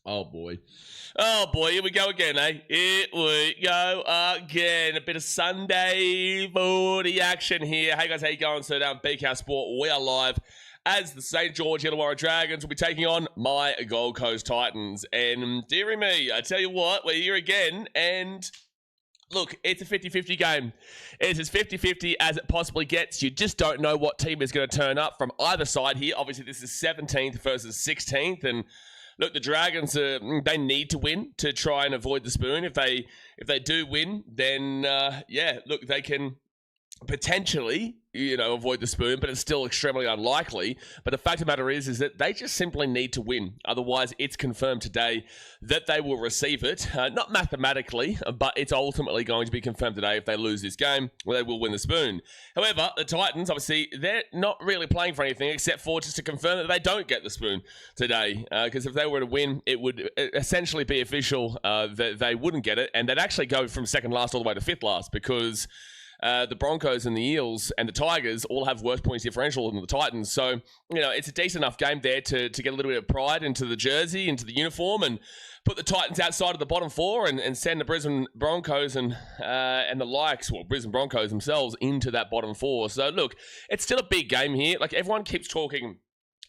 Oh, boy. Oh, boy. Here we go again, eh? Here we go again. A bit of Sunday footy action here. Hey, guys. How you going? So down BKRsport, we are live as the St George Illawarra Dragons will be taking on my Gold Coast Titans. And, dearie me, I tell you what, we're here again, and look, it's a 50-50 game. It's as 50-50 as it possibly gets. You just don't know what team is going to turn up from either side here. Obviously, this is 17th versus 16th, and look, the Dragons, they need to win to try and avoid the spoon. If they do win, then, look, they can potentially, avoid the spoon, but it's still extremely unlikely. But the fact of the matter is that they just simply need to win. Otherwise, it's confirmed today that they will receive it. Not mathematically, but it's ultimately going to be confirmed today. If they lose this game, well, they will win the spoon. However, the Titans, obviously, they're not really playing for anything except for just to confirm that they don't get the spoon today. Because if they were to win, it would essentially be official that they wouldn't get it. And they'd actually go from second last all the way to fifth last, because the Broncos and the Eels and the Tigers all have worse points differential than the Titans. So, it's a decent enough game there to get a little bit of pride into the jersey, into the uniform, and put the Titans outside of the bottom four and send the Brisbane Broncos and the likes, well, Brisbane Broncos themselves, into that bottom four. So, look, it's still a big game here. Like, everyone keeps talking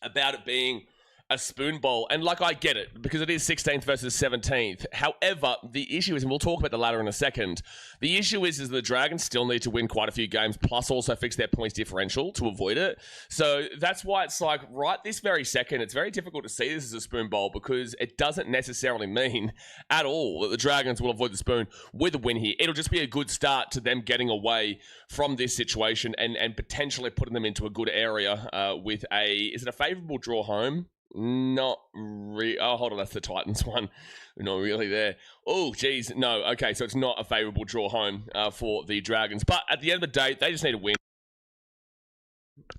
about it being a spoon bowl, and I get it, because it is 16th versus 17th. However, the issue is, and we'll talk about the latter in a second, the issue is the Dragons still need to win quite a few games, plus also fix their points differential to avoid it. So that's why it's right this very second, it's very difficult to see this as a spoon bowl, because it doesn't necessarily mean at all that the Dragons will avoid the spoon with a win here. It'll just be a good start to them getting away from this situation and potentially putting them into a good area with is it a favourable draw home? Not really. Oh, hold on. That's the Titans one. We're not really there. Oh, geez. No. Okay, so it's not a favourable draw home for the Dragons. But at the end of the day, they just need to win.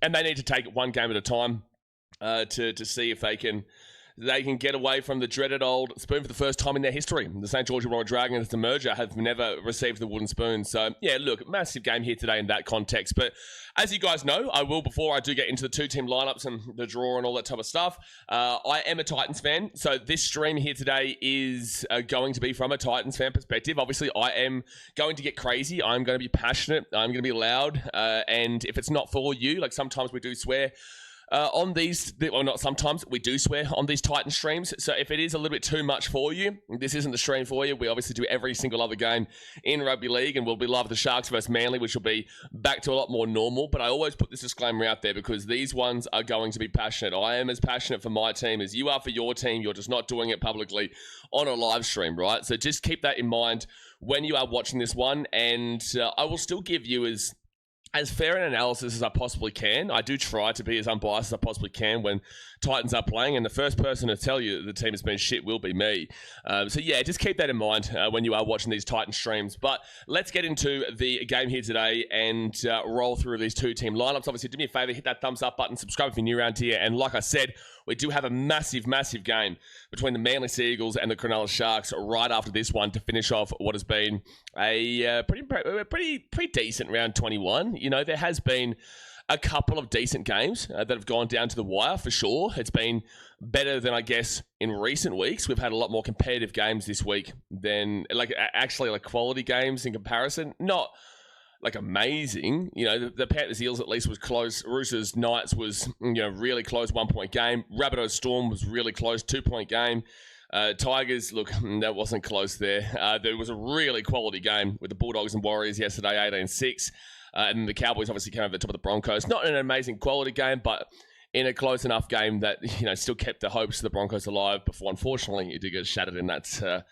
And they need to take it one game at a time to see if they can get away from the dreaded old spoon for the first time in their history. The St George Illawarra Dragons, the merger, have never received the wooden spoon. So, yeah, look, massive game here today in that context. But as you guys know, I will, before I do get into the two-team lineups and the draw and all that type of stuff, I am a Titans fan. So this stream here today is going to be from a Titans fan perspective. Obviously, I am going to get crazy. I'm going to be passionate. I'm going to be loud. And if it's not for you, sometimes we do swear on these, well, not sometimes, we do swear on these Titan streams. So if it is a little bit too much for you, this isn't the stream for you. We obviously do every single other game in Rugby League, and we'll be live with the Sharks versus Manly, which will be back to a lot more normal. But I always put this disclaimer out there because these ones are going to be passionate. I am as passionate for my team as you are for your team. You're just not doing it publicly on a live stream, right? So just keep that in mind when you are watching this one, and I will still give you as fair an analysis as I possibly can. I do try to be as unbiased as I possibly can when Titans are playing, and the first person to tell you that the team has been shit will be me. So yeah, just keep that in mind when you are watching these Titan streams. But let's get into the game here today and roll through these two-team lineups. Obviously, do me a favor, hit that thumbs up button, subscribe if you're new around here, and like I said, we do have a massive, massive game between the Sea Eagles and the Cronulla Sharks right after this one to finish off what has been a pretty decent round 21. There has been a couple of decent games that have gone down to the wire for sure. It's been better than, I guess, in recent weeks. We've had a lot more competitive games this week than actually quality games in comparison. Not amazing. The Panthers Eels at least was close. Roosters Knights was, really close, 1 point game. Rabbitohs Storm was really close, 2 point game. Tigers, look, that wasn't close there. There was a really quality game with the Bulldogs and Warriors yesterday, 18-6. And the Cowboys obviously came over the top of the Broncos. Not an amazing quality game, but in a close enough game that, still kept the hopes of the Broncos alive before, unfortunately, it did get shattered in that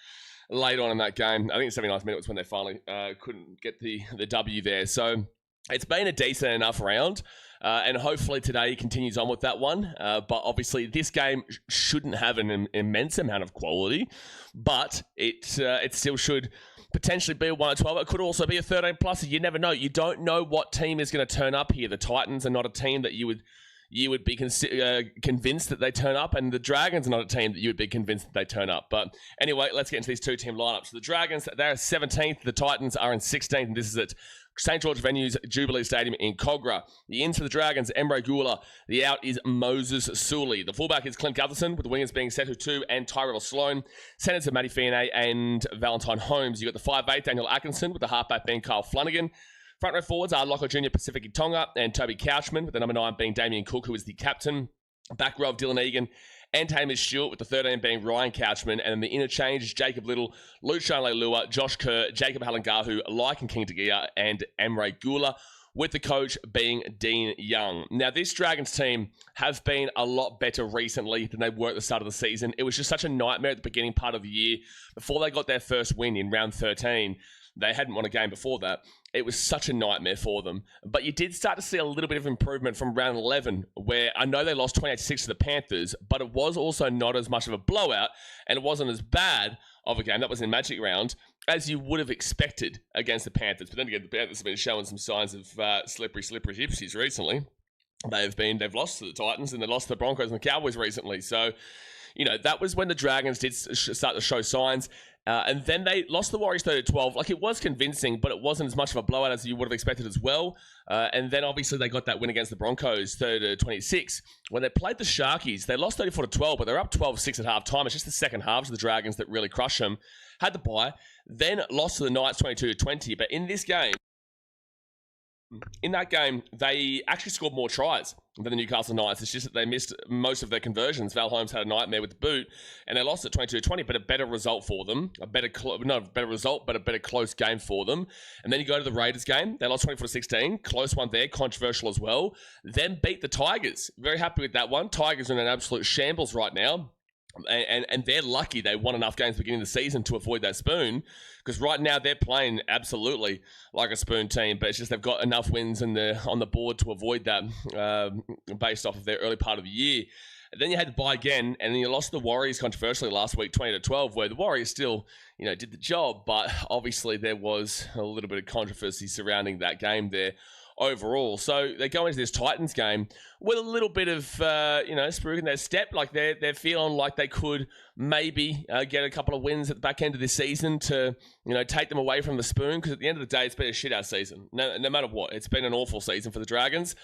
late on in that game. I think 79th minute was when they finally couldn't get the W there. So it's been a decent enough round, and hopefully today continues on with that one. But obviously this game shouldn't have an immense amount of quality, but it still should potentially be a 1 or 12. It could also be a 13 plus. You never know. You don't know what team is going to turn up here. The Titans are not a team that you would you would be convinced that they turn up, and the Dragons are not a team that you would be convinced that they turn up. But anyway, let's get into these two-team lineups. So the Dragons, they're 17th. The Titans are in 16th, and this is at St George Venues, Jubilee Stadium in Cogra. The ins for the Dragons, Emre Gula. The out is Moses Sully. The fullback is Clint Gutherson, with the wingers being Setu 2 and Tyrell Sloan. Centers are Matty Fianay and Valentine Holmes. You've got the 5'8", Daniel Atkinson, with the halfback being Kyle Flanagan. Front row forwards are Locko Jr., Pacific Tonga, and Toby Couchman, with the number 9 being Damien Cook, who is the captain. Back row of Dylan Egan and Hamish Stewart, with the 13 being Ryan Couchman. And then the interchange is Jacob Little, Lucian Leilua, Josh Kerr, Jacob Halangahu, Lycan King Tagia, and Emre Gula, with the coach being Dean Young. Now, this Dragons team have been a lot better recently than they were at the start of the season. It was just such a nightmare at the beginning part of the year. Before they got their first win in round 13, they hadn't won a game before that. It was such a nightmare for them. But you did start to see a little bit of improvement from round 11, where I know they lost 28-6 to the Panthers, but it was also not as much of a blowout, and it wasn't as bad of a game, that was in Magic Round, as you would have expected against the Panthers. But then again, the Panthers have been showing some signs of slippery gypsies recently. They've lost to the Titans, and they lost to the Broncos and the Cowboys recently. So, you know, that was when the Dragons did start to show signs. And then they lost the Warriors 30-12. Like, it was convincing, but it wasn't as much of a blowout as you would have expected as well. And then, obviously, they got that win against the Broncos, 30-26. When they played the Sharkies, they lost 34-12, but they're up 12-6 at halftime. It's just the second halves of the Dragons that really crushed them. Had the bye. Then lost to the Knights 22-20. But in that game, they actually scored more tries than the Newcastle Knights. It's just that they missed most of their conversions. Val Holmes had a nightmare with the boot, and they lost at 22-20, but a better result for them. Not a better result, but a better close game for them. And then you go to the Raiders game. They lost 24-16. Close one there, controversial as well. Then beat the Tigers. Very happy with that one. Tigers are in an absolute shambles right now. And they're lucky they won enough games beginning of the season to avoid that spoon, because right now they're playing absolutely like a spoon team, but it's just they've got enough wins on the board to avoid that based off of their early part of the year. And then you had to buy again, and then you lost the Warriors controversially last week, 20-12, where the Warriors still, did the job, but obviously there was a little bit of controversy surrounding that game there overall. So they go into this Titans game with a little bit of, spruik in their step. Like they're feeling like they could maybe get a couple of wins at the back end of this season to, take them away from the spoon. Because at the end of the day, it's been a shit-out season. No matter what, it's been an awful season for the Dragons.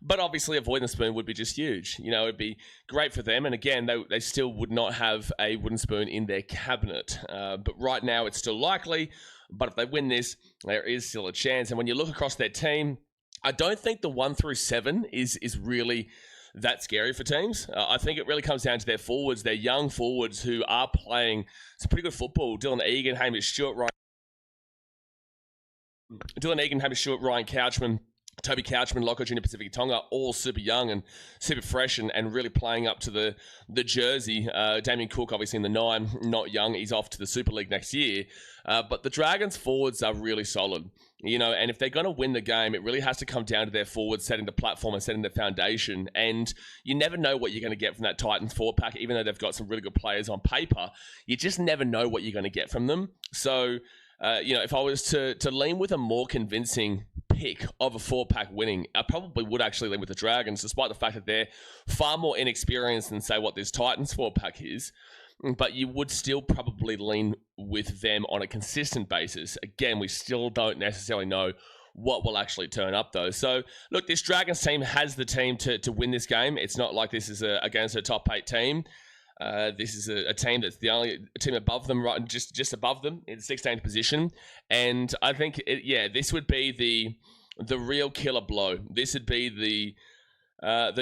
But obviously, avoiding the spoon would be just huge. It'd be great for them. And again, they still would not have a wooden spoon in their cabinet. But right now, it's still likely. But if they win this, there is still a chance. And when you look across their team, I don't think the 1 through 7 is really that scary for teams. I think it really comes down to their forwards, their young forwards who are playing some pretty good football. Dylan Egan, Hamish Stewart, Ryan Couchman, Toby Couchman, Locko Jr., Pacific Tonga, all super young and super fresh and really playing up to the jersey. Damien Cook, obviously in the 9, not young. He's off to the Super League next year. But the Dragons' forwards are really solid. And if they're going to win the game, it really has to come down to their forwards setting the platform and setting the foundation. And you never know what you're going to get from that Titans forward pack, even though they've got some really good players on paper. You just never know what you're going to get from them. So, if I was to lean with a more convincing pick of a 4-pack winning, I probably would actually lean with the Dragons, despite the fact that they're far more inexperienced than, say, what this Titans 4-pack is. But you would still probably lean with them on a consistent basis. Again, we still don't necessarily know what will actually turn up, though. So, look, this Dragons team has the team to win this game. It's not like this is against a top 8 team. This is a team that's the only team above them, right, just above them in the 16th position. And I think, this would be the real killer blow. This would be the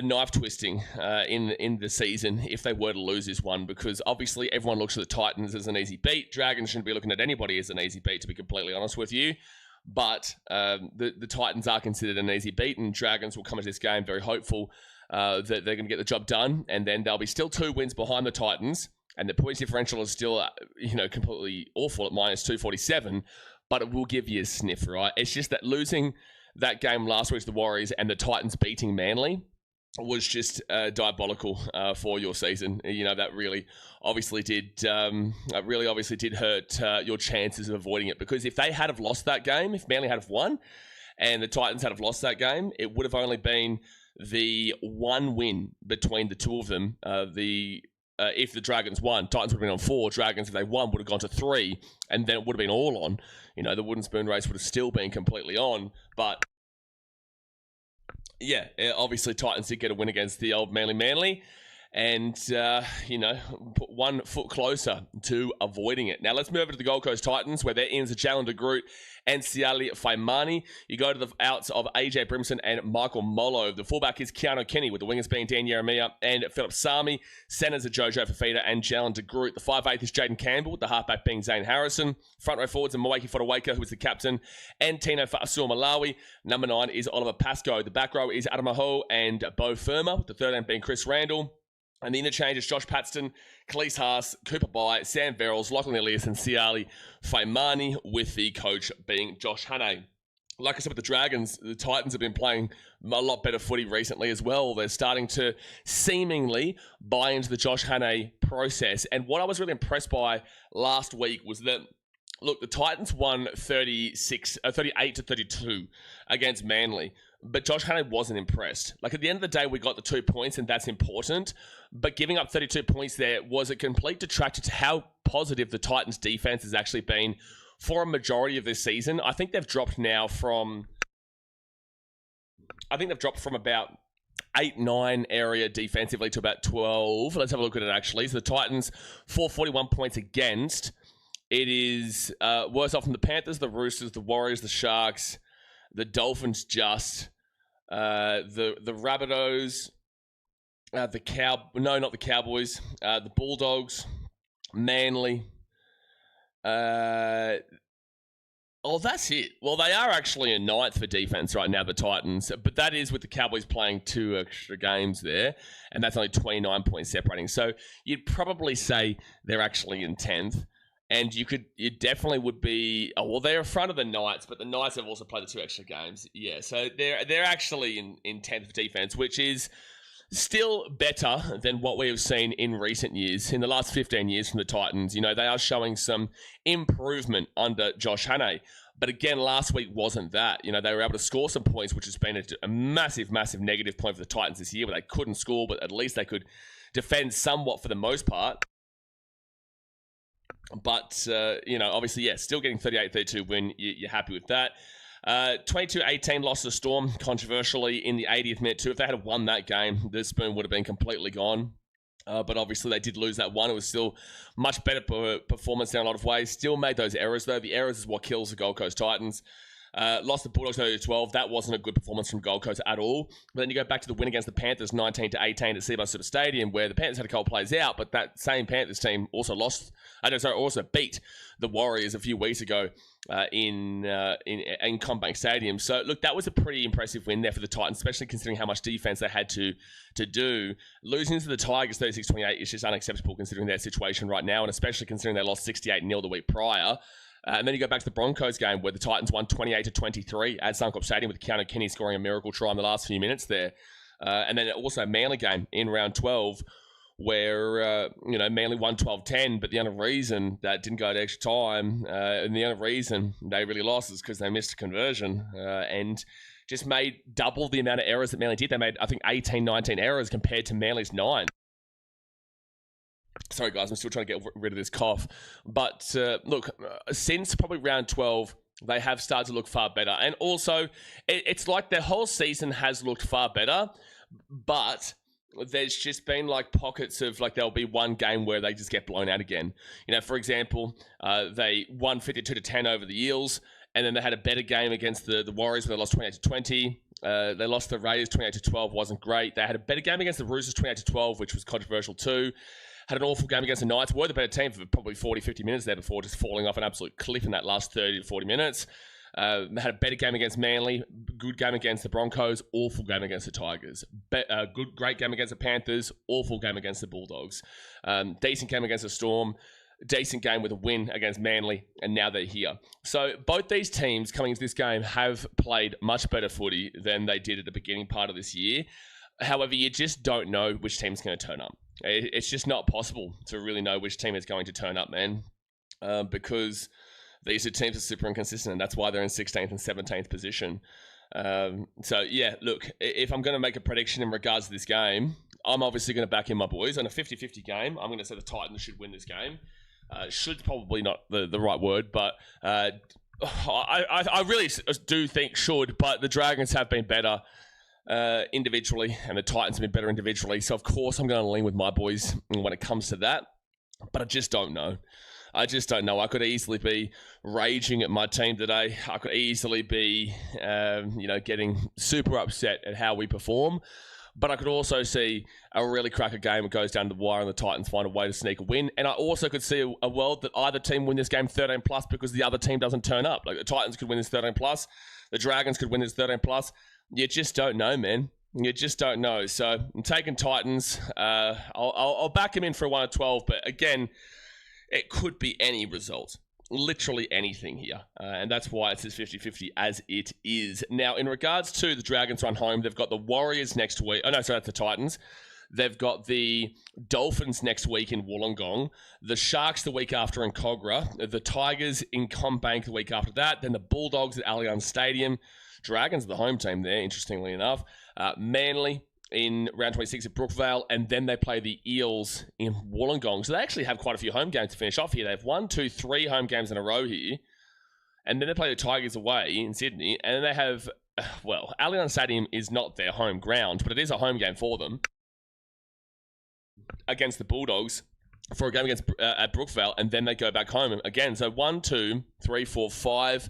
knife twisting in the season if they were to lose this one, because obviously everyone looks at the Titans as an easy beat. Dragons shouldn't be looking at anybody as an easy beat, to be completely honest with you. But the Titans are considered an easy beat, and Dragons will come into this game very hopeful that they're going to get the job done, and then they'll be still 2 wins behind the Titans, and the points differential is still completely awful at -247, but it will give you a sniff, right? It's just that losing that game last week to the Warriors and the Titans beating Manly was just diabolical for your season. That really obviously did hurt your chances of avoiding it, because if they had have lost that game, if Manly had have won and the Titans had have lost that game, it would have only been the one win between the two of them, if the Dragons won, Titans would have been on 4. Dragons, if they won, would have gone to 3, and then it would have been all on. The wooden spoon race would have still been completely on. But yeah, obviously Titans did get a win against the old Manly. And, put 1 foot closer to avoiding it. Now, let's move over to the Gold Coast Titans, where their ins are Jalen de Groot and Siali Faimani. You go to the outs of AJ Brimson and Michael Molo. The fullback is Keanu Kenny, with the wingers being Dan Yeremia and Philip Sami. Centers are Jojo Fafita and Jalen de Groot. The 5'8" is Jaden Campbell, with the halfback being Zane Harrison. Front row forwards are Mwaki Fodawaker, who is the captain, and Tino Fa'asua Malawi. Number 9 is Oliver Pascoe. The back row is Adamaho and Bo Firma, with the 13 being Chris Randall. And the interchange is Josh Paxton, Khalees Haas, Cooper Bai, Sam Verrills, Lachlan Elias, and Siali Faimani, with the coach being Josh Hannay. Like I said with the Dragons, the Titans have been playing a lot better footy recently as well. They're starting to seemingly buy into the Josh Hannay process. And what I was really impressed by last week was that, look, the Titans won 38-32 against Manly. But Josh Hannay wasn't impressed. Like, at the end of the day, we got the 2 points, and that's important. But giving up 32 points there was a complete detractor to how positive the Titans' defense has actually been for a majority of this season. I think they've dropped now from about 8-9 area defensively to about 12. Let's have a look at it, actually. So the Titans, 441 points against. It is worse off than the Panthers, the Roosters, the Warriors, the Sharks, the Dolphins, the Rabbitohs, not the Cowboys, the Bulldogs, Manly. That's it. Well, they are actually in 9th for defense right now, the Titans, but that is with the Cowboys playing 2 extra games there, and that's only 29 points separating. So you'd probably say they're actually in 10th. And you definitely would be. Oh well, they're in front of the Knights, but the Knights have also played the 2 extra games. Yeah, so they're actually in 10th for defense, which is still better than what we have seen in recent years, in the last 15 years from the Titans. They are showing some improvement under Josh Hannay. But again, last week wasn't that. They were able to score some points, which has been a massive, massive negative point for the Titans this year, where they couldn't score, but at least they could defend somewhat for the most part. But, obviously, yeah, still getting 38-32 win. You're happy with that. 22-18 lost to the Storm, controversially, in the 80th minute too. If they had won that game, the spoon would have been completely gone. But obviously, they did lose that one. It was still much better performance in a lot of ways. Still made those errors, though. The errors is what kills the Gold Coast Titans. Lost the Bulldogs 30-12. That wasn't a good performance from Gold Coast at all. But then you go back to the win against the Panthers 19-18 at Seabury Super Stadium, where the Panthers had a couple plays out, but that same Panthers team also beat the Warriors a few weeks ago in CommBank Stadium. So look, that was a pretty impressive win there for the Titans, especially considering how much defense they had to do. Losing to the Tigers 36-28 is just unacceptable considering their situation right now, and especially considering they lost 68-0 the week prior. And then you go back to the Broncos game, where the Titans won 28-23 at Suncorp Stadium, with Keanu Kenny scoring a miracle try in the last few minutes there. And then also a Manly game in round 12, where Manly won 12-10, but the only reason that didn't go to extra time, and the only reason they really lost is because they missed a conversion and just made double the amount of errors that Manly did. They made, I think, 18-19 errors compared to Manly's 9. Sorry, guys, I'm still trying to get rid of this cough. But look, since probably round 12, they have started to look far better. And also, it's like their whole season has looked far better, but there's just been like pockets of like there'll be one game where they just get blown out again. For example, they won 52-10 over the Eels, and then they had a better game against the Warriors where they lost 28-20. They lost the Raiders 28-12, wasn't great. They had a better game against the Roosters 28-12, which was controversial too. Had an awful game against the Knights. Were the better team for probably 40-50 minutes there before just falling off an absolute cliff in that last 30 to 40 minutes. They had a better game against Manly. Good game against the Broncos. Awful game against the Tigers. Great game against the Panthers. Awful game against the Bulldogs. Decent game against the Storm. Decent game with a win against Manly. And now they're here. So both these teams coming into this game have played much better footy than they did at the beginning part of this year. However, you just don't know which team's going to turn up. It's just not possible to really know which team is going to turn up, man, because these two teams are super inconsistent, and that's why they're in 16th and 17th position. So, yeah, look, if I'm going to make a prediction in regards to this game, I'm obviously going to back in my boys. On a 50-50 game, I'm going to say the Titans should win this game. Should probably not the right word, but I really do think should, but the Dragons have been better individually, and the Titans have been better individually. So, of course, I'm going to lean with my boys when it comes to that, but I just don't know. I could easily be raging at my team today. I could easily be, getting super upset at how we perform. But I could also see a really cracker game that goes down to the wire and the Titans find a way to sneak a win. And I also could see a world that either team win this game 13 plus because the other team doesn't turn up. Like the Titans could win this 13 plus. The Dragons could win this 13 plus. You just don't know, man. You just don't know. So I'm taking Titans. I'll back him in for a 1 of 12. But again, it could be any result. Literally anything here. And that's why it's as 50-50 as it is. Now, in regards to the Dragons run home, they've got the Warriors next week. Oh, no, sorry, that's the Titans. They've got the Dolphins next week in Wollongong. The Sharks the week after in Cogra. The Tigers in Combank the week after that. Then the Bulldogs at Allianz Stadium. Dragons are the home team there, interestingly enough. Manly in round 26 at Brookvale, and then they play the Eels in Wollongong. So they actually have quite a few home games to finish off here. They have 1, 2, 3 home games in a row here. And then they play the Tigers away in Sydney. And then they have, Allianz Stadium is not their home ground, but it is a home game for them against the Bulldogs for a game against at Brookvale. And then they go back home again. So 1, 2, 3, 4, 5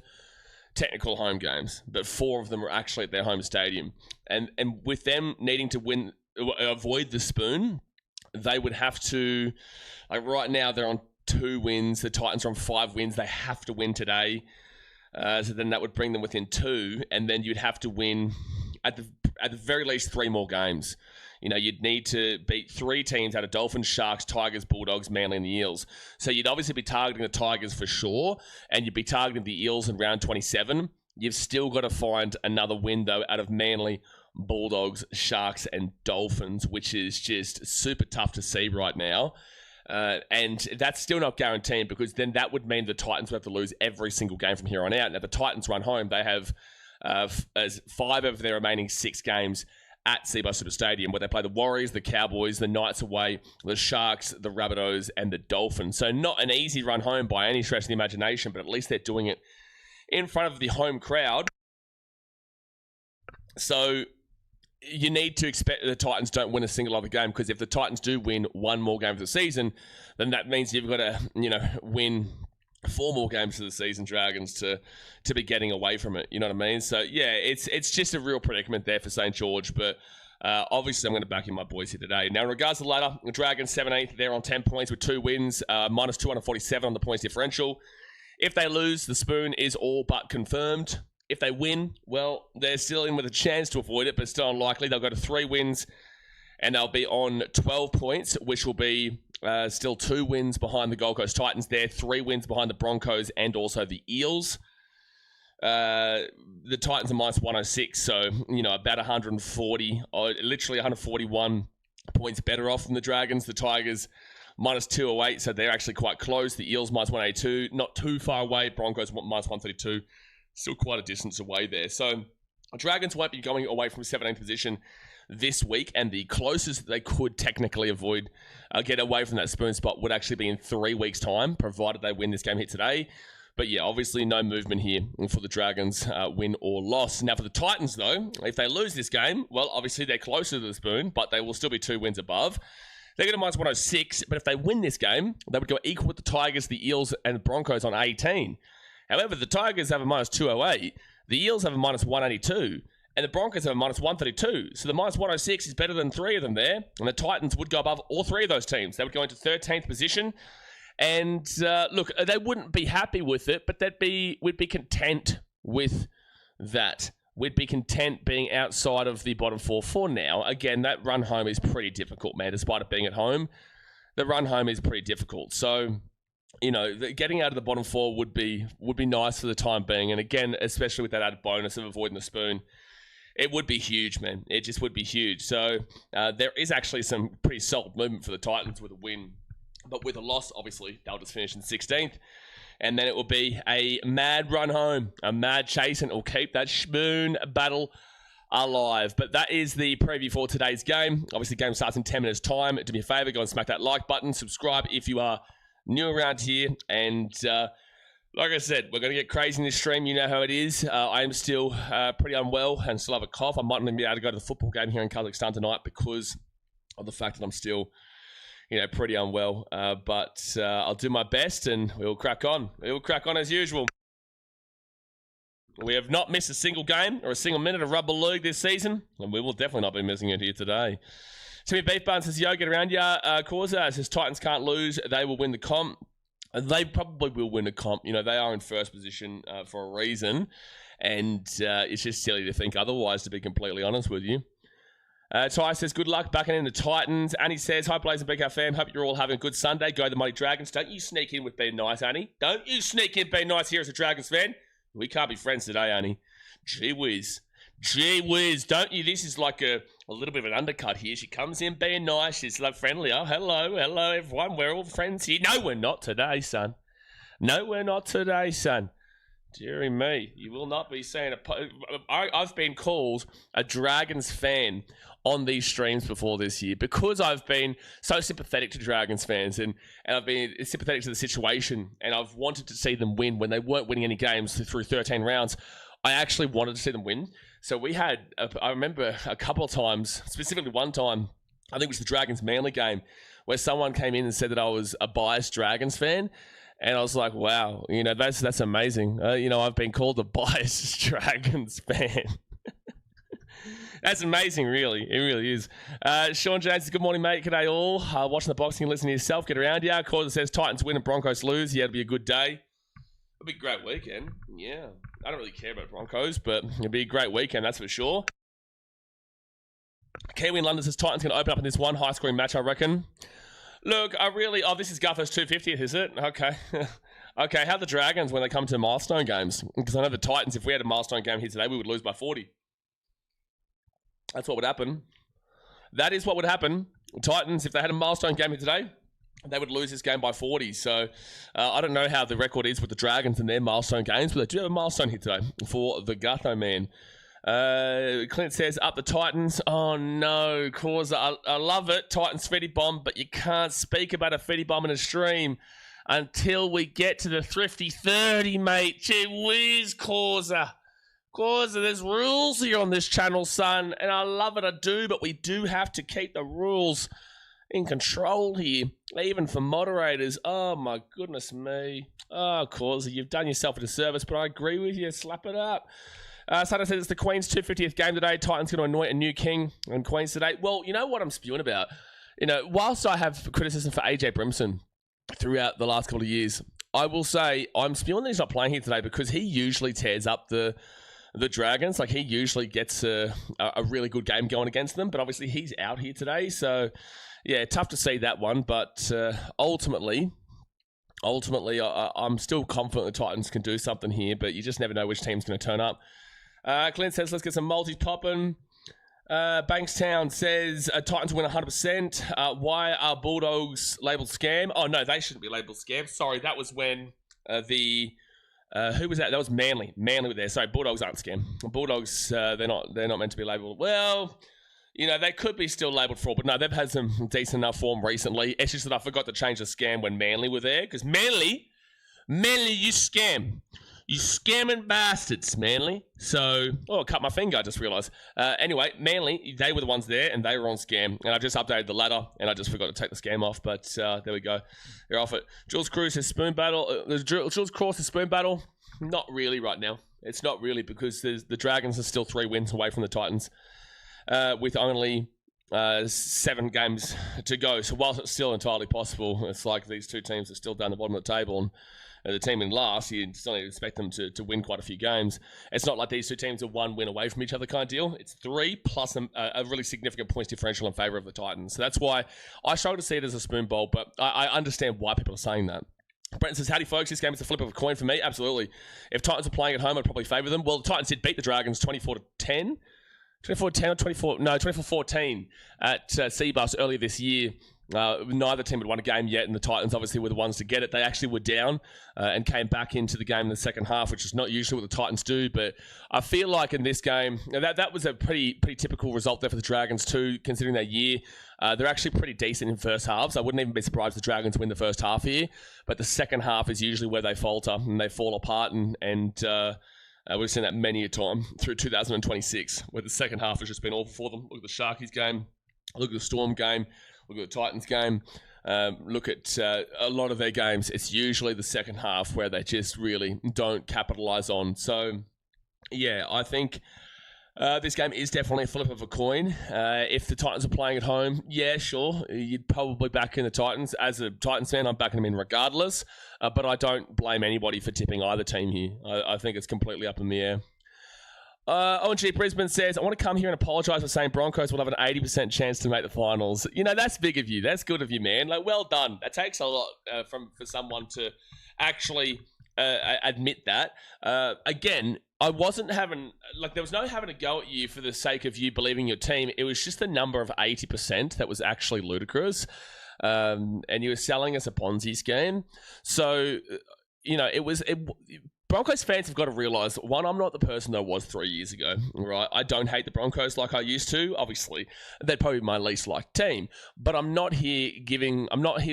technical home games, but 4 of them are actually at their home stadium. And with them needing to avoid the spoon, they would have to, like right now they're on 2 wins. The Titans are on 5 wins. They have to win today. So then that would bring them within 2, and then you'd have to win at the very least 3 more games. You know, you'd need to beat 3 teams out of Dolphins, Sharks, Tigers, Bulldogs, Manly, and the Eels. So you'd obviously be targeting the Tigers for sure, and you'd be targeting the Eels in round 27. You've still got to find another win, though, out of Manly, Bulldogs, Sharks, and Dolphins, which is just super tough to see right now. And that's still not guaranteed, because then that would mean the Titans would have to lose every single game from here on out. Now, the Titans run home. They have 5 of their remaining 6 games at Seabuy Super Stadium, where they play the Warriors, the Cowboys, the Knights away, the Sharks, the Rabbitohs, and the Dolphins. So not an easy run home by any stretch of the imagination, but at least they're doing it in front of the home crowd. So you need to expect the Titans don't win a single other game, because if the Titans do win 1 more game of the season, then that means you've got to, win 4 more games of the season, Dragons, to be getting away from it. You know what I mean? So, yeah, it's just a real predicament there for St George, but obviously I'm going to back in my boys here today. Now, in regards to the ladder, the Dragons 17th, they're on 10 points with 2 wins, minus 247 on the points differential. If they lose, the spoon is all but confirmed. If they win, well, they're still in with a chance to avoid it, but still unlikely. They'll go to 3 wins, and they'll be on 12 points, which will be still 2 wins behind the Gold Coast Titans there, 3 wins behind the Broncos and also the Eels. The Titans are minus 106, so, about 140, or literally 141 points better off than the Dragons. The Tigers minus 208, so they're actually quite close. The Eels minus 182, not too far away. Broncos minus 132, still quite a distance away there. So Dragons won't be going away from 17th position this week, and the closest they could technically avoid, get away from that spoon spot would actually be in 3 weeks' time, provided they win this game here today. But yeah, obviously no movement here for the Dragons, win or loss. Now for the Titans, though, if they lose this game, well, obviously they're closer to the spoon, but they will still be 2 wins above. They're going to minus 106, but if they win this game, they would go equal with the Tigers, the Eels, and the Broncos on 18. However, the Tigers have a minus 208, the Eels have a minus 182, and the Broncos have a minus 132. So the minus 106 is better than 3 of them there, and the Titans would go above all 3 of those teams. They would go into 13th position, and look, they wouldn't be happy with it, but we'd be content with that. We'd be content being outside of the bottom 4 for now. Again, that run home is pretty difficult, man. Despite it being at home, the run home is pretty difficult. So, getting out of the bottom 4 would be nice for the time being. And again, especially with that added bonus of avoiding the spoon, it would be huge, man. It just would be huge. So there is actually some pretty solid movement for the Titans with a win. But with a loss, obviously, they'll just finish in 16th. And then it will be a mad run home, a mad chase, and it will keep that spoon battle alive. But that is the preview for today's game. Obviously, the game starts in 10 minutes' time. Do me a favor, go and smack that like button. Subscribe if you are new around here. And like I said, we're going to get crazy in this stream. You know how it is. I am still pretty unwell and still have a cough. I might not even be able to go to the football game here in Kazakhstan tonight because of the fact that I'm still, pretty unwell. But I'll do my best and we'll crack on. We'll crack on as usual. We have not missed a single game or a single minute of Rugby League this season, and we will definitely not be missing it here today. Timmy Beef Bun says, yo, get around ya. Causa says, Titans can't lose. They will win the comp. They probably will win the comp. They are in first position for a reason, and it's just silly to think otherwise, to be completely honest with you. Ty says, good luck backing in the Titans. Annie says, hi, Blaze and BK fam. Hope you're all having a good Sunday. Go the Mighty Dragons. Don't you sneak in with being nice, Annie. Don't you sneak in being nice here as a Dragons fan. We can't be friends today, Annie. Gee whiz. Gee whiz. Don't you? This is like a little bit of an undercut here. She comes in being nice. She's like friendly. Oh, hello everyone. We're all friends here. No, we're not today, son. No, we're not today, son. Deary me. You will not be saying I've been called a Dragons fan on these streams before this year because I've been so sympathetic to Dragons fans and I've been sympathetic to the situation and I've wanted to see them win when they weren't winning any games through 13 rounds. I actually wanted to see them win. So we had, I remember a couple of times, specifically one time, I think it was the Dragons Manly game, where someone came in and said that I was a biased Dragons fan. And I was like, wow, that's amazing. I've been called a biased Dragons fan. That's amazing, really. It really is. Sean James says, good morning, mate. G'day all. Watching the boxing and listening to yourself. Get around here. Causa says, Titans win and Broncos lose. Yeah, it'll be a good day. It'll be a great weekend. Yeah. I don't really care about Broncos, but it'll be a great weekend, that's for sure. Kiwi in London says, Titans going to open up in this one high-scoring match, I reckon. Look, this is Gutho's 250th, is it? Okay. Okay, how are the Dragons when they come to milestone games? Because I know the Titans, if we had a milestone game here today, we would lose by 40. That's what would happen. That is what would happen. The Titans, if they had a milestone game here today, they would lose this game by 40. So I don't know how the record is with the Dragons and their milestone games, but they do have a milestone here today for the Gutho man. Clint says, up the Titans. Oh no, Causa, I love it. Titans Fetty Bomb, but you can't speak about a Fetty Bomb in a stream until we get to the Thrifty 30, mate. Gee whiz, Causa. Causa, there's rules here on this channel, son, and I love it, I do, but we do have to keep the rules in control here, even for moderators. Oh my goodness me. Oh, Causa, you've done yourself a disservice, but I agree with you. Slap it up. Sada says it's the Queen's 250th game today. Titans going to anoint a new king in Queen's today. Well, you know what I'm spewing about? Whilst I have criticism for AJ Brimson throughout the last couple of years, I will say I'm spewing that he's not playing here today because he usually tears up the Dragons. Like, he usually gets a really good game going against them, but obviously he's out here today. So, yeah, tough to see that one. But ultimately, I'm still confident the Titans can do something here, but you just never know which team's going to turn up. Clint says, let's get some multis popping. Bankstown says, Titans win 100%. Why are Bulldogs labelled scam? Oh, no, they shouldn't be labelled scam. Sorry, that was when who was that? That was Manly. Manly were there. Sorry, Bulldogs aren't scam. Bulldogs, they're not meant to be labelled. Well, they could be still labelled fraud, but no, they've had some decent enough form recently. It's just that I forgot to change the scam when Manly were there, because Manly, you scam. You scamming bastards, Manly. So, I cut my finger, I just realised. Anyway, Manly, they were the ones there, and they were on scam. And I just updated the ladder, and I just forgot to take the scam off. But there we go. They're off it. Jules Cruz says spoon battle. Jules Cross says spoon battle. Not really right now. It's not really, because the Dragons are still 3 wins away from the Titans, with only 7 games to go. So whilst it's still entirely possible, it's like these two teams are still down the bottom of the table, and the team in last, you still need to expect them to win quite a few games. It's not like these two teams are 1 win away from each other kind of deal. It's 3 plus a really significant points differential in favour of the Titans. So that's why I struggle to see it as a spoon bowl, but I understand why people are saying that. Brenton says, howdy folks, this game is a flip of a coin for me. Absolutely. If Titans are playing at home, I'd probably favour them. Well, the Titans did beat the Dragons 24-10. 24-10 or 24... No, 24-14 at Seabus earlier this year. Neither team had won a game yet, and the Titans obviously were the ones to get it. They actually were down and came back into the game in the second half, which is not usually what the Titans do. But I feel like in this game, that was a pretty typical result there for the Dragons too, considering their year. They're actually pretty decent in first halves. I wouldn't even be surprised if the Dragons win the first half here, but the second half is usually where they falter and they fall apart, and we've seen that many a time through 2026, where the second half has just been awful for them. Look at the Sharkies game, look at the Storm game, look at the Titans game, look at a lot of their games. It's usually the second half where they just really don't capitalise on. So, yeah, I think this game is definitely a flip of a coin. If the Titans are playing at home, yeah, sure, you'd probably back in the Titans. As a Titans fan, I'm backing them in regardless, but I don't blame anybody for tipping either team here. I think it's completely up in the air. ONG Brisbane says, I want to come here and apologise for saying Broncos will have an 80% chance to make the finals. You know, that's big of you. That's good of you, man. Like, well done. That takes a lot for someone to actually admit that. Again, I wasn't having, like, there was no having a go at you for the sake of you believing your team. It was just the number of 80% that was actually ludicrous. And you were selling us a Ponzi scheme. So, you know, Broncos fans have got to realise, one, I'm not the person that I was 3 years ago, right? I don't hate the Broncos like I used to, obviously. They're probably my least liked team. But I'm not here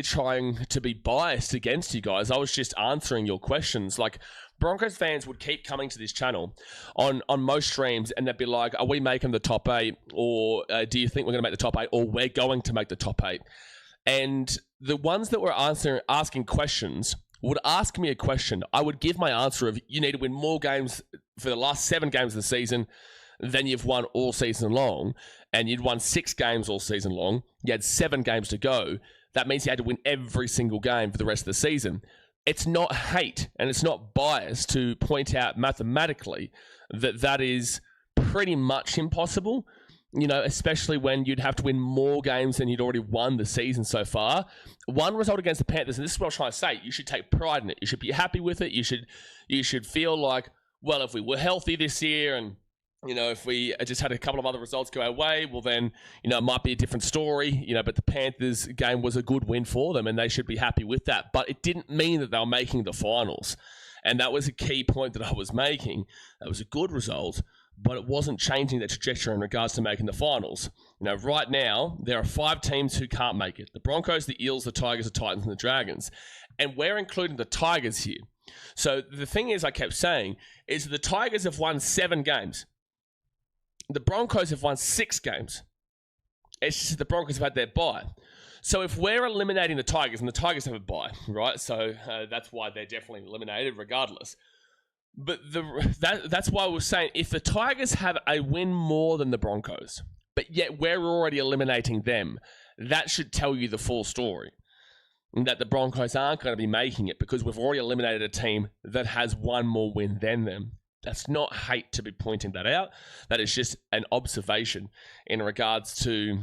trying to be biased against you guys. I was just answering your questions. Like, Broncos fans would keep coming to this channel on most streams, and they'd be like, are we making the top 8? Or do you think we're going to make the top 8? Or we're going to make the top 8? And the ones that were asking questions would ask me a question. I would give my answer of, you need to win more games for the last 7 games of the season than you've won all season long. And you'd won 6 games all season long. You had 7 games to go. That means you had to win every single game for the rest of the season. It's not hate and it's not bias to point out mathematically that is pretty much impossible. You know, especially when you'd have to win more games than you'd already won the season so far. One result against the Panthers, and this is what I'm trying to say, you should take pride in it. You should be happy with it. You should feel like, well, if we were healthy this year and, you know, if we just had a couple of other results go our way, well then, you know, it might be a different story, you know, but the Panthers game was a good win for them and they should be happy with that. But it didn't mean that they were making the finals. And that was a key point that I was making. That was a good result, but it wasn't changing the trajectory in regards to making the finals. You know, right now, there are 5 teams who can't make it. The Broncos, the Eels, the Tigers, the Titans, and the Dragons. And we're including the Tigers here. So the thing is, I kept saying, is the Tigers have won 7 games. The Broncos have won 6 games. It's just that the Broncos have had their bye. So if we're eliminating the Tigers, and the Tigers have a bye, right? So that's why they're definitely eliminated regardless. But that's why I was saying, if the Tigers have a win more than the Broncos, but yet we're already eliminating them, that should tell you the full story. And that the Broncos aren't going to be making it because we've already eliminated a team that has one more win than them. That's not hate to be pointing that out. That is just an observation in regards to,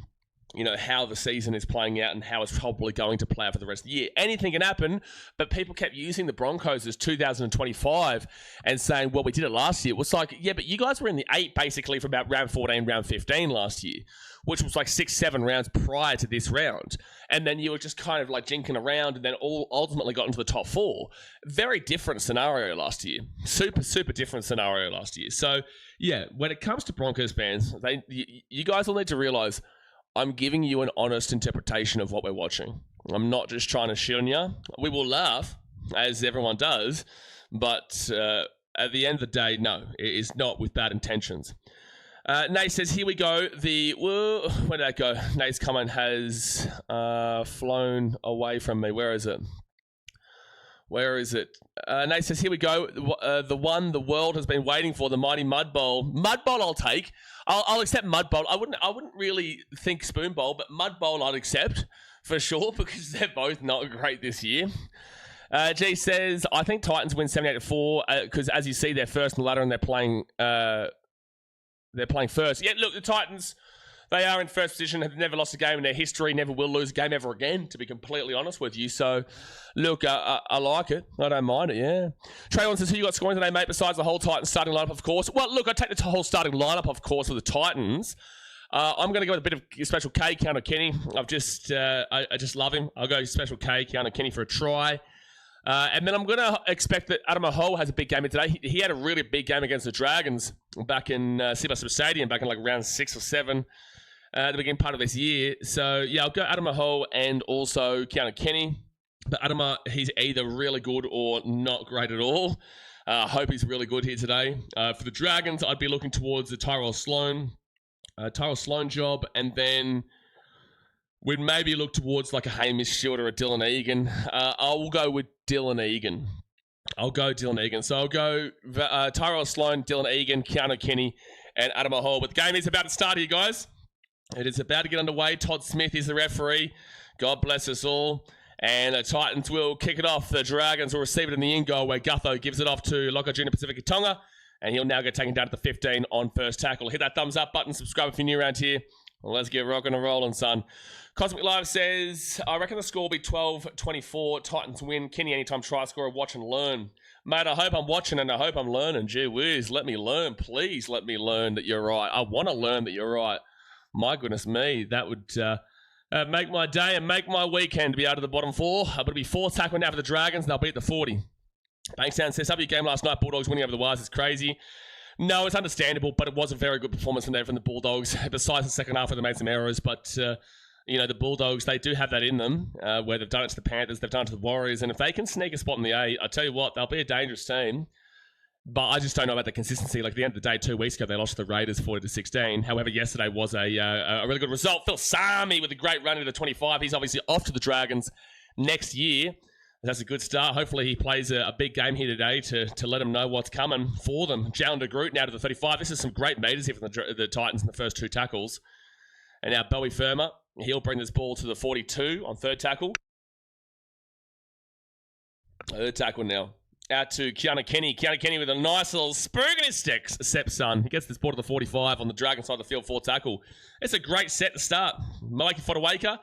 you know, how the season is playing out and how it's probably going to play out for the rest of the year. Anything can happen, but people kept using the Broncos as 2025 and saying, well, we did it last year. It was like, yeah, but you guys were in the 8 basically for about round 14, round 15 last year, which was like 6-7 rounds prior to this round. And then you were just kind of like jinking around and then all ultimately got into the top 4. Very different scenario last year. Super different scenario last year. So, yeah, when it comes to Broncos fans, you guys will need to realize I'm giving you an honest interpretation of what we're watching. I'm not just trying to shit on you. We will laugh, as everyone does, but at the end of the day, no, it is not with bad intentions. Nate says, here we go. Where did that go? Nate's comment has flown away from me. Where is it? Nate says, here we go. The one the world has been waiting for, the mighty Mud Bowl. Mud Bowl I'll take. I'll accept Mud Bowl. I wouldn't really think Spoon Bowl, but Mud Bowl I'd accept for sure because they're both not great this year. G says, I think Titans win 78-4 because as you see, they're first in the ladder and they're playing first. Yeah, look, the Titans, they are in first position, have never lost a game in their history, never will lose a game ever again, to be completely honest with you. So, look, I like it. I don't mind it, yeah. Traylon says, who you got scoring today, mate, besides the whole Titans starting lineup, of course? Well, look, I take the whole starting lineup, of course, with the Titans. I'm going to go with a bit of Special K, Keanu Kenny. I just love him. I'll go Special K, Keanu Kenny for a try. And then I'm going to expect that Adama Ho has a big game today. He had a really big game against the Dragons back in Seabass Stadium, back in like round 6 or 7 at the beginning part of this year. So, yeah, I'll go Adama Ho and also Keanu Kenny. But Adama, he's either really good or not great at all. I hope he's really good here today. For the Dragons, I'd be looking towards the Tyrell Sloan job, and then we'd maybe look towards like a Hamish Shield or a Dylan Egan. I'll go with Dylan Egan. So I'll go Tyrell Sloan, Dylan Egan, Keanu Kenny, and Adama Hall. But the game is about to start here, guys. It is about to get underway. Todd Smith is the referee. God bless us all. And the Titans will kick it off. The Dragons will receive it in the in goal where Gutho gives it off to Locko Junior Pacific Tonga. And he'll now get taken down to the 15 on first tackle. Hit that thumbs up button. Subscribe if you're new around here. Well, let's get rocking and rolling, son. Cosmic Live says, I reckon the score will be 12-24. Titans win. Kenny anytime try scorer. Watch and learn. Mate, I hope I'm watching and I hope I'm learning. Gee whiz, let me learn. Please let me learn that you're right. I want to learn that you're right. My goodness me. That would make my day and make my weekend to be out of the bottom 4. I'm going to be 4th tackle now for the Dragons, and they'll beat the 40. Bankstown says, W game last night, Bulldogs winning over the Wires is crazy. No, it's understandable, but it was a very good performance from the Bulldogs. Besides the second half where they made some errors, but, you know, the Bulldogs, they do have that in them, where they've done it to the Panthers, they've done it to the Warriors, and if they can sneak a spot in the A, I tell you what, they'll be a dangerous team. But I just don't know about the consistency. Like, at the end of the day, 2 weeks ago, they lost to the Raiders 40-16. However, yesterday was a really good result. Phil Sami with a great run into the 25. He's obviously off to the Dragons next year. That's a good start. Hopefully, he plays a big game here today to let them know what's coming for them. Jalen de Groot now to the 35. This is some great meters here from the Titans in the first 2 tackles. And now Bowie Firma, he'll bring this ball to the 42 on third tackle. Third tackle now. Out to Keanu Kenny. Keanu Kenny with a nice little sprig in his sticks. Sepp son. He gets this ball to the 45 on the Dragon side of the field, 4th tackle. It's a great set to start. Mikey Fodawaker.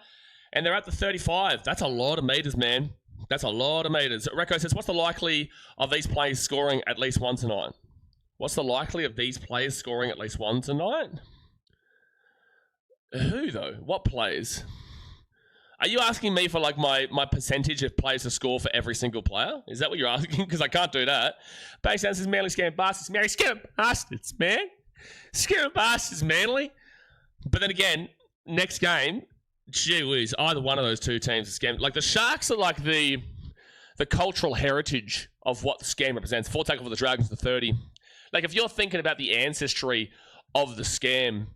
And they're at the 35. That's a lot of meters, man. That's a lot of meters. Recco says, what's the likely of these players scoring at least 1 tonight? What's the likely of these players scoring at least 1 tonight? Who, though? What players? Are you asking me for, like, my percentage of players to score for every single player? Is that what you're asking? Because I can't do that. Basedown says, Manly scam bastards. Manly scam bastards, man. Scam bastards, Manly. But then again, next game, gee whiz, either one of those 2 teams is scam. Like, the Sharks are like the cultural heritage of what the scam represents. 4th tackle for the Dragons to 30. Like, if you're thinking about the ancestry of the scam,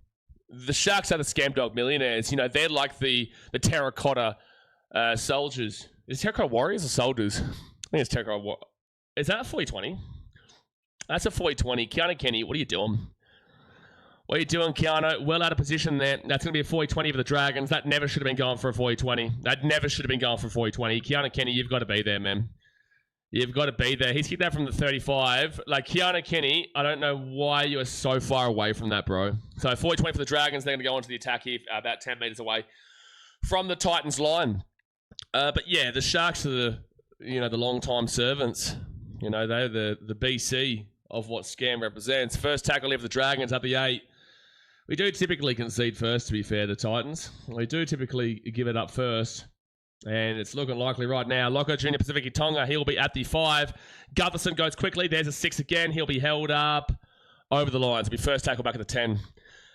the Sharks are the scam dog millionaires. You know, they're like the terracotta soldiers. Is it terracotta warriors or soldiers? I think it's terracotta warriors. Is that a 40-20? That's a 40-20. Keanu Kenny, what are you doing? What are you doing, Keanu? Well out of position there. That's going to be a 40-20 for the Dragons. That never should have been going for a 40-20. That never should have been going for a 40-20. Keanu Kenny, you've got to be there, man. You've got to be there. He's kicked that from the 35. Like, Keanu Kenny, I don't know why you are so far away from that, bro. So, 40-20 for the Dragons. They're going to go onto the attack here, about 10 meters away from the Titans line. But, yeah, the Sharks are the long-time servants. You know, they're the BC of what scam represents. First tackle here for the Dragons at the 8. We do typically concede first, to be fair, the Titans. We do typically give it up first. And it's looking likely right now. Locko Junior Pacific Tonga, he'll be at the 5. Gutherson goes quickly. There's a 6 again. He'll be held up over the lines. It'll be first tackle back at the 10.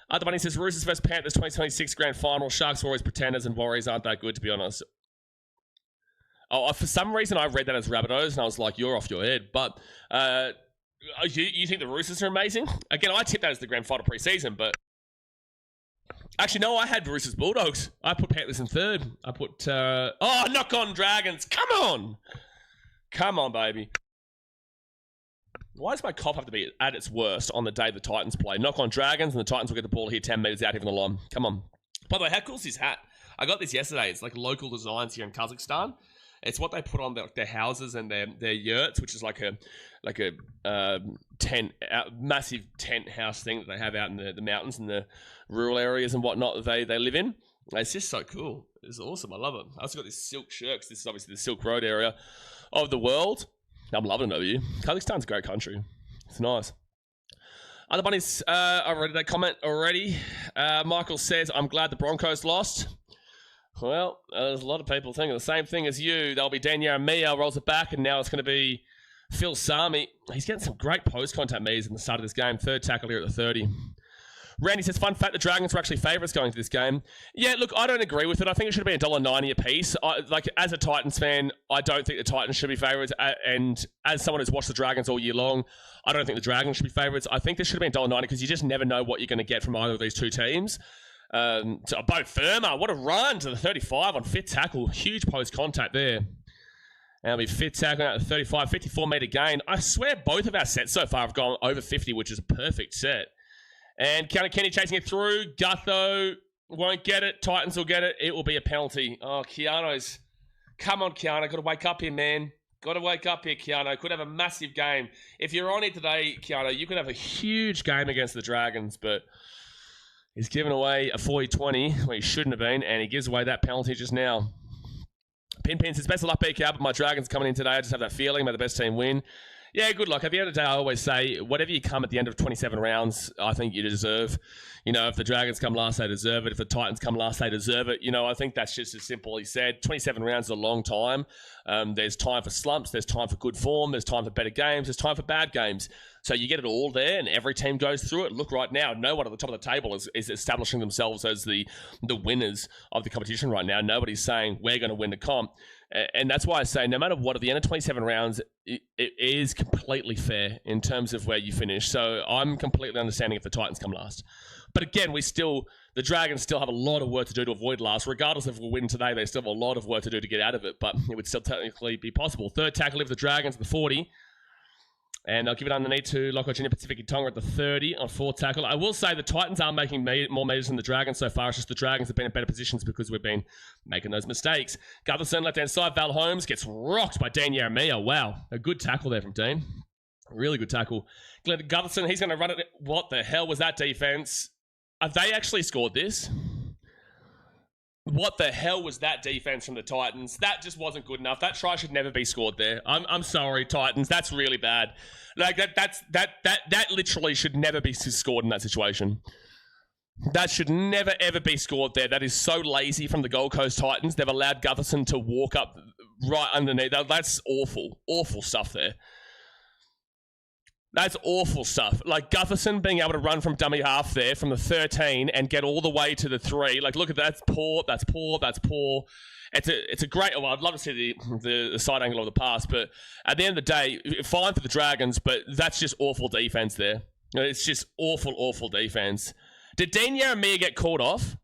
Other Bunny says, Roosters vs Panthers 2026 Grand Final. Sharks are always pretenders and Warriors aren't that good, to be honest. Oh, for some reason I read that as Rabbitohs, and I was like, you're off your head. But you think the Roosters are amazing? Again, I tipped that as the Grand Final pre-season, but... Actually, no, I had Roosters Bulldogs. I put Panthers in 3rd. I put... knock on Dragons. Come on! Come on, baby. Why does my cough have to be at its worst on the day the Titans play? Knock on Dragons, and the Titans will get the ball here 10 meters out here from the line. Come on. By the way, how cool is this hat? I got this yesterday. It's like local designs here in Kazakhstan. It's what they put on their houses and their yurts, which is like a tent, massive tent house thing that they have out in the mountains and the rural areas and whatnot that they live in. It's just so cool. It's awesome. I love it. I also got this silk shirt, 'cause this is obviously the Silk Road area of the world. I'm loving it over here. Kazakhstan's a great country. It's nice. Other bunnies, I read that comment already. Michael says, I'm glad the Broncos lost. Well, there's a lot of people thinking the same thing as you. There'll be Dan Yaramia, rolls it back, and now it's going to be Phil Sami. He's getting some great post-contact me's in the start of this game. Third tackle here at the 30. Randy says, fun fact, the Dragons were actually favourites going into this game. Yeah, look, I don't agree with it. I think it should have been $1.90 a piece. As a Titans fan, I don't think the Titans should be favourites. And as someone who's watched the Dragons all year long, I don't think the Dragons should be favourites. I think this should have been $1.90 because you just never know what you're going to get from either of these two teams. So Bo Firma, what a run to the 35 on fifth tackle. Huge post-contact there. And it'll be fifth tackle out to 35, 54-metre gain. I swear both of our sets so far have gone over 50, which is a perfect set. And Kenny chasing it through. Gutho won't get it. Titans will get it. It will be a penalty. Oh, Keanu's. Come on, Keanu. Got to wake up here, man. Got to wake up here, Keanu. Could have a massive game. If you're on it today, Keanu, you could have a huge game against the Dragons, but he's given away a 40-20 where he shouldn't have been, and he gives away that penalty just now. Pin says, best of luck, BKR, but my Dragons coming in today. I just have that feeling. May the best team win. Yeah, good luck. At the end of the day, I always say, whatever you come at the end of 27 rounds, I think you deserve. You know, if the Dragons come last, they deserve it. If the Titans come last, they deserve it. You know, I think that's just as simple as said. 27 rounds is a long time. There's time for slumps. There's time for good form. There's time for better games. There's time for bad games. So you get it all there, and every team goes through it. Look, right now, no one at the top of the table is establishing themselves as the winners of the competition right now. Nobody's saying, we're going to win the comp. And that's why I say, no matter what, at the end of 27 rounds, it is completely fair in terms of where you finish. So I'm completely understanding if the Titans come last. But again, the Dragons still have a lot of work to do to avoid last. Regardless if we win today, they still have a lot of work to do to get out of it. But it would still technically be possible. Third tackle of the Dragons at the 40. And I'll give it underneath to Locko Junior Pacific Tonga at the 30 on fourth tackle. I will say the Titans are making more meters than the Dragons so far. It's just the Dragons have been in better positions because we've been making those mistakes. Gutherson, left-hand side. Val Holmes gets rocked by Dean Yaramia. Wow. A good tackle there from Dean. Really good tackle. Glenn Gutherson, he's going to run it. What the hell was that defense? Have they actually scored this? What the hell was that defense from the Titans? That just wasn't good enough. That try should never be scored there. I'm sorry, Titans. That's really bad. Like that literally should never be scored in that situation. That should never ever be scored there. That is so lazy from the Gold Coast Titans. They've allowed Gutherson to walk up right underneath. That's awful. Awful stuff there. That's awful stuff. Like Gutherson being able to run from dummy half there from the 13 and get all the way to the 3. Like, look at that. That's poor. That's poor. That's poor. It's a great. Well, I'd love to see the side angle of the pass, but at the end of the day, fine for the Dragons, but that's just awful defense there. It's just awful, awful defense. Did Dean Yaramia get called off?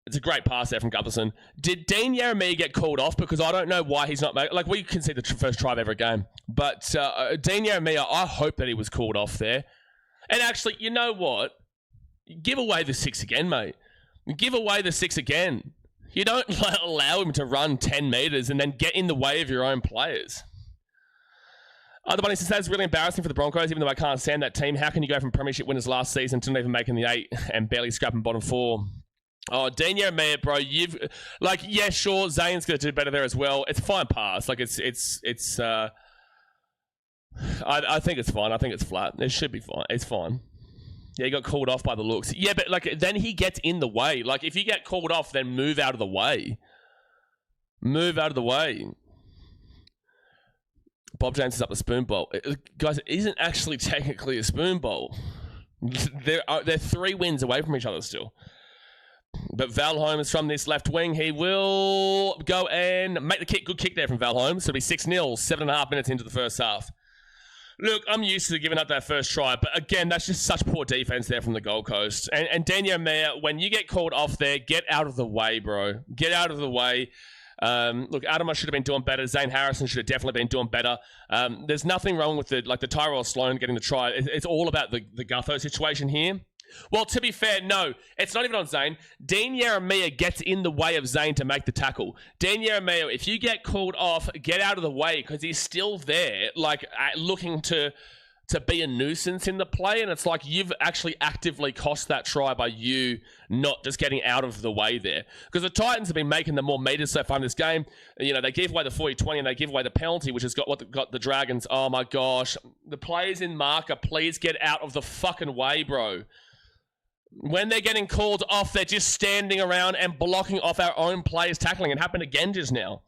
It's a great pass there from Gutherson. Did Dean Yaramia get called off? Because I don't know why he's not making... Like, we can see the first try of every game. But Dean Yaramia, I hope that he was called off there. And actually, you know what? Give away the 6 again, mate. Give away the 6 again. You don't allow him to run 10 metres and then get in the way of your own players. Other bunny says, that's really embarrassing for the Broncos, even though I can't stand that team. How can you go from premiership winners last season to not even making the 8 and barely scrapping bottom 4? Oh, Dean Yaramia, bro, you've... Like, yeah, sure, Zane's going to do better there as well. It's a fine pass. Like, I think it's fine. I think it's flat. It should be fine. It's fine. Yeah, he got called off by the looks. Yeah, but, like, then he gets in the way. Like, if you get called off, then move out of the way. Move out of the way. Bob James is up the spoon bowl. Guys, it isn't actually technically a spoon bowl. They're 3 wins away from each other still. But Val Holmes from this left wing, he will go and make the kick. Good kick there from Val Holmes. It'll be 6-0, 7.5 minutes into the first half. Look, I'm used to giving up that first try, but again, that's just such poor defense there from the Gold Coast. And Daniel Mayer, when you get called off there, get out of the way, bro. Get out of the way. Look, Adama should have been doing better. Zane Harrison should have definitely been doing better. There's nothing wrong with the Tyrell Sloan getting the try. It's all about the Gutho situation here. Well, to be fair, no. It's not even on Zane. Dean Yaramia gets in the way of Zane to make the tackle. Dean Yaramia, if you get called off, get out of the way because he's still there, like, looking to to be a nuisance in the play, and it's like you've actually actively cost that try by you not just getting out of the way there. Because the Titans have been making the more meters so far in this game. You know, they gave away the 40-20 and they give away the penalty, which has got the Dragons. Oh my gosh. The players in marker, please get out of the fucking way, bro. When they're getting called off, they're just standing around and blocking off our own players tackling. It happened again just now.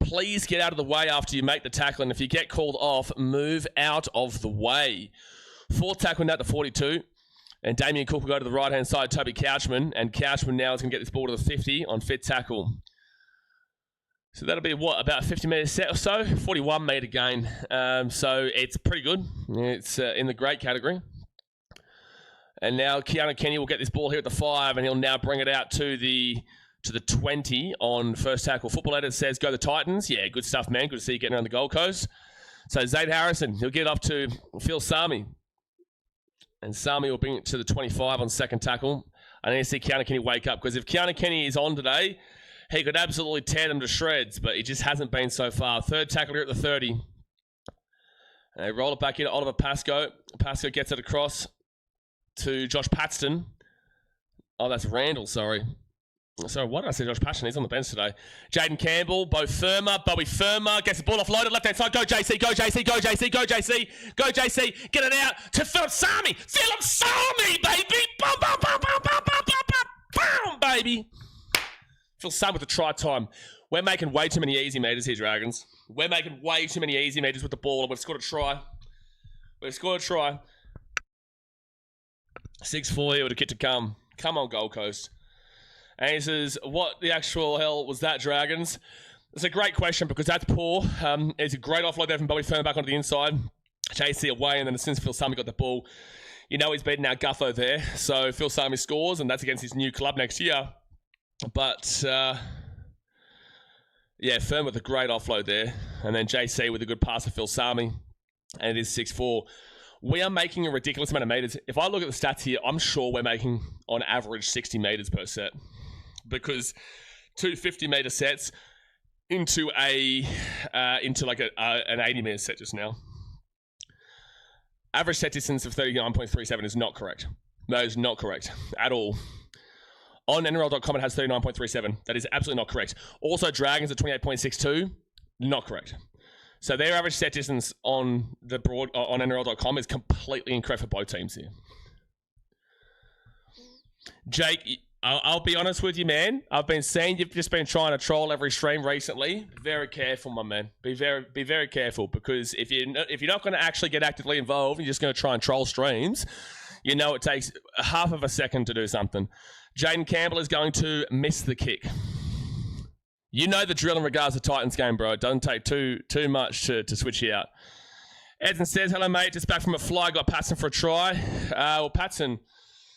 Please get out of the way after you make the tackle, and if you get called off, move out of the way. Fourth tackle now to 42, and Damien Cook will go to the right-hand side, Toby Couchman, and Couchman now is going to get this ball to the 50 on fifth tackle. So that'll be, what, about a 50-metre set or so? 41-metre gain. So it's pretty good. It's in the great category. And now Keanu Kenny will get this ball here at the 5, and he'll now bring it out to the 20 on first tackle. Football Editor says, go the Titans. Yeah, good stuff, man. Good to see you getting around the Gold Coast. So Zayd Harrison, he'll get up to Phil Sami. And Sami will bring it to the 25 on second tackle. I need to see Keanu Kenny wake up, because if Keanu Kenny is on today, he could absolutely tear them to shreds, but he just hasn't been so far. Third tackle here at the 30. And they roll it back in. Oliver Pascoe. Pascoe gets it across to Josh Paxton. Oh, that's Randall, sorry. So why did I say Josh Paxton? He's on the bench today. Jaden Campbell, Bowie Firma, gets the ball offloaded, left-hand side. Go JC, go JC, go JC, go JC, go JC. Get it out to Philip Sami. Philip Sami, baby. Boom, boom, boom, boom, boom, boom, boom, boom, baby. Phil Sami with the try time. We're making way too many easy meters here, Dragons. We're making way too many easy meters with the ball, and we've scored a try. We've scored a try. 6-4 here with a kick to come. Come on, Gold Coast. And he says, what the actual hell was that, Dragons? It's a great question, because that's poor. It's a great offload there from Bobby Firma back onto the inside. JC away, and then as soon as Phil Sami got the ball, you know he's beaten out Gutho there. So Phil Sami scores, and that's against his new club next year. But, yeah, Firma with a great offload there. And then JC with a good pass to Phil Sami. And it is 6-4. We are making a ridiculous amount of meters. If I look at the stats here, I'm sure we're making, on average, 60 meters per set. Because 2 50-meter sets into like an 80-meter set just now. Average set distance of 39.37 is not correct. That is not correct at all. On NRL.com, it has 39.37. That is absolutely not correct. Also, Dragons at 28.62, not correct. So their average set distance on NRL.com is completely incorrect for both teams here. Jake, I'll be honest with you, man. I've been seeing you've just been trying to troll every stream recently. Be very careful, my man. Be very careful, because if you're not going to actually get actively involved, you're just going to try and troll streams. You know it takes half of a second to do something. Jaden Campbell is going to miss the kick. You know the drill in regards to Titans game, bro. It doesn't take too much to switch you out. Edson says, hello, mate. Just back from a fly. Got Patson for a try. Well, Patson,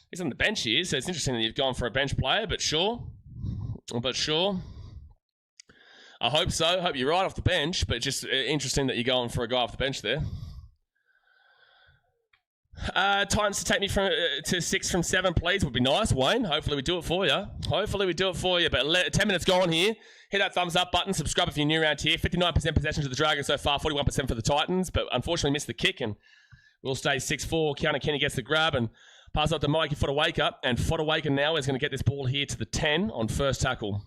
he's on the bench here, so it's interesting that you've gone for a bench player, but sure. I hope so. I hope you're right off the bench, but just interesting that you're going for a guy off the bench there. Times to take me to 6 from 7, please, would be nice, Wayne. Hopefully we do it for you. But 10 minutes gone here. Hit that thumbs up button. Subscribe if you're new around here. 59% possession to the Dragons so far. 41% for the Titans, but unfortunately missed the kick, and we'll stay 6-4. Keanu Kenny gets the grab and pass up to Mikey Fodawaker. And Fodawaker now is going to get this ball here to the 10 on first tackle.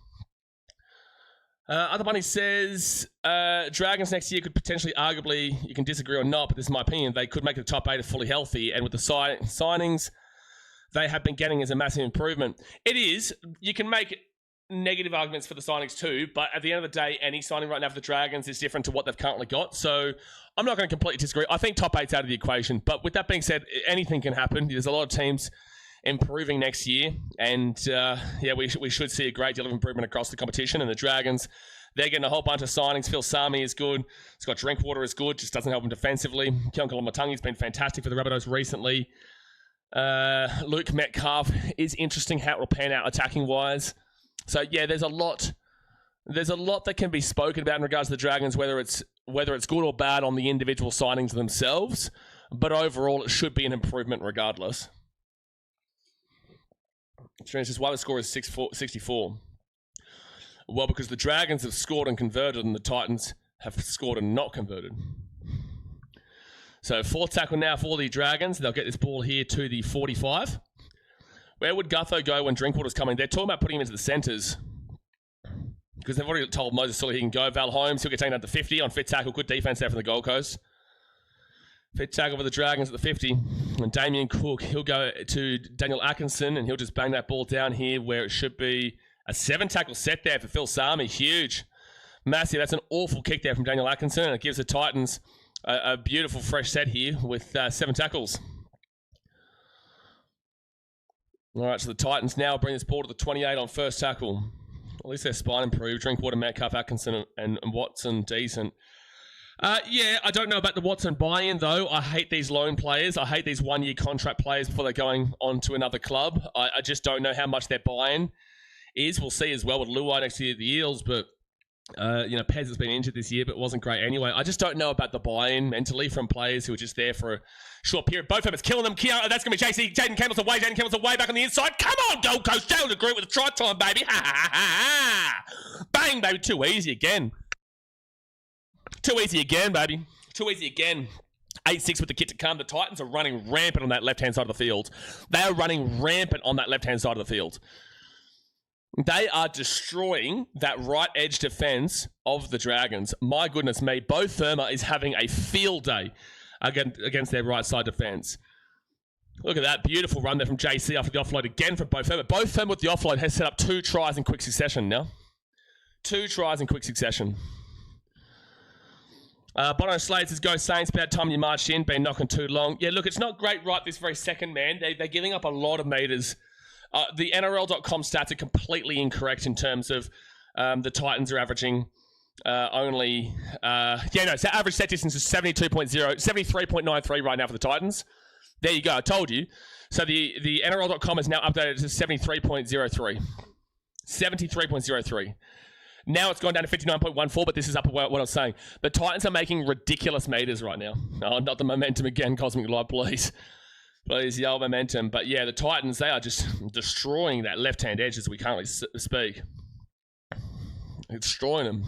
Other Bunny says, Dragons next year could potentially, arguably, you can disagree or not, but this is my opinion, they could make the top 8 if fully healthy, and with the signings they have been getting is a massive improvement. It is. You can make negative arguments for the signings too, but at the end of the day, any signing right now for the Dragons is different to what they've currently got, so I'm not going to completely disagree. I think top 8's out of the equation, but with that being said, anything can happen. There's a lot of teams improving next year, and yeah, we should see a great deal of improvement across the competition. And the Dragons, they're getting a whole bunch of signings. Phil Sami is good. Scott Drinkwater is good, just doesn't help them defensively. Kionka Lomatungi's been fantastic for the Rabbitohs recently. Luke Metcalf is interesting how it will pan out attacking wise. So yeah, there's a lot that can be spoken about in regards to the Dragons, whether it's good or bad on the individual signings themselves, but overall it should be an improvement regardless. Strange says, why the score is 64? Well, because the Dragons have scored and converted and the Titans have scored and not converted. So 4th tackle now for the Dragons. They'll get this ball here to the 45. Where would Gutho go when Drinkwater's coming? They're talking about putting him into the centres, because they've already told Moses Sully he can go. Val Holmes, he'll get taken out to 50 on 5th tackle. Good defense there from the Gold Coast. 5th tackle for the Dragons at the 50. And Damien Cook, he'll go to Daniel Atkinson, and he'll just bang that ball down here where it should be a 7 tackle set there for Phil Sami. Huge. Massive. That's an awful kick there from Daniel Atkinson, and it gives the Titans a beautiful fresh set here with 7 tackles. All right, so the Titans now bring this ball to the 28 on 1st tackle. At least their spine improved. Drinkwater, Metcalf, Atkinson, and Watson, decent. Yeah, I don't know about the Watson buy-in, though. I hate these loan players. I hate these one-year contract players before they're going on to another club. I just don't know how much their buy-in is. We'll see as well with Luai next year at the Eels, but Pez has been injured this year, but wasn't great anyway. I just don't know about the buy-in mentally from players who are just there for a short period. Both of them is killing them. That's going to be JC. Jaden Campbell's away. Jaden Campbell's away back on the inside. Come on, Gold Coast. Jail to group with a try time, baby. Ha, ha, ha, ha. Bang, baby. Too easy again. Too easy again, baby. Too easy again. 8-6 with the kit to come. The Titans are running rampant on that left-hand side of the field. They are running rampant on that left-hand side of the field. They are destroying that right edge defense of the Dragons. My goodness me, Bo Firma is having a field day against their right side defense. Look at that beautiful run there from JC after the offload again from Bo Firma. Bo Firma with the offload has set up 2 tries in quick succession now. 2 tries in quick succession. Bono Slade says, go Saints, about time you marched in, been knocking too long. Yeah, look, it's not great right this very second, man. They're giving up a lot of meters. The NRL.com stats are completely incorrect in terms of the Titans are averaging only... so average set distance is 73.93 right now for the Titans. There you go, I told you. So the NRL.com is now updated to 73.03. 73.03. Now it's gone down to 59.14, but this is up what I was saying. The Titans are making ridiculous meters right now. Oh, not the momentum again, Cosmic Light, please. Please, yell momentum. But yeah, the Titans, they are just destroying that left-hand edge as we currently speak. Destroying them.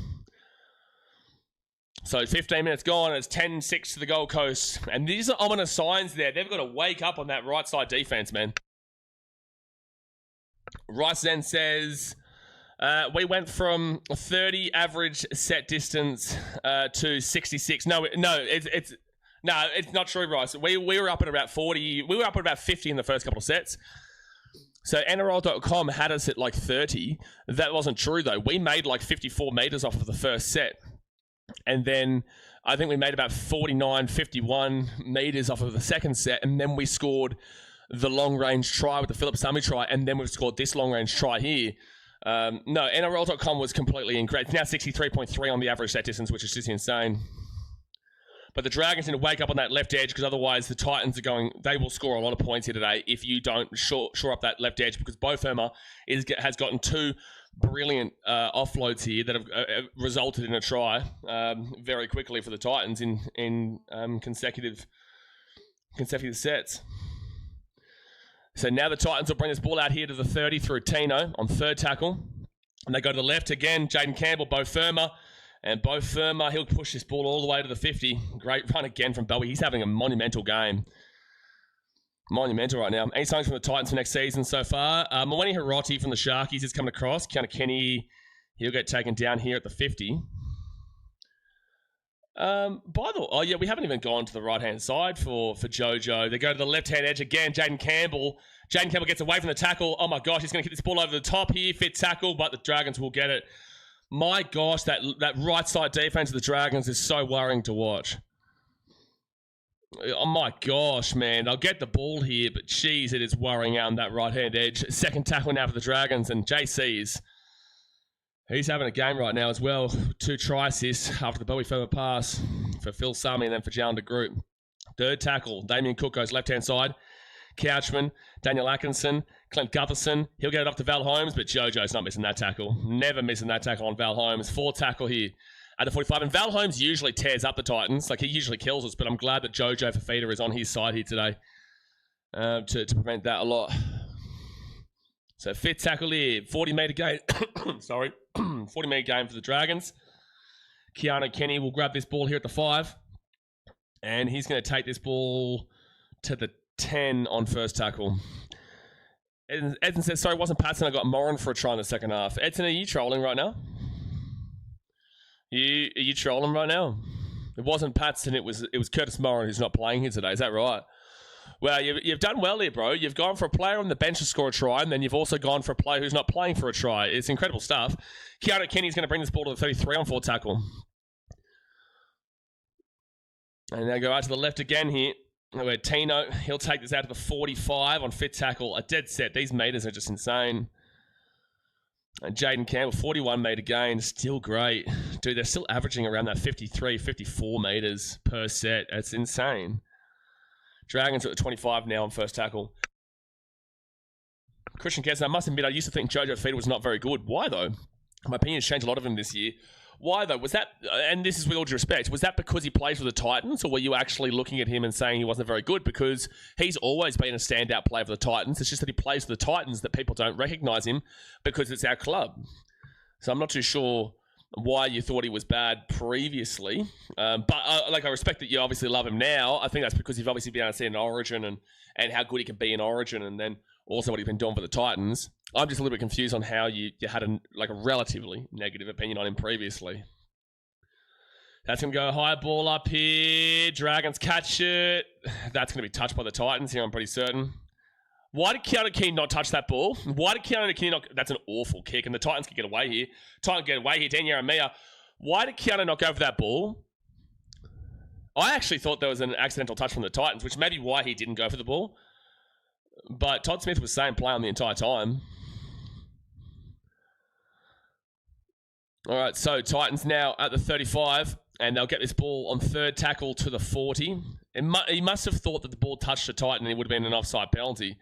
So 15 minutes gone, and it's 10-6 to the Gold Coast. And these are ominous signs there. They've got to wake up on that right side defense, man. Rice then says... we went from 30 average set distance to 66. No, it's not true, Rice. We were up at about 40. We were up at about 50 in the first couple of sets. So NRL.com had us at like 30. That wasn't true, though. We made like 54 meters off of the first set. And then I think we made about 49, 51 meters off of the second set. And then we scored the long-range try with the Philip Sami try. And then we've scored this long-range try here. No, NRL.com was completely incorrect. It's now 63.3 on the average set distance, which is just insane. But the Dragons need to wake up on that left edge, because otherwise the Titans they will score a lot of points here today if you don't shore up that left edge, because Bo Firma has gotten 2 brilliant offloads here that have resulted in a try very quickly for the Titans in consecutive sets. So now the Titans will bring this ball out here to the 30 through Tino on 3rd tackle. And they go to the left again. Jaden Campbell, Bo Firma. And Bo Firma, he'll push this ball all the way to the 50. Great run again from Bowie. He's having a monumental game. Monumental right now. Any signs from the Titans for next season so far? Mwene Hiroti from the Sharkies is coming across. Kiana Kenny, he'll get taken down here at the 50. We haven't even gone to the right-hand side for Jojo. They go to the left-hand edge again. Jaden Campbell. Jaden Campbell gets away from the tackle. Oh, my gosh, he's going to get this ball over the top here. Fit tackle, but the Dragons will get it. My gosh, that right-side defense of the Dragons is so worrying to watch. Oh, my gosh, man. They'll get the ball here, but, geez, it is worrying out on that right-hand edge. Second tackle now for the Dragons, and JC's. He's having a game right now as well. 2 try assists after the Bowie Firma pass for Phil Sami and then for Jalen de Group. 3rd tackle, Damien Cook goes left-hand side. Couchman, Daniel Atkinson, Clint Gutherson. He'll get it up to Val Holmes, but Jojo's not missing that tackle. Never missing that tackle on Val Holmes. 4th tackle here at the 45. And Val Holmes usually tears up the Titans. Like, he usually kills us, but I'm glad that Jojo Fafita is on his side here today to prevent that a lot. So 5th tackle here, 40-metre game. Sorry, 40-metre game for the Dragons. Keanu Kenny will grab this ball here at the 5. And he's going to take this ball to the 10 on first tackle. Edson says, sorry, it wasn't Patson. I got Moran for a try in the second half. Edson, are you trolling right now? Are you trolling right now? It wasn't Patson. It was Curtis Moran who's not playing here today. Is that right? Well, you've done well here, bro. You've gone for a player on the bench to score a try, and then you've also gone for a player who's not playing for a try. It's incredible stuff. Keanu Kenny's going to bring this ball to the 33 on 4 tackle. And now go out to the left again here. Where Tino, he'll take this out to the 45 on 5th tackle. A dead set. These meters are just insane. And Jaden Campbell, 41 metre gain. Still great. Dude, they're still averaging around that 53, 54 metres per set. That's insane. Dragons are at the 25 now on first tackle. Christian Kessler, I must admit, I used to think Jojo Feeder was not very good. Why, though? My opinion's changed a lot of him this year. Why, though? Was that, and this is with all due respect, was that because he plays for the Titans, or were you actually looking at him and saying he wasn't very good? Because he's always been a standout player for the Titans. It's just that he plays for the Titans that people don't recognise him because it's our club. So I'm not too sure why you thought he was bad previously. But I respect that you obviously love him now. I think that's because you've obviously been able to see in Origin and how good he can be in Origin, and then also what he's been doing for the Titans. I'm just a little bit confused on how you had a relatively negative opinion on him previously. That's going to go high ball up here. Dragons catch it. That's going to be touched by the Titans here, I'm pretty certain. Why did Keanu Kenny not touch that ball? Why did Keanu Kenny not... That's an awful kick, and the Titans can get away here. Titans get away here. Daniel and Mia. Why did Keanu not go for that ball? I actually thought there was an accidental touch from the Titans, which may be why he didn't go for the ball. But Todd Smith was saying play on the entire time. All right, so Titans now at the 35, and they'll get this ball on third tackle to the 40. He must have thought that the ball touched the Titan and it would have been an offside penalty.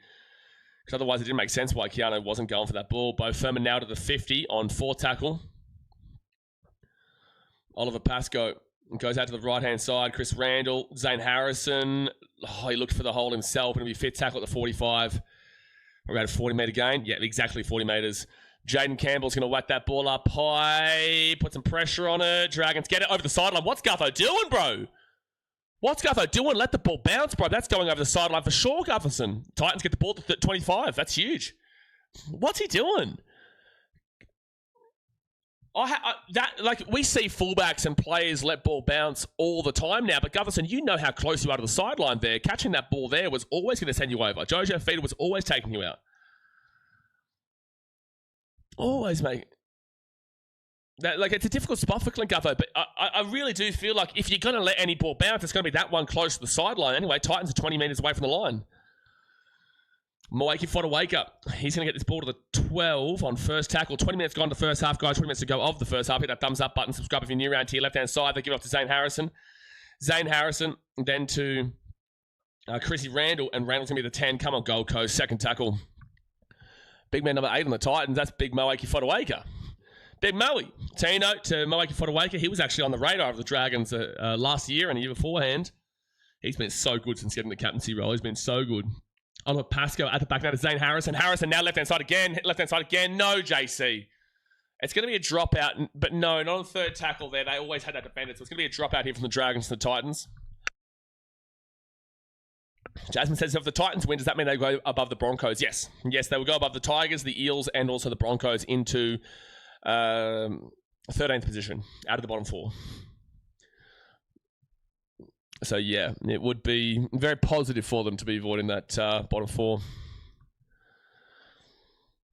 Because otherwise it didn't make sense why Keanu wasn't going for that ball. Bo Furman now to the 50 on fourth tackle. Oliver Pascoe goes out to the right-hand side. Chris Randall, Zane Harrison. Oh, he looked for the hole himself. It'll be fifth tackle at the 45. Around a 40-metre gain. Yeah, exactly 40 metres. Jaden Campbell's going to whack that ball up high. Put some pressure on it. Dragons get it over the sideline. What's Gutho doing, bro? What's Gutho doing? Let the ball bounce, bro. That's going over the sideline for sure, Gutherson. Titans get the ball to 25. That's huge. What's he doing? We see fullbacks and players let ball bounce all the time now, but Gutherson, you know how close you are to the sideline there. Catching that ball there was always going to send you over. Jojo Feeder was always taking you out. Always, mate. It's a difficult spot for Clint Gutho, but I really do feel like if you're going to let any ball bounce, it's going to be that one close to the sideline. Anyway, Titans are 20 metres away from the line. Moaki Fodawaker, he's going to get this ball to the 12 on first tackle. 20 minutes gone to the first half, guys. 20 minutes to go of the first half. Hit that thumbs up button. Subscribe if you're new around to your left-hand side. They give it off to Zane Harrison. Zane Harrison, then to Chrissy Randall, and Randall's going to be the 10. Come on, Gold Coast. Second tackle. Big man number 8 on the Titans. That's Big Moaki Fodawaker. Big Moe. Tino to Moaki Fodawaker. He was actually on the radar of the Dragons last year and a year beforehand. He's been so good since getting the captaincy role. He's been so good. Oliver Pascoe at the back now to Zane Harrison. Harrison now left-hand side again. Left-hand side again. No, JC. It's going to be a dropout, but no, not on third tackle there. They always had that defender, so it's going to be a dropout here from the Dragons to the Titans. Jasmine says, if the Titans win, does that mean they go above the Broncos? Yes. Yes, they will go above the Tigers, the Eels, and also the Broncos into 13th position, out of the bottom 4. So, yeah, it would be very positive for them to be avoiding that bottom 4.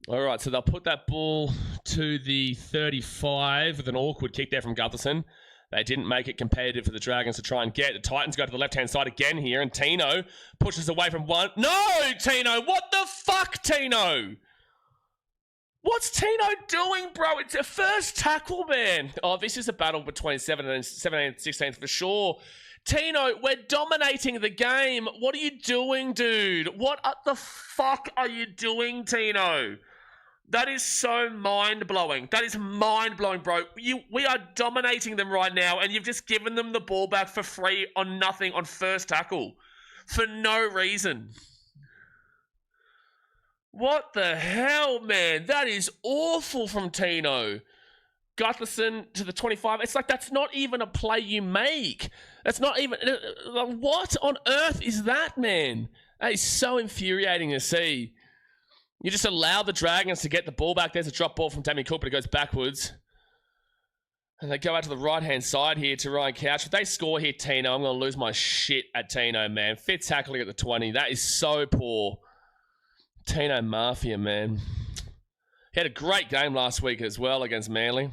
All right, so they'll put that ball to the 35 with an awkward kick there from Gutherson. They didn't make it competitive for the Dragons to try and get. The Titans go to the left-hand side again here, and Tino pushes away from one. No, Tino! What the fuck, Tino? What's Tino doing, bro? It's a first tackle, man. Oh, this is a battle between 17 and 16th for sure. Tino, we're dominating the game. What are you doing, dude? What the fuck are you doing, Tino? That is so mind-blowing. That is mind-blowing, bro. We are dominating them right now, and you've just given them the ball back for free on nothing on first tackle. For no reason. What the hell, man? That is awful from Tino. Gutherson to the 25. It's like, that's not even a play you make. That's not even... What on earth is that, man? That is so infuriating to see. You just allow the Dragons to get the ball back. There's a drop ball from Damien Cook, but it goes backwards. And they go out to the right-hand side here to Ryan Couch. If they score here, Tino, I'm going to lose my shit at Tino, man. Fit tackling at the 20. That is so poor. Tino Mafia, man. He had a great game last week as well against Manly.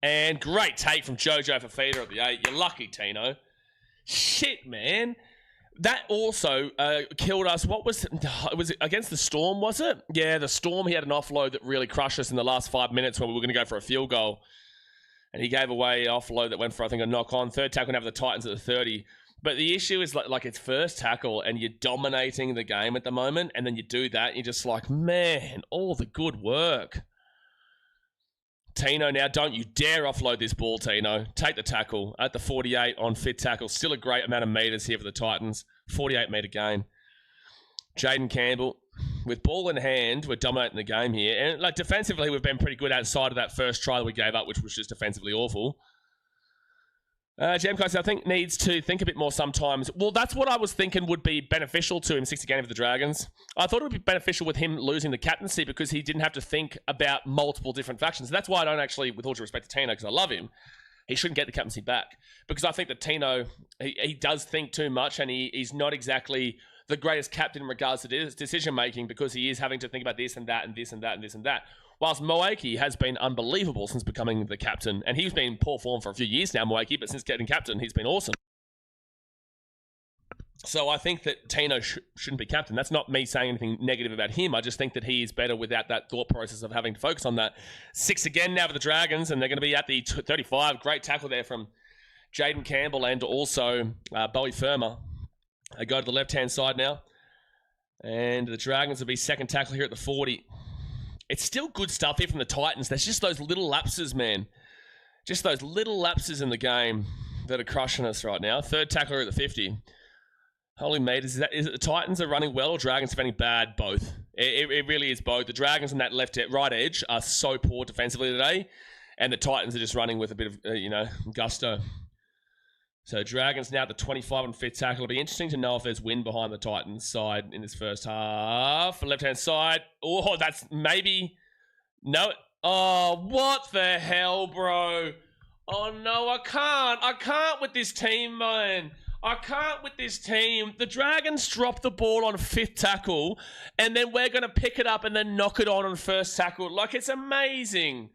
And great take from Jojo Fafita at the 8. You're lucky, Tino. Shit, man. That also killed us. What was it? Was it against the Storm, was it? Yeah, the Storm. He had an offload that really crushed us in the last 5 minutes when we were going to go for a field goal. And he gave away an offload that went for, I think, a knock-on. Third tackle now for the Titans at the 30. But the issue is, like it's first tackle, and you're dominating the game at the moment, and then you do that, and you're just like, man, all the good work. Tino, now don't you dare offload this ball, Tino. Take the tackle at the 48 on fit tackle. Still a great amount of meters here for the Titans. 48-meter gain. Jaden Campbell, with ball in hand, we're dominating the game here. And like defensively, we've been pretty good outside of that first try that we gave up, which was just defensively awful. Jamcoast, I think, needs to think a bit more sometimes. Well, that's what I was thinking would be beneficial to him 60 games for the Dragons. I thought it would be beneficial with him losing the captaincy because he didn't have to think about multiple different factions. That's why I don't actually, with all due respect to Tino, because I love him, he shouldn't get the captaincy back. Because I think that Tino, he does think too much, and he's not exactly the greatest captain in regards to decision-making because he is having to think about this and that and this and that and this and that. Whilst Moaki has been unbelievable since becoming the captain, and he's been in poor form for a few years now, Moaki, but since getting captain, he's been awesome. So I think that Tino shouldn't be captain. That's not me saying anything negative about him. I just think that he is better without that thought process of having to focus on that. 6 again now for the Dragons, and they're going to be at the 35. Great tackle there from Jaden Campbell and also Bowie Firma. They go to the left-hand side now, and the Dragons will be second tackle here at the 40. It's still good stuff here from the Titans. There's just those little lapses, man. Just those little lapses in the game that are crushing us right now. Third tackler at the 50. Holy mate, is it the Titans are running well or Dragons defending bad? Both. It really is both. The Dragons on that right edge are so poor defensively today, and the Titans are just running with a bit of, gusto. So Dragons now at the 25 on fifth tackle. It'll be interesting to know if there's wind behind the Titans side in this first half. Left-hand side. Oh, that's maybe... No. Oh, what the hell, bro? Oh, no, I can't. I can't with this team, man. I can't with this team. The Dragons drop the ball on fifth tackle, and then we're going to pick it up and then knock it on first tackle. Like, it's amazing.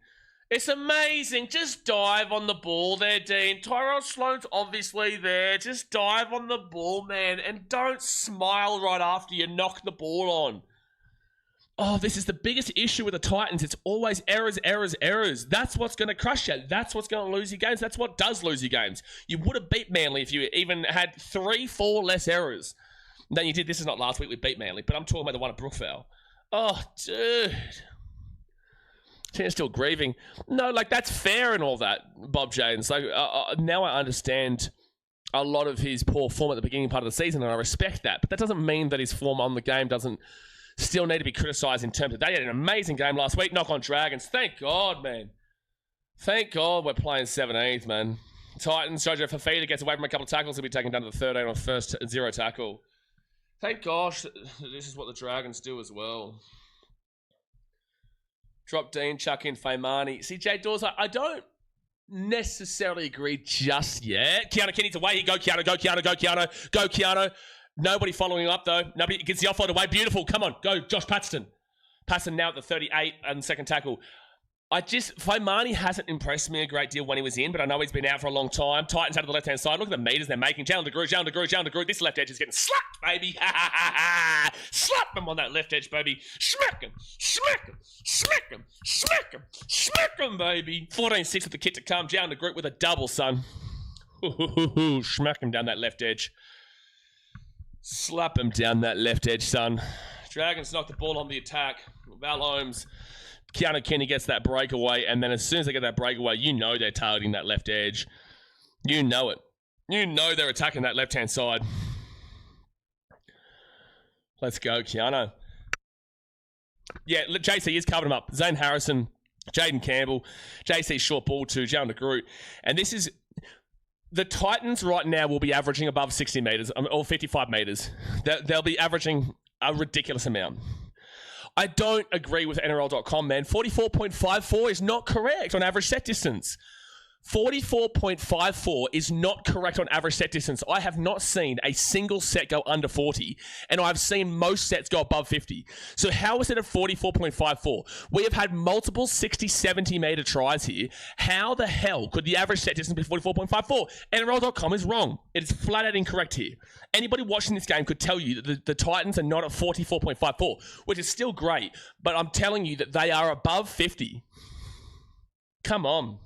It's amazing. Just dive on the ball there, Dean. Tyrell Sloan's obviously there. Just dive on the ball, man. And don't smile right after you knock the ball on. Oh, this is the biggest issue with the Titans. It's always errors, errors, errors. That's what's going to crush you. That's what's going to lose you games. That's what does lose you games. You would have beat Manly if you even had 3-4 less errors than you did. This is not last week we beat Manly, but I'm talking about the one at Brookvale. Oh, dude. Tina's still grieving. No, like, that's fair and all that, Bob James. Like, now I understand a lot of his poor form at the beginning part of the season, and I respect that. But that doesn't mean that his form on the game doesn't still need to be criticised in terms of that. He had an amazing game last week. Knock on Dragons. Thank God, man. Thank God we're playing 17th, man. Titans, Jojo Fafita gets away from a couple of tackles. He'll be taken down to the 13 on first zero tackle. Thank gosh this is what the Dragons do as well. Drop Dean, chuck in Faimani. See, Jay Dawes, I don't necessarily agree just yet. Keanu Kenny's away. Here, go Keanu, go Keanu, go Keanu, go Keanu. Nobody following up, though. Nobody gets the offload away. Beautiful. Come on, go Josh Paxton. Paxton now at the 38 and second tackle. Faimani hasn't impressed me a great deal when he was in, but I know he's been out for a long time. Titans out of the left-hand side. Look at the meters they're making. Jalen DeGroo. This left edge is getting slapped, baby. Slap him on that left edge, baby. Smack him, baby. 14-6 with the kit to come. Jalen DeGroo with a double, son. Smack him down that left edge. Slap him down that left edge, son. Dragons knock the ball on the attack. Val Holmes. Keanu Kenny gets that breakaway, and then as soon as they get that breakaway, you know they're targeting that left edge. You know it. You know they're attacking that left-hand side. Let's go, Keanu. Yeah, JC is covered him up. Zane Harrison Jaden Campbell, JC short ball to Jalen DeGroot. And this is... The Titans right now will be averaging above 60 metres, or 55 metres. They'll be averaging a ridiculous amount. I don't agree with NRL.com, man. 44.54 is not correct on average set distance. 44.54 is not correct on average set distance. I have not seen a single set go under 40, and I've seen most sets go above 50. So how is it at 44.54? We have had multiple 60, 70 metre tries here. How the hell could the average set distance be 44.54? NRL.com is wrong. It is flat out incorrect here. Anybody watching this game could tell you that the Titans are not at 44.54, which is still great, but I'm telling you that they are above 50. Come on.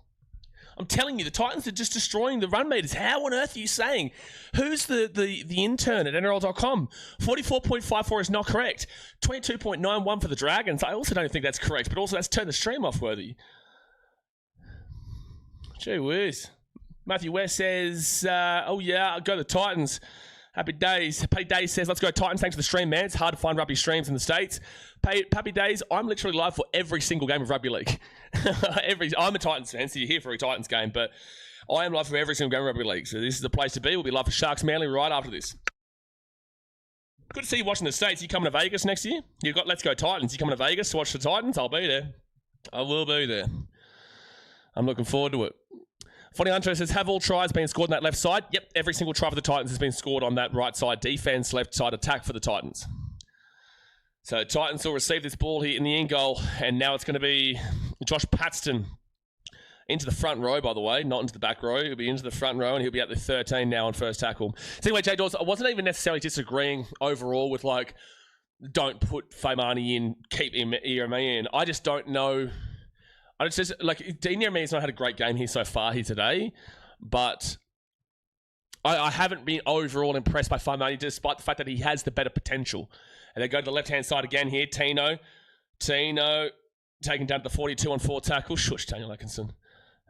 I'm telling you, the Titans are just destroying the run meters. How on earth are you saying? Who's the intern at NRL.com? 44.54 is not correct. 22.91 for the Dragons. I also don't think that's correct, but also that's turned the stream off worthy. Gee whiz. Matthew West says, oh yeah, I'll go the Titans. Happy Days. Happy Days says, let's go Titans. Thanks for the stream, man. It's hard to find rugby streams in the States. Happy Days, I'm literally live for every single game of rugby league. I'm a Titans fan, so you're here for a Titans game, but I am live for every single game of rugby league. So this is the place to be. We'll be live for Sharks Manly right after this. Good to see you watching the States. You coming to Vegas next year? You've got Let's Go Titans. You coming to Vegas to watch the Titans? I'll be there. I will be there. I'm looking forward to it. Funny Hunter says, have all tries been scored on that left side? Yep, every single try for the Titans has been scored on that right side defense, left side attack for the Titans. So Titans will receive this ball here in the end goal, and now it's going to be Josh Paxton into the front row, by the way, not into the back row. He'll be into the front row, and he'll be at the 13 now on first tackle. So anyway, Jay Dawes, I wasn't even necessarily disagreeing overall with, like, don't put Faimani in, keep Ieremia in. I just don't know... It's just, like, Dean Ieremia's not had a great game here so far here today, but I haven't been overall impressed by Faimani, despite the fact that he has the better potential. And they go to the left-hand side again here. Tino taking down to the 42 on 4 tackle. Shush, Daniel Atkinson.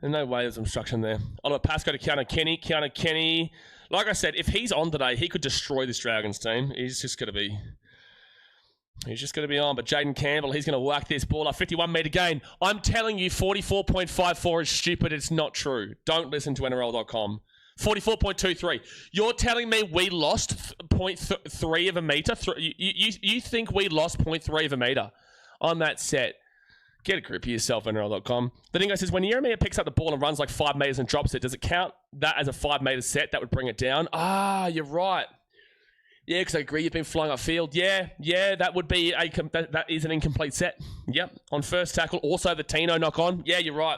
There's no way there's obstruction there. Oliver Pascoe to Keanu Kenny. Keanu Kenny, like I said, if he's on today, he could destroy this Dragons team. He's just going to be on. But Jaden Campbell, he's going to whack this ball up. 51-metre gain. I'm telling you, 44.54 is stupid. It's not true. Don't listen to NRL.com. 44.23. You're telling me we lost 0.3 of a metre? You think we lost 0.3 of a metre on that set? Get a grip of yourself, NRL.com. The Dingo says, when Ieremia picks up the ball and runs like 5 metres and drops it, does it count that as a 5-metre set? That would bring it down. Ah, you're right. Yeah, because I agree you've been flying upfield. Yeah, that would be that is an incomplete set. Yep, on first tackle. Also the Tino knock on. Yeah, you're right.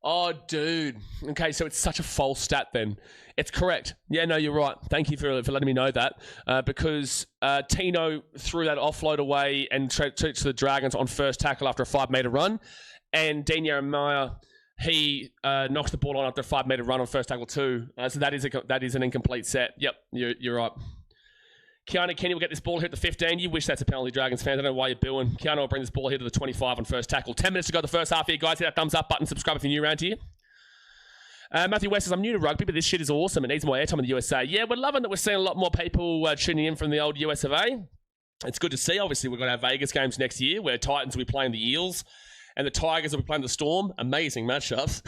Oh, dude. Okay, so it's such a false stat then. It's correct. Yeah, no, you're right. Thank you for letting me know that. Because Tino threw that offload away and took to the Dragons on first tackle after a 5-metre run. And Dean Ieremia, he knocks the ball on after a 5-metre run on first tackle too. So that is an incomplete set. Yep, you're right. Keanu Kenny will get this ball here at the 15. You wish that's a penalty, Dragons fans. I don't know why you're booing. Keanu will bring this ball here to the 25 on first tackle. 10 minutes to go the first half here, guys. Hit that thumbs up button. Subscribe if you're new around here. Matthew West says, I'm new to rugby, but this shit is awesome. It needs more airtime in the USA. Yeah, we're loving that we're seeing a lot more people tuning in from the old US of A. It's good to see. Obviously, we're going to have Vegas games next year where Titans will be playing the Eels and the Tigers will be playing the Storm. Amazing matchups.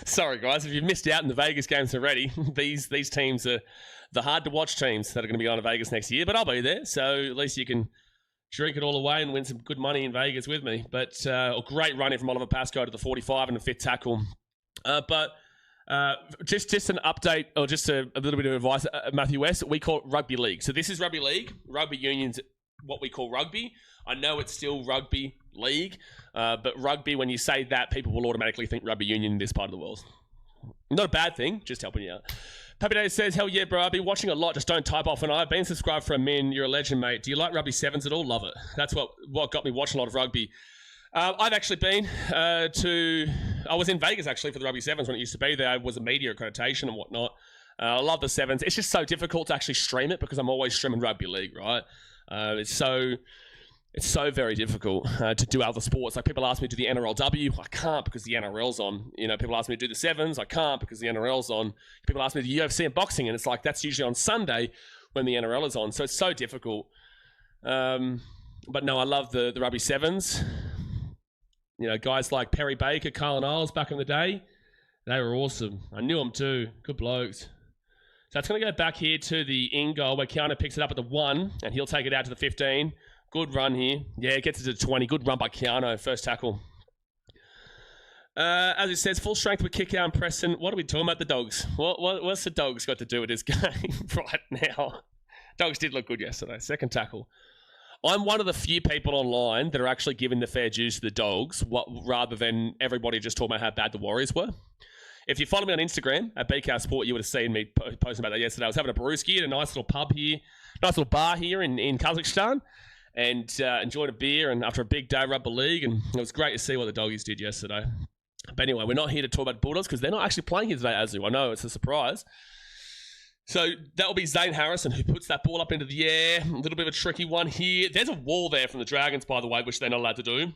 Sorry, guys, if you've missed out in the Vegas games already, these teams are the hard-to-watch teams that are going to be going to Vegas next year, but I'll be there, so at least you can drink it all away and win some good money in Vegas with me. But a great run in from Oliver Pascoe to the 45 and the 5th tackle. Just an update, or just a little bit of advice, Matthew West, we call it Rugby League. So this is Rugby League. Rugby Union's what we call rugby. I know it's still Rugby League, but rugby, when you say that, people will automatically think Rugby Union in this part of the world. Not a bad thing, just helping you out. Happy Day says, hell yeah, bro. I've been watching a lot. Just don't type off. And I've been subscribed for a min. You're a legend, mate. Do you like Rugby Sevens at all? Love it. That's what got me watching a lot of rugby. I've actually been I was in Vegas, actually, for the Rugby Sevens when it used to be there. I was a media accreditation and whatnot. I love the Sevens. It's just so difficult to actually stream it because I'm always streaming Rugby League, right? It's so very difficult to do other sports. Like, people ask me to do the NRLW. I can't because the NRL's on. You know, people ask me to do the Sevens. I can't because the NRL's on. People ask me to do UFC and boxing, and it's like, that's usually on Sunday when the NRL is on. So it's so difficult. But no, I love the Rugby Sevens. You know, guys like Perry Baker, Carlin Isles back in the day, they were awesome. I knew them too. Good blokes. So it's going to go back here to the in goal where Keanu picks it up at the 1 and he'll take it out to the 15. Good run here. Yeah, it gets it to 20. Good run by Keanu. First tackle. As it says, full strength with kick out and Preston. What are we talking about, the Dogs? What's the Dogs got to do with this game right now? Dogs did look good yesterday. Second tackle. I'm one of the few people online that are actually giving the fair dues to the Dogs rather than everybody just talking about how bad the Warriors were. If you follow me on Instagram at BKRsport, you would have seen me posting about that yesterday. I was having a brewski at a nice little pub here, nice little bar here in Kazakhstan, and enjoyed a beer and after a big day of rugby league, and it was great to see what the Doggies did yesterday. But anyway, we're not here to talk about Bulldogs because they're not actually playing here today, Azu. I know, it's a surprise. So that will be Zane Harrison who puts that ball up into the air. A little bit of a tricky one here. There's a wall there from the Dragons, by the way, which they're not allowed to do.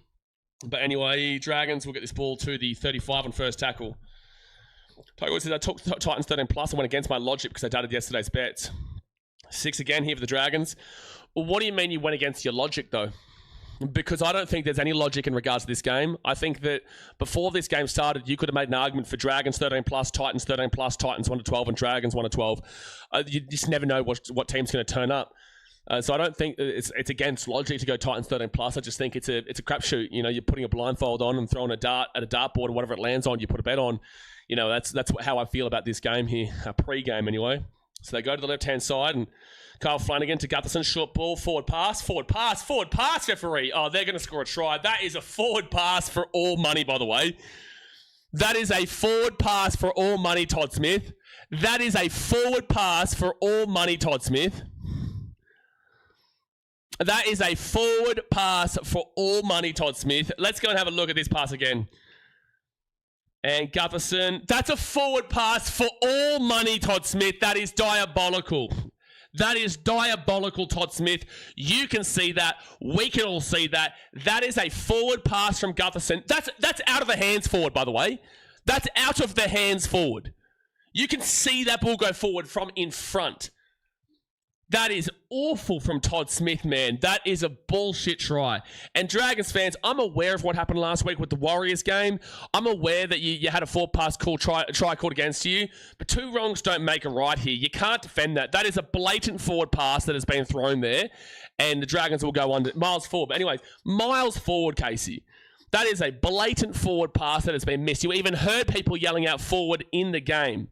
But anyway, Dragons will get this ball to the 35 on first tackle. Tiger says, I took Titans 13 plus. I went against my logic because I doubted yesterday's bets. 6 again here for the Dragons. Well, what do you mean you went against your logic, though? Because I don't think there's any logic in regards to this game. I think that before this game started, you could have made an argument for Dragons 13 plus, Titans 13 plus, Titans 1 to 12, and Dragons 1 to 12. You just never know what team's going to turn up. So I don't think it's against logic to go Titans 13 plus. I just think it's a crapshoot. You know, you're putting a blindfold on and throwing a dart at a dartboard, and whatever it lands on, you put a bet on. You know, that's how I feel about this game here, pre-game anyway. So they go to the left-hand side, and Kyle Flanagan to Gutherson, short ball, forward pass, referee. Oh, they're going to score a try. That is a forward pass for all money, by the way. That is a forward pass for all money, Todd Smith. That is a forward pass for all money, Todd Smith. That is a forward pass for all money, Todd Smith. Let's go and have a look at this pass again. And Gutherson, that's a forward pass for all money, Todd Smith. That is diabolical. That is diabolical, Todd Smith. You can see that. We can all see that. That is a forward pass from Gutherson. That's out of the hands forward, by the way. That's out of the hands forward. You can see that ball go forward from in front. That is awful from Todd Smith, man. That is a bullshit try. And Dragons fans, I'm aware of what happened last week with the Warriors game. I'm aware that you had a forward pass try called against you. But 2 wrongs don't make a right here. You can't defend that. That is a blatant forward pass that has been thrown there. And the Dragons will go under miles forward. But anyways, miles forward, Casey. That is a blatant forward pass that has been missed. You even heard people yelling out forward in the game.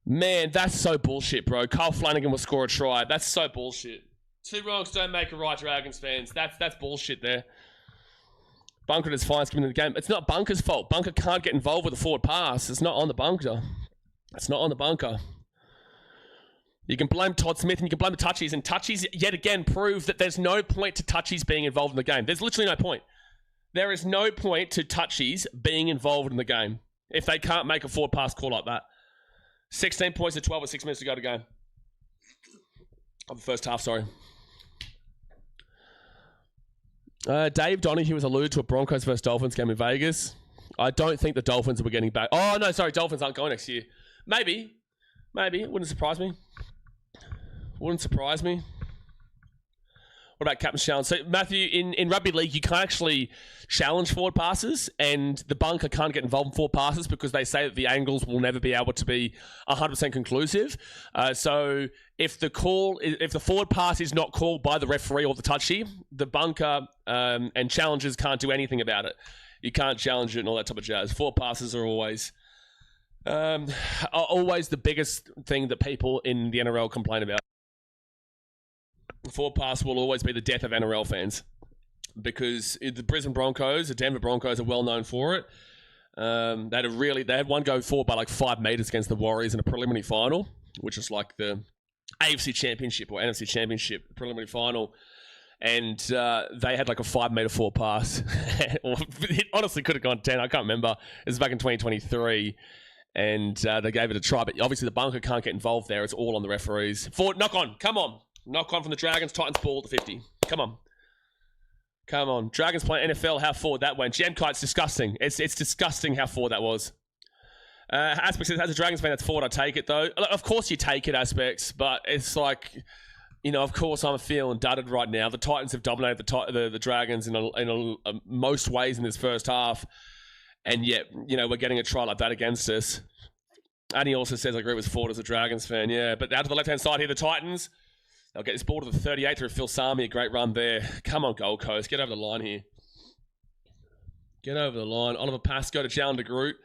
Man, that's so bullshit, bro. Kyle Flanagan will score a try. That's so bullshit. 2 wrongs don't make a right, Dragons fans. That's bullshit there. Bunker is fine skipping the game. It's not Bunker's fault. Bunker can't get involved with a forward pass. It's not on the Bunker. It's not on the Bunker. You can blame Todd Smith and you can blame the touchies. And touchies, yet again, prove that there's no point to touchies being involved in the game. There's literally no point. There is no point to touchies being involved in the game if they can't make a forward pass call like that. 16 points to 12 with 6 minutes to go to go. Of the first half, sorry. Dave Donahue was alluded to a Broncos versus Dolphins game in Vegas. I don't think the Dolphins were getting back. Oh, no, sorry. Dolphins aren't going next year. Maybe. It wouldn't surprise me. What about Captain Challenge? So, Matthew, in Rugby League, you can't actually challenge forward passes, and the Bunker can't get involved in forward passes because they say that the angles will never be able to be 100% conclusive. So, if the forward pass is not called by the referee or the touchy, the Bunker and challengers can't do anything about it. You can't challenge it and all that type of jazz. Forward passes are always the biggest thing that people in the NRL complain about. Forward pass will always be the death of NRL fans because the Brisbane Broncos, the Denver Broncos are well known for it. They had one go forward by like 5 meters against the Warriors in a preliminary final, which is like the AFC Championship or NFC Championship preliminary final. And they had like a 5 meter forward pass. It honestly could have gone 10. I can't remember. It was back in 2023. And they gave it a try. But obviously the Bunker can't get involved there. It's all on the referees. Forward, knock on. Come on. Knock on from the Dragons. Titans ball at the 50. Come on. Dragons playing NFL. How forward that went. Gemkite's disgusting. It's disgusting how forward that was. Aspect says, as a Dragons fan that's forward, I take it though. Of course you take it, Aspects. But it's like, of course, I'm feeling dudded right now. The Titans have dominated the Dragons in most ways in this first half. And yet, we're getting a try like that against us. And he also says, I agree with Ford as a Dragons fan. Yeah, but out to the left-hand side here, the Titans. They'll get this ball to the 38 through Phil Sami. A great run there. Come on, Gold Coast. Get over the line here. Get over the line. Oliver Pascoe to Jalen de Groot.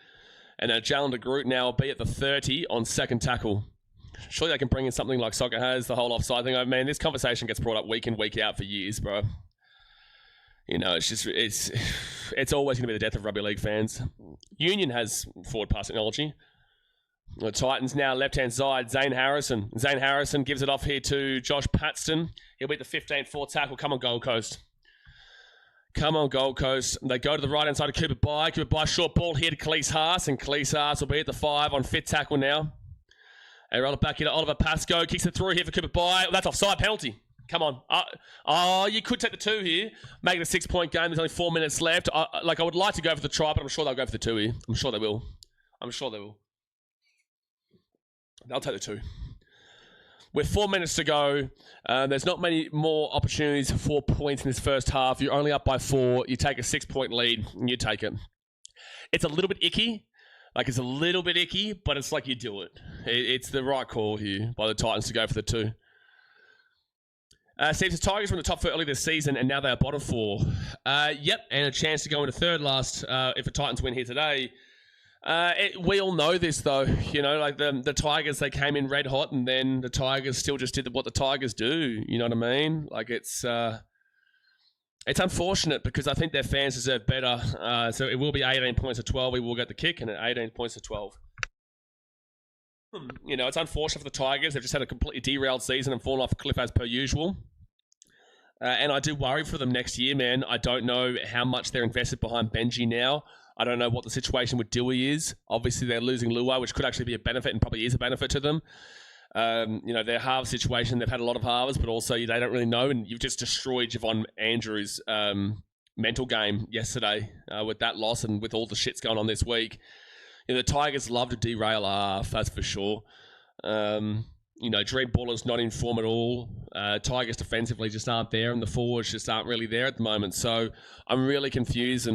And Jalen de Groot now will be at the 30 on second tackle. Surely they can bring in something like soccer has, the whole offside thing. Oh, man, this conversation gets brought up week in, week out for years, bro. It's always going to be the death of rugby league fans. Union has forward pass technology. The Titans now left-hand side, Zane Harrison. Zane Harrison gives it off here to Josh Paxton. He'll be at the 15th fourth tackle. Come on, Gold Coast. Come on, Gold Coast. They go to the right-hand side of Cooper Bye. Cooper Bye, short ball here to Khalees Haas. And Khalees Haas will be at the 5 on fifth tackle now. They roll it back here to Oliver Pascoe. Kicks it through here for Cooper Bye. That's offside penalty. Come on. You could take the 2 here. Make it a 6-point game. There's only 4 minutes left. I would like to go for the try, but I'm sure they'll go for the 2 here. I'm sure they will. They'll take the 2. With 4 minutes to go, there's not many more opportunities for 4 points in this first half. You're only up by 4. You take a 6-point lead, and you take it. It's a little bit icky. But it's like you do it. It's the right call here by the Titans to go for the 2. Steve, the Tigers were in the top 4 early this season, and now they are bottom 4. Yep, and a chance to go into third last if the Titans win here today. We all know this, though. The Tigers, they came in red hot, and then the Tigers still just did what the Tigers do. You know what I mean? It's unfortunate because I think their fans deserve better. So it will be 18 points to 12. We will get the kick, and at 18 points to 12. It's unfortunate for the Tigers. They've just had a completely derailed season and fallen off a cliff as per usual. And I do worry for them next year, man. I don't know how much they're invested behind Benji now. I don't know what the situation with Dewey is. Obviously, they're losing Luai, which could actually be a benefit and probably is a benefit to them. Their halve situation, they've had a lot of halves, but also they don't really know. And you've just destroyed Javon Andrews' mental game yesterday with that loss and with all the shits going on this week. The Tigers love to derail a half, that's for sure. Dream Baller's not in form at all. Tigers defensively just aren't there, and the forwards just aren't really there at the moment. So I'm really confused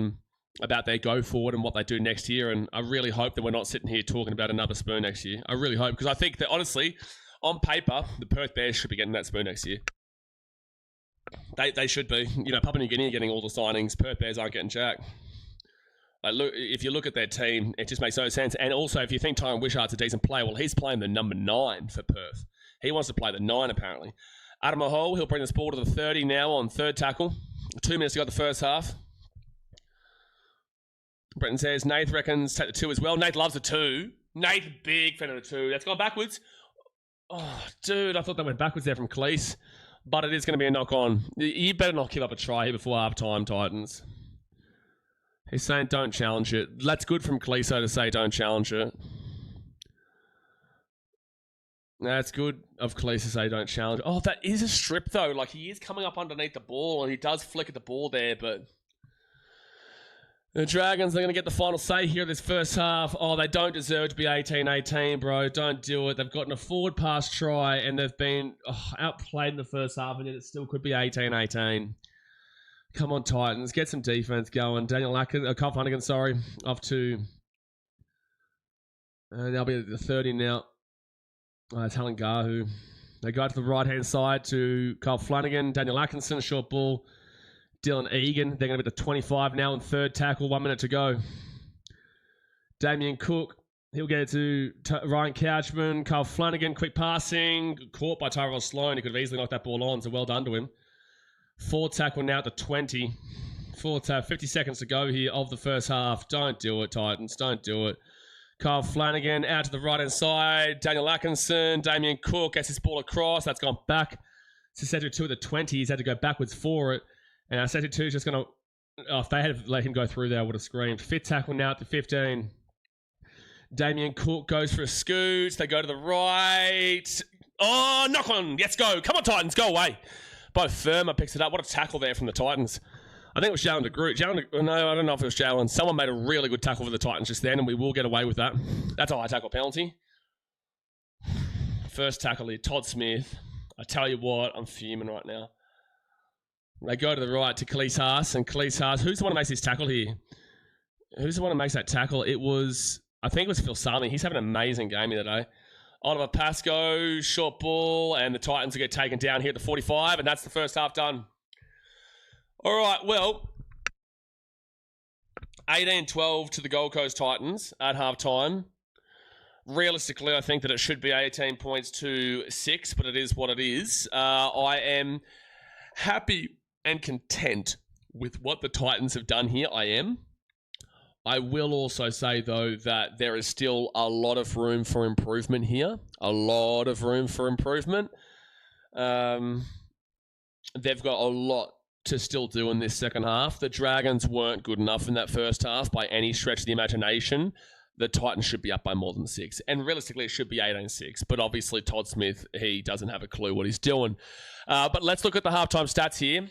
about their go forward and what they do next year. And I really hope that we're not sitting here talking about another spoon next year. I really hope, because I think that honestly, on paper, the Perth Bears should be getting that spoon next year. They should be. Papua New Guinea are getting all the signings. Perth Bears aren't getting jack. If you look at their team, it just makes no sense. And also, if you think Tyron Wishart's a decent player, well, he's playing the number 9 for Perth. He wants to play the 9, apparently. Adam Mahol, he'll bring this ball to the 30 now on third tackle. 2 minutes to go the first half. Brenton says, Nath reckons take the 2 as well. Nath loves the 2. Nath, big fan of the 2. That's gone backwards. Oh, dude, I thought that went backwards there from Khalees. But it is going to be a knock-on. You better not give up a try here before half-time, Titans. He's saying don't challenge it. That's good from Khalees to say don't challenge it. That's good of Khalees to say don't challenge it. Oh, that is a strip, though. He is coming up underneath the ball, and he does flick at the ball there, but the Dragons, they're going to get the final say here this first half. Oh, they don't deserve to be 18-18, bro. Don't do it. They've gotten a forward pass try, and they've been outplayed in the first half, and yet it still could be 18-18. Come on, Titans. Get some defense going. Kyle Flanagan, off to... they'll be at the 30 now. It's Helen Gahu. They go to the right-hand side to Kyle Flanagan. Daniel Atkinson, short ball. Dylan Egan. They're going to be at the 25 now on third tackle. 1 minute to go. Damien Cook. He'll get it to Ryan Couchman. Kyle Flanagan. Quick passing. Caught by Tyrell Sloan. He could have easily knocked that ball on, so well done to him. Fourth tackle now at the 20. 50 seconds to go here of the first half. Don't do it, Titans. Don't do it. Kyle Flanagan out to the right-hand side. Daniel Atkinson. Damien Cook gets his ball across. That's gone back. Sector 2 at the 20. He's had to go backwards for it. And Sector 2 is just going to... if they had let him go through there, I would have screamed. Fifth tackle now at the 15. Damien Cook goes for a scoot. They go to the right. Oh, knock on. Let's go. Come on, Titans. Go away. Both Firma picks it up. What a tackle there from the Titans. I think it was Jalen de Groot. No, I don't know if it was Jalen. Someone made a really good tackle for the Titans just then, and we will get away with that. That's a high tackle penalty. First tackle here, Todd Smith. I tell you what, I'm fuming right now. They go to the right to Khalees Haas, and Khalees Haas, who's the one who makes this tackle here? Who's the one who makes that tackle? I think it was Phil Sami. He's having an amazing game here today. Oliver Pascoe, short ball, and the Titans will get taken down here at the 45, and that's the first half done. All right, well, 18-12 to the Gold Coast Titans at halftime. Realistically, I think that it should be 18 points to 6, but it is what it is. I am happy and content with what the Titans have done here. I am. I will also say, though, that there is still a lot of room for improvement here. A lot of room for improvement. They've got a lot to still do in this second half. The Dragons weren't good enough in that first half by any stretch of the imagination. The Titans should be up by more than 6. And realistically, it should be 18-6. But obviously, Todd Smith, he doesn't have a clue what he's doing. But let's look at the halftime stats here.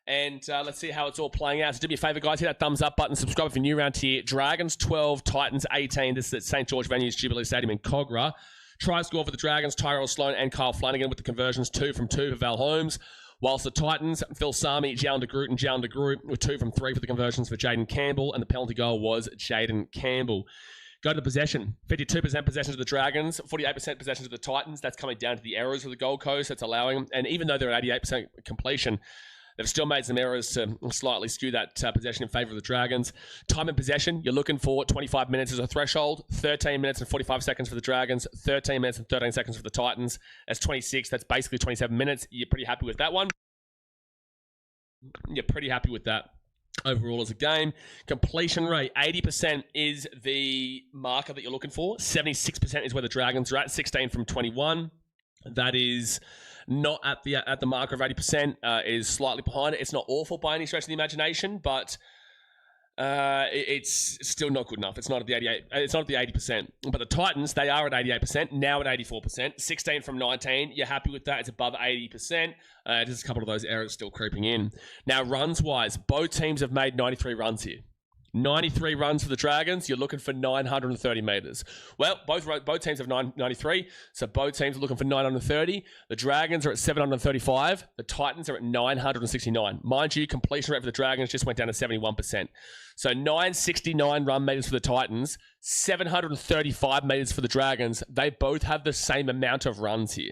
And let's see how it's all playing out. So do me a favour, guys. Hit that thumbs up button. Subscribe if you're new around here. Dragons 12, Titans 18. This is at St George Venues, Jubilee Stadium in Cogra. Try score for the Dragons, Tyrell Sloan and Kyle Flanagan with the conversions 2 from 2 for Val Holmes. Whilst the Titans, Phil Sami, Jalen de Groot and Jalen de Groot with 2 from 3 for the conversions for Jaden Campbell. And the penalty goal was Jaden Campbell. Go to the possession. 52% possession to the Dragons, 48% possession to the Titans. That's coming down to the errors of the Gold Coast. That's allowing them. And even though they're at 88% completion, they've still made some errors to slightly skew that possession in favour of the Dragons. Time in possession, you're looking for 25 minutes as a threshold, 13 minutes and 45 seconds for the Dragons, 13 minutes and 13 seconds for the Titans. That's 26. That's basically 27 minutes. You're pretty happy with that one? You're pretty happy with that overall as a game. Completion rate, 80% is the marker that you're looking for. 76% is where the Dragons are at, 16 from 21. That is not at the marker of 80%. Is slightly behind it. It's not awful by any stretch of the imagination, but it's still not good enough. It's not at the 88. It's not at the 80%. But the Titans, they are at 88%. Now at 84%. 16 from 19. You're happy with that? It's above 80%. Just a couple of those errors still creeping in. Now runs wise, both teams have made 93 runs here. 93 runs for the Dragons. You're looking for 930 metres. Well, both teams have 93, so both teams are looking for 930. The Dragons are at 735. The Titans are at 969. Mind you, completion rate for the Dragons just went down to 71%. So 969 run metres for the Titans, 735 metres for the Dragons. They both have the same amount of runs here.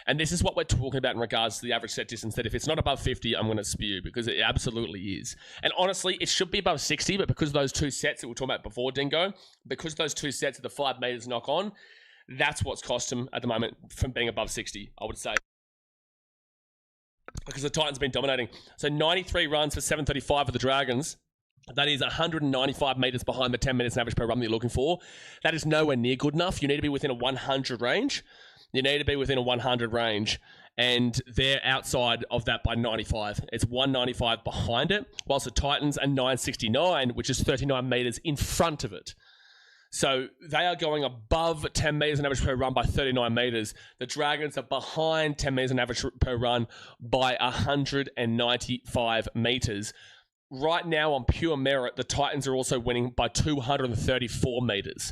And this is what we're talking about in regards to the average set distance, that if it's not above 50, I'm going to spew, because it absolutely is. And honestly, it should be above 60, but because of those 2 sets that we were talking about before, Dingo, because those 2 sets of the 5 metres knock on, that's what's cost them at the moment from being above 60, I would say. Because the Titans have been dominating. So 93 runs for 735 for the Dragons. That is 195 metres behind the 10 minutes average per run that you're looking for. That is nowhere near good enough. You need to be within a 100 range. You need to be within a 100 range. And they're outside of that by 95. It's 195 behind it, whilst the Titans are 969, which is 39 metres in front of it. So they are going above 10 metres on average per run by 39 metres. The Dragons are behind 10 metres on average per run by 195 metres. Right now, on pure merit, the Titans are also winning by 234 metres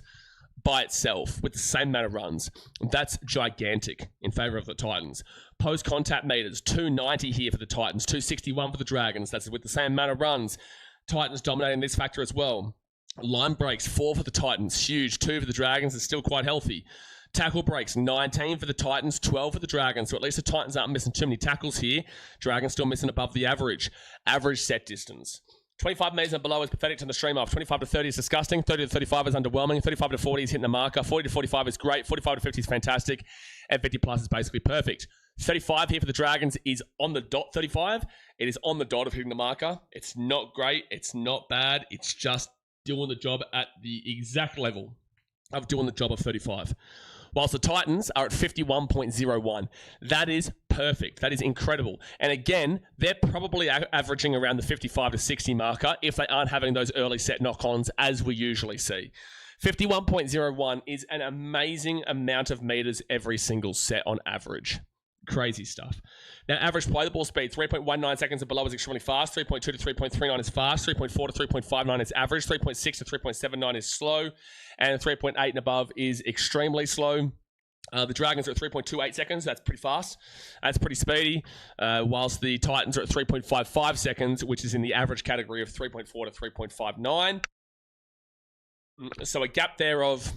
by itself with the same amount of runs. That's gigantic in favour of the Titans. Post-contact metres, 290 here for the Titans, 261 for the Dragons. That's with the same amount of runs. Titans dominating this factor as well. Line breaks, 4 for the Titans, huge. 2 for the Dragons, is still quite healthy. Tackle breaks, 19 for the Titans, 12 for the Dragons. So at least the Titans aren't missing too many tackles here. Dragons still missing above the average. Average set distance. 25 metres and below is pathetic to the stream off. 25 to 30 is disgusting. 30 to 35 is underwhelming. 35 to 40 is hitting the marker. 40 to 45 is great. 45 to 50 is fantastic. And 50 plus is basically perfect. 35 here for the Dragons is on the dot 35. It is on the dot of hitting the marker. It's not great. It's not bad. It's just doing the job at the exact level of doing the job of 35. Whilst the Titans are at 51.01. That is perfect. That is incredible. And again, they're probably averaging around the 55 to 60 marker if they aren't having those early set knock-ons as we usually see. 51.01 is an amazing amount of meters every single set on average. Crazy stuff. Now, average play the ball speed, 3.19 seconds and below is extremely fast. 3.2 to 3.39 is fast. 3.4 to 3.59 is average. 3.6 to 3.79 is slow. And 3.8 and above is extremely slow. The Dragons are at 3.28 seconds. That's pretty fast. That's pretty speedy. Whilst the Titans are at 3.55 seconds, which is in the average category of 3.4 to 3.59. So a gap there of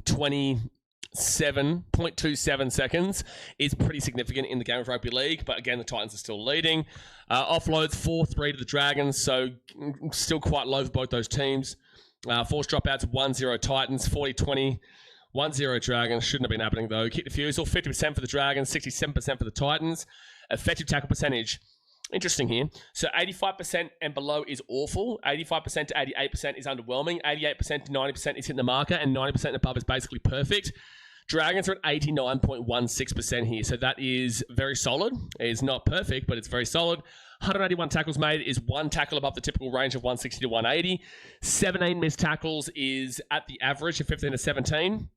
27.27 seconds is pretty significant in the game of rugby league. But again, the Titans are still leading. Offloads 4-3 to the Dragons, so still quite low for both those teams. Forced dropouts 1-0 Titans, 40-20. 1-0 Dragons. Shouldn't have been happening, though. Kick defusal, 50% for the Dragons, 67% for the Titans. Effective tackle percentage. Interesting here. So 85% and below is awful. 85% to 88% is underwhelming. 88% to 90% is hitting the marker. And 90% and above is basically perfect. Dragons are at 89.16% here. So that is very solid. It's not perfect, but it's very solid. 181 tackles made is one tackle above the typical range of 160 to 180. 17 missed tackles is at the average of 15 to 17.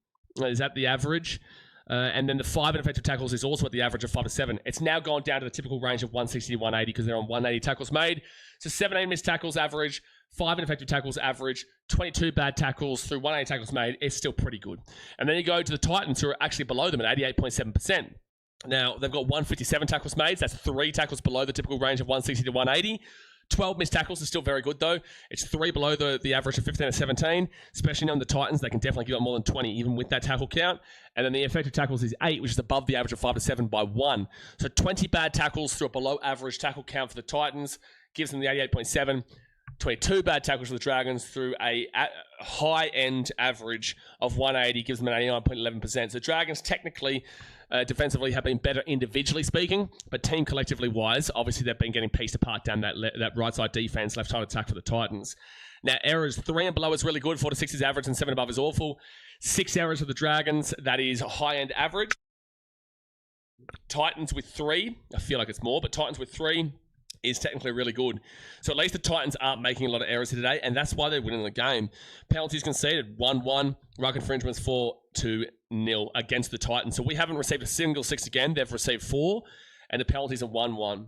Is at the average. And then the 5 ineffective tackles is also at the average of 5 to 7. It's now gone down to the typical range of 160 to 180 because they're on 180 tackles made. So 17 missed tackles average, 5 ineffective tackles average, 22 bad tackles through 180 tackles made. It's still pretty good. And then you go to the Titans, who are actually below them at 88.7%. Now, they've got 157 tackles made. So that's 3 tackles below the typical range of 160 to 180. 12 missed tackles is still very good, though. It's 3 below the average of 15 to 17, especially on the Titans. They can definitely give up more than 20, even with that tackle count. And then the effective tackles is 8, which is above the average of 5 to 7 by 1. So 20 bad tackles through a below average tackle count for the Titans gives them the 88.7. 22 bad tackles for the Dragons through a high-end average of 180 gives them an 89.11%. So Dragons technically... defensively have been better individually speaking, but team collectively wise, obviously they've been getting pieced apart down that right side defense, left side attack for the Titans. Now, errors 3 and below is really good, 4 to 6 is average, and 7 above is awful. 6 errors for the Dragons, that is high-end average. Titans with 3, I feel like it's more, but Titans with 3 is technically really good. So at least the Titans aren't making a lot of errors here today, and that's why they're winning the game. Penalties conceded, 1-1. Ruck infringements 4-2 nil against the Titans. So we haven't received a single 6 again. They've received 4, and the penalties are 1-1.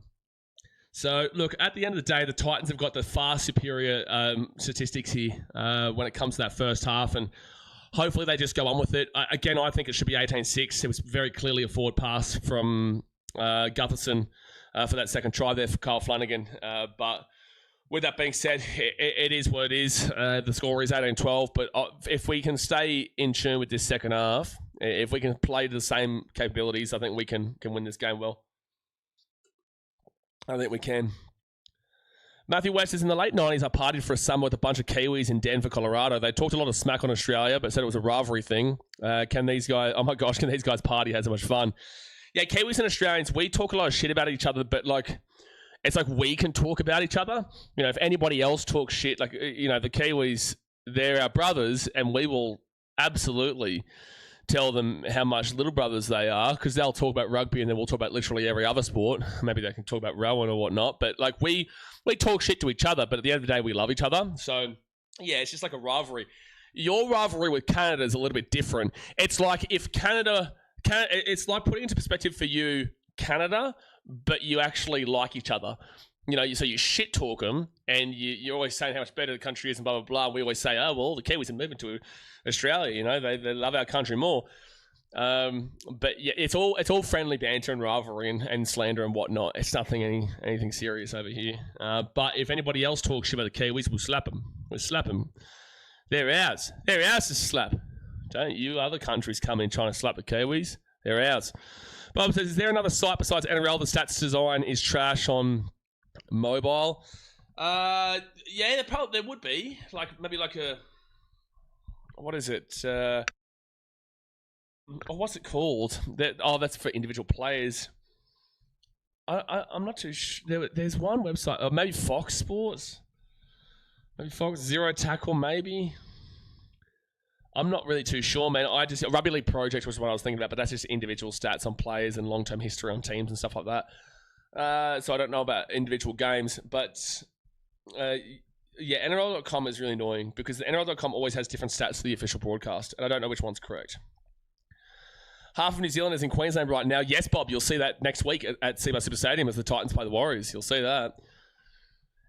So, look, at the end of the day, the Titans have got the far superior statistics here when it comes to that first half, and hopefully they just go on with it. Again, I think it should be 18-6. It was very clearly a forward pass from Gutherson for that second try there for Kyle Flanagan. But with that being said, it is what it is. The score is 18-12, but if we can stay in tune with this second half, if we can play to the same capabilities, I think we can win this game well. I think we can. Matthew West is in the late 90s. I partied for a summer with a bunch of Kiwis in Denver, Colorado. They talked a lot of smack on Australia, but said it was a rivalry thing. Can these guys party, have so much fun? Yeah, Kiwis and Australians, we talk a lot of shit about each other, but like, it's like we can talk about each other. You know, if anybody else talks shit, like, you know, the Kiwis, they're our brothers, and we will absolutely tell them how much little brothers they are, because they'll talk about rugby and then we'll talk about literally every other sport. Maybe they can talk about rowing or whatnot, but like we talk shit to each other, but at the end of the day, we love each other. So yeah, it's just like a rivalry. Your rivalry with Canada is a little bit different. It's like if Canada, it's like putting into perspective for you, Canada, but you actually like each other. You know, so you shit talk them, and you're always saying how much better the country is and blah, blah, blah. We always say, oh, well, the Kiwis are moving to Australia, you know, they love our country more. But yeah, it's all friendly banter and rivalry and slander and whatnot. It's nothing anything serious over here. But if anybody else talks shit about the Kiwis, we'll slap them. We'll slap them. They're ours. They're ours to slap. Don't you other countries come in trying to slap the Kiwis. They're ours. Bob says, is there another site besides NRL? The stats design is trash on mobile. Yeah, there would be. Like, maybe like a... What is it? What's it called? That's for individual players. I'm not too sure. There's one website. Maybe Fox Sports. Maybe Fox Zero Tackle, maybe. I'm not really too sure, man. Rugby League Project was what I was thinking about, but that's just individual stats on players and long-term history on teams and stuff like that. So I don't know about individual games, but yeah, NRL.com is really annoying because the NRL.com always has different stats to the official broadcast, and I don't know which one's correct. Half of New Zealand is in Queensland right now. Yes, Bob, you'll see that next week at Seabury Super Stadium as the Titans play the Warriors. You'll see that.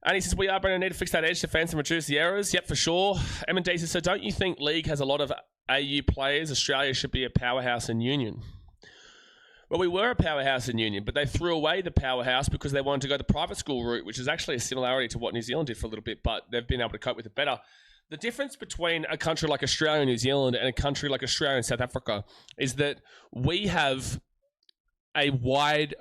And he says, we are going to need to fix that edge defense and reduce the errors. Yep, for sure. M&D says, so don't you think League has a lot of AU players, Australia should be a powerhouse in union. Well, we were a powerhouse in union, but they threw away the powerhouse because they wanted to go the private school route, which is actually a similarity to what New Zealand did for a little bit, but they've been able to cope with it better. The difference between a country like Australia and New Zealand and a country like Australia and South Africa is that we have a wide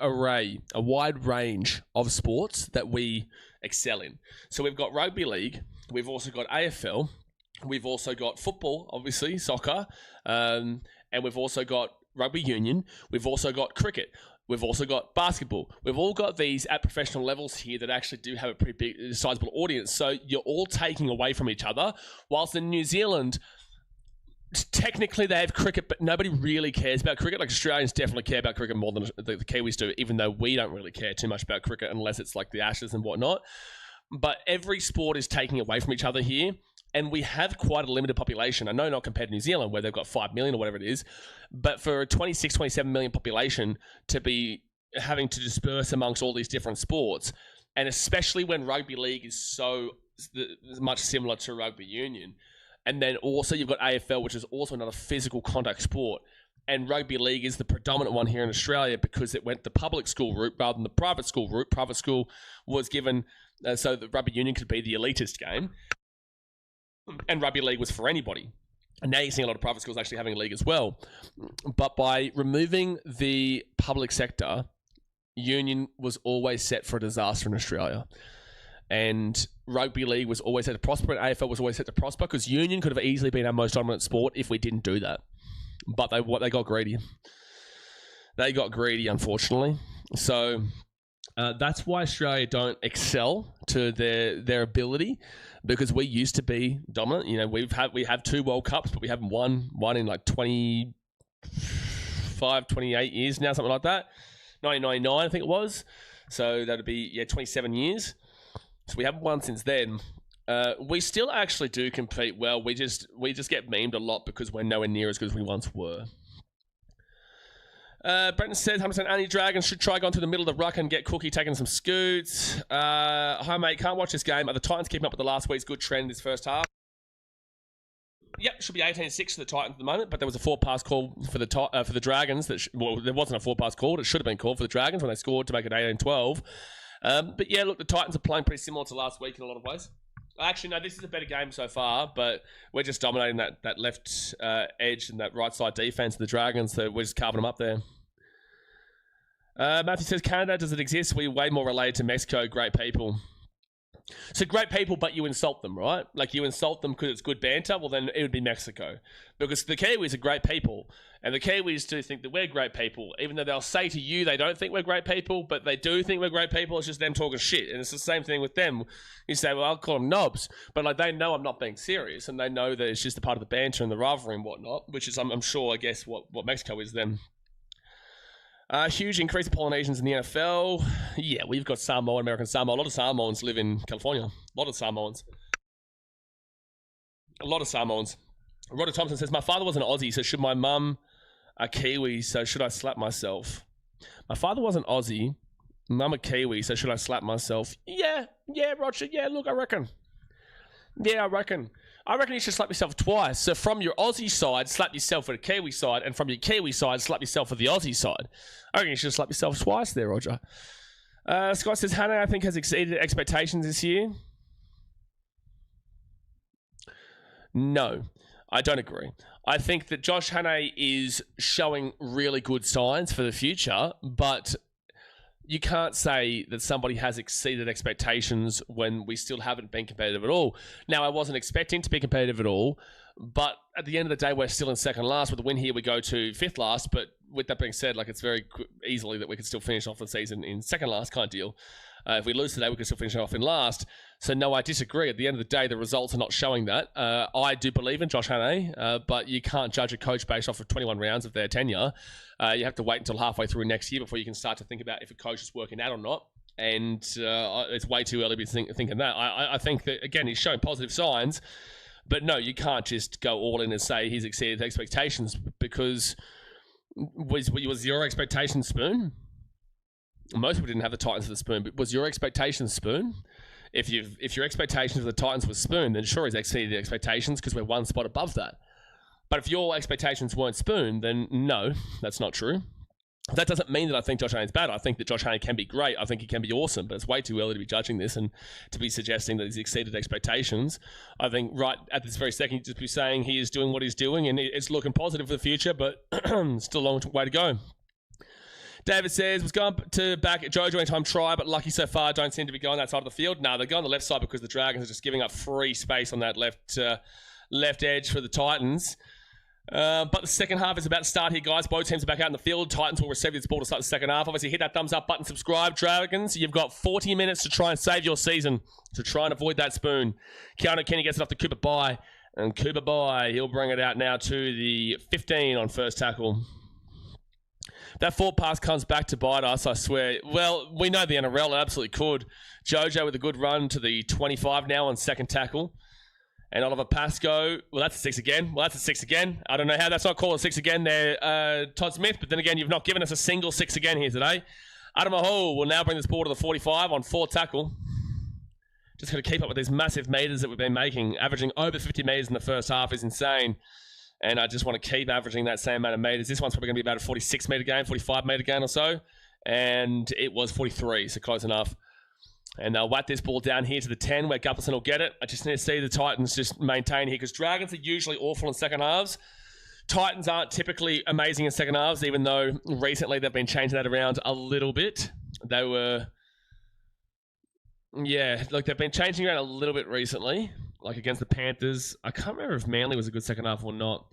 range of sports that we excel in. So we've got rugby league, we've also got AFL, we've also got football, obviously, soccer, and we've also got rugby union, we've also got cricket, we've also got basketball. We've all got these at professional levels here that actually do have a pretty big, sizable audience. So you're all taking away from each other, whilst in New Zealand, technically they have cricket, but nobody really cares about cricket. Like Australians definitely care about cricket more than the Kiwis do, even though we don't really care too much about cricket unless it's like the Ashes and whatnot. But every sport is taking away from each other here. And we have quite a limited population. I know not compared to New Zealand where they've got 5 million or whatever it is, but for a 26, 27 million population to be having to disperse amongst all these different sports, and especially when rugby league is so much similar to rugby union. And then also you've got AFL, which is also another physical contact sport. And rugby league is the predominant one here in Australia because it went the public school route rather than the private school route. Private school was given so that rugby union could be the elitist game. And rugby league was for anybody. And now you're seeing a lot of private schools actually having a league as well. But by removing the public sector, union was always set for a disaster in Australia. And rugby league was always set to prosper, and AFL was always set to prosper because union could have easily been our most dominant sport if we didn't do that. But they got greedy. They got greedy, unfortunately. So that's why Australia don't excel to their ability, because we used to be dominant. You know, we have 2 World Cups, but we haven't won one in like 25, 28 years now, something like that. 1999, I think it was. So that'd be 27 years. So we haven't won since then. We still actually do compete well. We just get memed a lot because we're nowhere near as good as we once were. Brenton says 100% only Dragons should try going to the middle of the ruck and get Cookie taking some scoots. Hi mate, can't watch this game. Are the Titans keeping up with the last week's good trend this first half? Yep, should be 18-6 for the Titans at the moment, but there was a 4-pass call for the Dragons. Well, there wasn't a 4-pass call. It should have been called for the Dragons when they scored to make it 18-12. But yeah, look, the Titans are playing pretty similar to last week in a lot of ways. Actually, no, this is a better game so far, but we're just dominating that left edge and that right side defense of the Dragons, so we're just carving them up there. Matthew says, Canada, does it exist? We're way more related to Mexico. Great people. So great people, but you insult them, right? Like you insult them because it's good banter. Well, then it would be Mexico, because the Kiwis are great people, and the Kiwis do think that we're great people, even though they'll say to you they don't think we're great people, but they do think we're great people. It's just them talking shit, and it's the same thing with them. You say, well, I'll call them knobs, but like they know I'm not being serious, and they know that it's just a part of the banter and the rivalry and whatnot, which is I'm sure, I guess, what Mexico is then. Huge increase of Polynesians in the NFL. Yeah, we've got Samoan, American Samoa. A lot of Samoans live in California. A lot of Samoans. Roddy Thompson says, my father was an Aussie, so should my mum a Kiwi, so should I slap myself? My father was an Aussie, mum a Kiwi, so should I slap myself? Yeah, Roger. Yeah, look, I reckon. I reckon you should slap yourself twice. So from your Aussie side, slap yourself with the Kiwi side, and from your Kiwi side, slap yourself with the Aussie side. I reckon you should slap yourself twice there, Roger. Scott says, Hannah, I think, has exceeded expectations this year. No, I don't agree. I think that Josh Hannay is showing really good signs for the future, but you can't say that somebody has exceeded expectations when we still haven't been competitive at all. Now, I wasn't expecting to be competitive at all, but at the end of the day, we're still in second last. With the win here, we go to fifth last, but with that being said, like it's very easily that we could still finish off the season in second last kind of deal. If we lose today, we could still finish off in last. So no, I disagree. At the end of the day, the results are not showing that. I do believe in Josh Hannay, but you can't judge a coach based off of 21 rounds of their tenure. You have to wait until halfway through next year before you can start to think about if a coach is working out or not. And it's way too early to be thinking that. I think that, again, he's showing positive signs. But no, you can't just go all in and say he's exceeded expectations, because was your expectation Spoon? Most people didn't have the Titans for the Spoon, but was your expectation Spoon? If your expectations of the Titans was Spoon, then sure he's exceeded the expectations because we're one spot above that. But if your expectations weren't spoon, then no, that's not true. That doesn't mean that I think Josh Hayne's bad. I think that Josh Hayne can be great. I think he can be awesome, but it's way too early to be judging this and to be suggesting that he's exceeded expectations. I think right at this very second, you just be saying he is doing what he's doing and it's looking positive for the future, but still a long way to go. David says, was going to back at Jojo anytime try, but lucky so far, don't seem to be going that side of the field. No, they're going the left side because the Dragons are just giving up free space on that left edge for the Titans. But the second half is about to start here, guys. Both teams are back out in the field. Titans will receive this ball to start the second half. Obviously, hit that thumbs up button, subscribe, Dragons. You've got 40 minutes to try and save your season, to try and avoid that spoon. Keanu Kenny gets it off to Cooper Bye, and Cooper Bye, he'll bring it out now to the 15 on first tackle. That forward pass comes back to bite us, I swear. Well, we know the NRL absolutely could. Jojo with a good run to the 25 now on second tackle. And Oliver Pascoe, well, that's a 6 again. I don't know how that's not called a 6 again there, Todd Smith. But then again, you've not given us a single 6 again here today. Adam Aho will now bring this ball to the 45 on fourth tackle. Just got to keep up with these massive meters that we've been making. Averaging over 50 meters in the first half is insane. And I just want to keep averaging that same amount of meters. This one's probably going to be about a 46 meter game, 45 meter game or so. And it was 43, so close enough. And they'll whack this ball down here to the 10 where Gutherson will get it. I just need to see the Titans just maintain here because Dragons are usually awful in second halves. Titans aren't typically amazing in second halves, even though recently they've been changing that around a little bit. They were... Yeah, like they've been changing around a little bit recently, like against the Panthers. I can't remember if Manly was a good second half or not.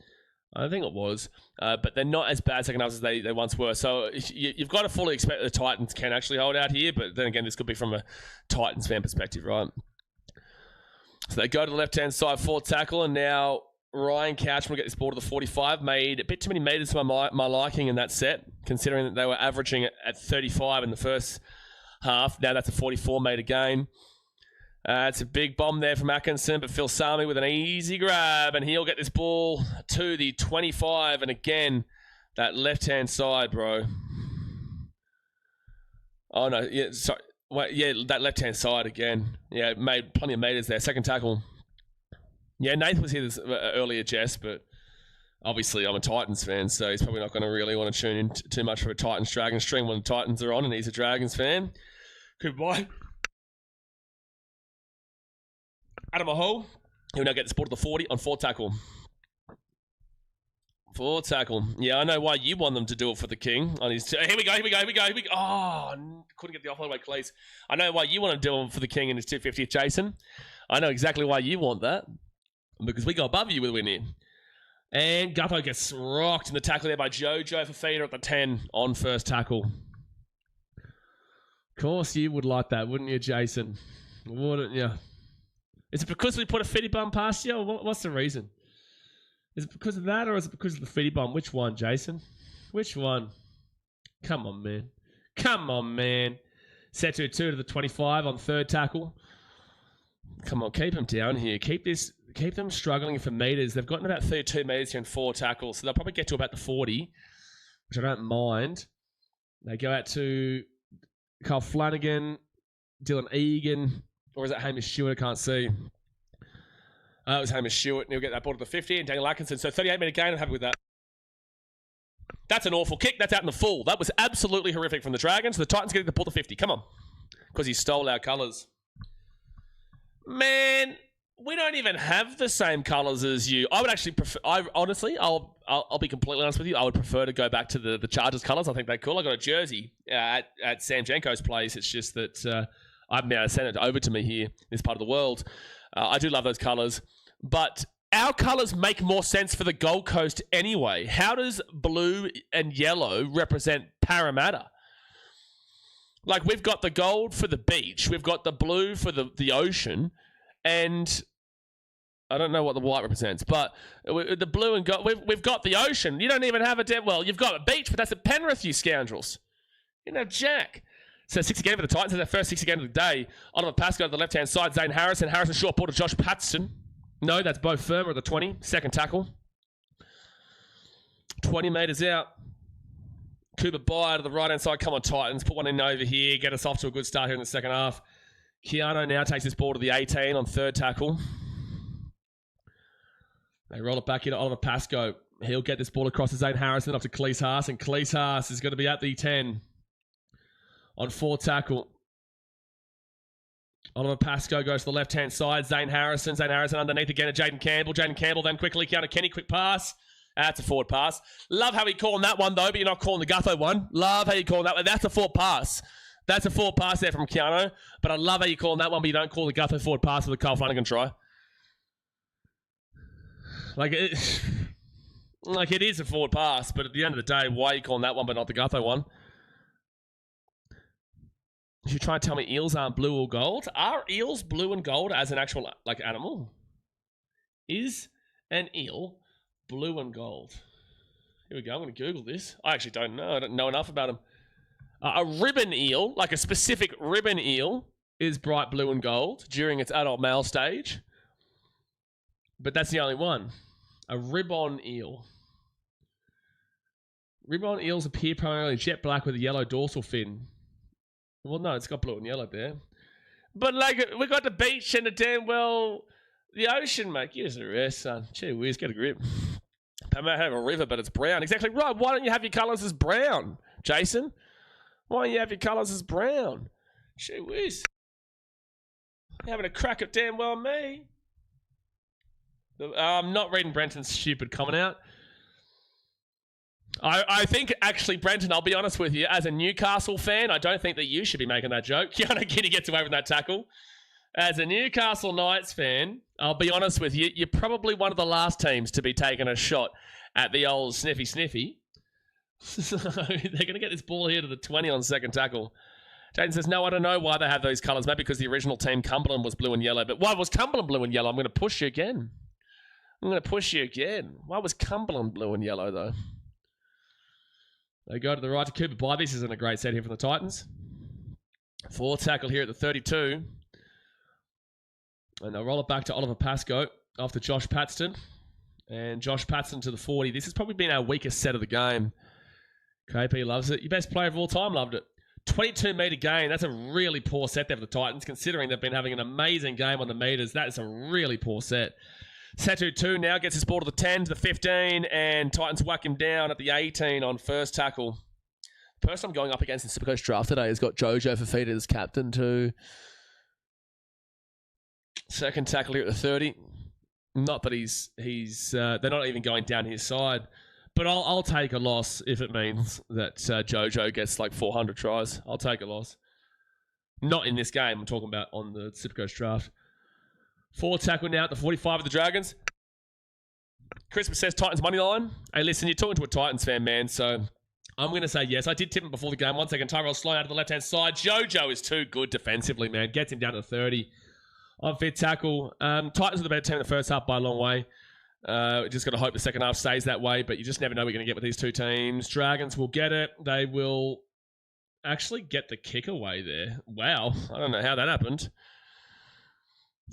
I think it was. But they're not as bad second halves as they once were. So you've got to fully expect the Titans can actually hold out here. But then again, this could be from a Titans fan perspective, right? So they go to the left-hand side, fourth tackle. And now Ryan Couch will get this ball to the 45. Made a bit too many meters for my liking in that set, considering that they were averaging at 35 in the first half. Now that's a 44-meter gain. It's a big bomb there from Atkinson, but Phil Sami with an easy grab, and he'll get this ball to the 25. And again, that left-hand side, bro. Oh, no. Yeah, sorry. Wait, yeah, that left-hand side again. Yeah, made plenty of meters there. Second tackle. Yeah, Nathan was here this, earlier, Jess, but obviously I'm a Titans fan, so he's probably not going to really want to tune in too much for a Titans-Dragons stream when the Titans are on, and he's a Dragons fan. Goodbye. Adam Aho, he'll now get the ball to the 40 on fourth tackle. Fourth tackle. Yeah, I know why you want them to do it for the King. On his here we go. Oh, couldn't get the off-the-way cleats. I know why you want to do it for the King in his 250th, Jason. I know exactly why you want that. Because we go above you with a win here. And Gutho gets rocked in the tackle there by Jojo Fafita at the 10 on first tackle. Of course you would like that, wouldn't you, Jason? Wouldn't you? Is it because we put a fitty bum past you, or what's the reason? Is it because of that, or is it because of the fitty bum? Which one, Jason? Which one? Come on, man. Come on, man. Set to 2 to the 25 on third tackle. Come on, keep them down here. Keep them struggling for meters. They've gotten about 32 meters here in 4 tackles, so they'll probably get to about the 40, which I don't mind. They go out to Carl Flanagan, Dylan Egan, or is it Hamish Stewart? I can't see. It was Hamish Stewart, and he'll get that ball to the 50, and Daniel Atkinson. So 38-meter gain, I'm happy with that. That's an awful kick. That's out in the full. That was absolutely horrific from the Dragons. The Titans getting the ball to 50. Come on. Because he stole our colours. Man, we don't even have the same colours as you. I would actually prefer... Honestly, I'll be completely honest with you. I would prefer to go back to the Chargers colours. I think they're cool. I got a jersey at Sam Jenko's place. It's just that... I've now sent it over to me here in this part of the world. I do love those colours. But our colours make more sense for the Gold Coast anyway. How does blue and yellow represent Parramatta? Like, we've got the gold for the beach. We've got the blue for the ocean. And I don't know what the white represents. But the blue and gold... We've got the ocean. You don't even have a... Well, you've got a beach, but that's at Penrith, you scoundrels. You don't have Jack. So 6 again for the Titans. Their first 6 again of the day. Oliver Pascoe to the left-hand side. Zane Harrison. Harrison short ball to Josh Patson. No, that's Bo Firmer at the 20. Second tackle. 20 metres out. Cooper Bye to the right-hand side. Come on, Titans. Put one in over here. Get us off to a good start here in the second half. Keanu now takes this ball to the 18 on third tackle. They roll it back into Oliver Pascoe. He'll get this ball across to Zane Harrison, up to Cleese Haas, and Cleese Haas is going to be at the 10 on 4 tackle. Oliver Pascoe goes to the left-hand side. Zane Harrison underneath again to Jaden Campbell. Jaden Campbell then quickly counter Kenny. Quick pass. That's a forward pass. Love how he calling that one, though, but you're not calling the Gutho one. Love how you calling that one. That's a forward pass. That's a forward pass there from Keanu. But I love how you calling that one, but you don't call the Gutho forward pass for the Kyle Flanagan try. Like it is a forward pass, but at the end of the day, why are you calling that one but not the Gutho one? You try to tell me eels aren't blue or gold? Are eels blue and gold as an actual animal? Is an eel blue and gold? Here we go. I'm going to Google this. I actually don't know. I don't know enough about them. A ribbon eel, like a specific ribbon eel, is bright blue and gold during its adult male stage. But that's the only one. A ribbon eel. Ribbon eels appear primarily jet black with a yellow dorsal fin. Well, no, it's got blue and yellow there. But, we got the beach and the the ocean, mate. Give us a rest, son. Gee whiz, get a grip. I might have a river, but it's brown. Exactly right. Why don't you have your colours as brown, Jason? Why don't you have your colours as brown? Gee whiz. You're having a crack at damn well me. I'm not reading Brenton's stupid comment out. I think, actually, Brenton, I'll be honest with you, as a Newcastle fan, I don't think that you should be making that joke. Keanu Kitty gets away with that tackle. As a Newcastle Knights fan, I'll be honest with you, you're probably one of the last teams to be taking a shot at the old sniffy. So they're going to get this ball here to the 20 on second tackle. Jaden says, no, I don't know why they have those colours. Maybe because the original team, Cumberland, was blue and yellow. But why was Cumberland blue and yellow? I'm going to push you again. Why was Cumberland blue and yellow, though? They go to the right to Cooper Bye. This isn't a great set here from the Titans. 4 tackle here at the 32. And they'll roll it back to Oliver Pascoe after Josh Paxton. And Josh Paxton to the 40. This has probably been our weakest set of the game. KP loves it. Your best player of all time loved it. 22-metre gain. That's a really poor set there for the Titans, considering they've been having an amazing game on the meters. That is a really poor set. Satu 2 now gets his ball to the 10, to the 15, and Titans whack him down at the 18 on first tackle. The person I'm going up against in Supercoach Draft today has got Jojo Fafita as captain too. Second tackle here at the 30. Not that they're not even going down his side. But I'll take a loss if it means that Jojo gets like 400 tries. I'll take a loss. Not in this game. I'm talking about on the Supercoach Draft. 4 tackle now at the 45 of the Dragons. Christmas says Titans money line. Hey, listen, you're talking to a Titans fan, man, so I'm going to say yes. I did tip him before the game. 1 second. Tyrell Sloan out to the left-hand side. Jojo is too good defensively, man. Gets him down to 30. On fifth tackle. Titans are the better team in the first half by a long way. Just got to hope the second half stays that way, but you just never know what you're going to get with these two teams. Dragons will get it. They will actually get the kick away there. Wow. I don't know how that happened.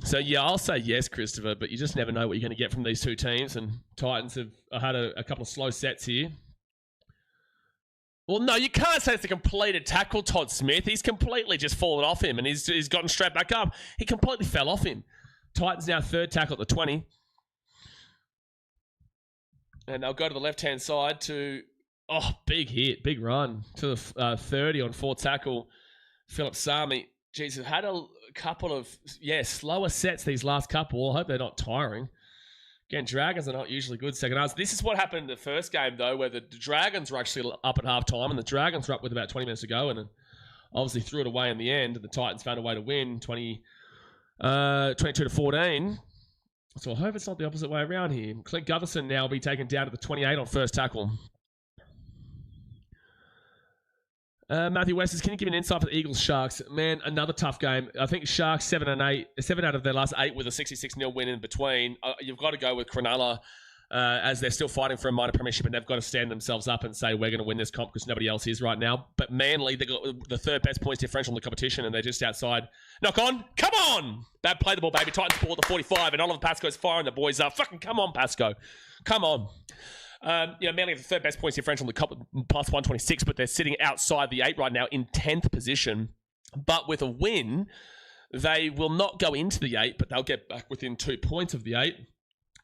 So, yeah, I'll say yes, Christopher, but you just never know what you're going to get from these two teams, and Titans have had a couple of slow sets here. Well, no, you can't say it's a completed tackle, Todd Smith. He's completely just fallen off him, and he's gotten straight back up. He completely fell off him. Titans now third tackle at the 20. And they'll go to the left-hand side to, big hit, big run, to the 30 on fourth tackle. Philip Sami. Jeez, they've had a couple of, slower sets these last couple. I hope they're not tiring. Again, Dragons are not usually good second halves. This is what happened in the first game, though, where the Dragons were actually up at half-time, and the Dragons were up with about 20 minutes to go, and then obviously threw it away in the end, and the Titans found a way to win 22-14. So I hope it's not the opposite way around here. Clint Gutherson now will be taken down to the 28 on first tackle. Matthew West says, can you give an insight for the Eagles-Sharks? Man, another tough game. I think Sharks 7 out of their last 8 with a 66-0 win in between. You've got to go with Cronulla as they're still fighting for a minor premiership, and they've got to stand themselves up and say, we're going to win this comp because nobody else is right now. But Manly, they've got the third best points differential in the competition, and they're just outside. Knock on. Come on. That play the ball, baby. Titans ball at the 45, and Oliver Pascoe's firing the boys up. Fucking come on, Pascoe. Come on. Manly have the third best points differential in the cup, plus 126, but they're sitting outside the 8 right now in 10th position. But with a win, they will not go into the 8, but they'll get back within 2 points of the 8.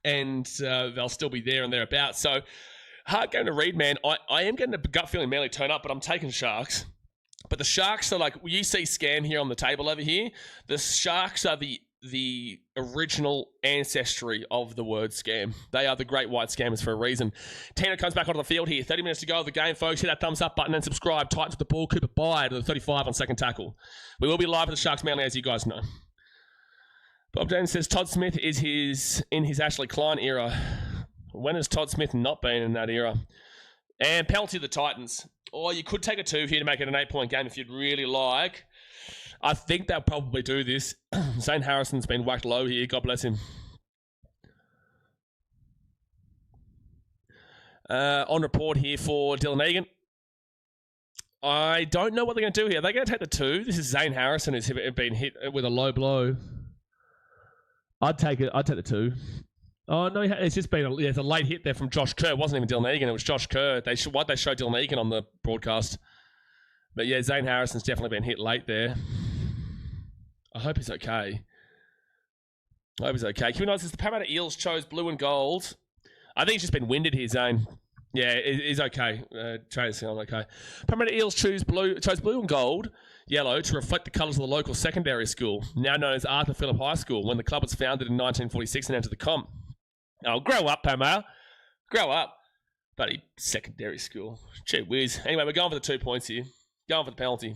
and they'll still be there and thereabouts. So, hard game to read, man. I am getting a gut feeling Manly turn up, but I'm taking Sharks. But the Sharks are like, you see Scam here on the table over here. The Sharks are the original ancestry of the word scam. They are the great white scammers for a reason. Tino comes back onto the field here. 30 minutes to go of the game, folks. Hit that thumbs up button and subscribe. Titans with the ball. Cooper bye to the 35 on second tackle. We will be live at the Sharks Manly, as you guys know. Bob James says Todd Smith is in his Ashley Klein era. When has Todd Smith not been in that era? And penalty to the Titans. Or you could take a 2 here to make it an 8-point game if you'd really like. I think they'll probably do this. Zane Harrison's been whacked low here. God bless him. On report here for Dylan Egan. I don't know what they're going to do here. Are they going to take the 2? This is Zane Harrison who's been hit with a low blow. I'd take it. I'd take the 2. Oh, no, it's just been it's a late hit there from Josh Kerr. It wasn't even Dylan Egan. It was Josh Kerr. Why'd they show Dylan Egan on the broadcast? But yeah, Zane Harrison's definitely been hit late there. I hope he's okay. Can we notice this? The Parramatta Eels chose blue and gold. I think he's just been winded here, Zane. Yeah, he's okay. Training's going okay. Parramatta Eels chose blue and gold, yellow, to reflect the colours of the local secondary school, now known as Arthur Phillip High School, when the club was founded in 1946 and entered the comp. Oh, grow up, Parramatta. Grow up. Buddy, secondary school. Gee whiz. Anyway, we're going for the 2 points here. Going for the penalty.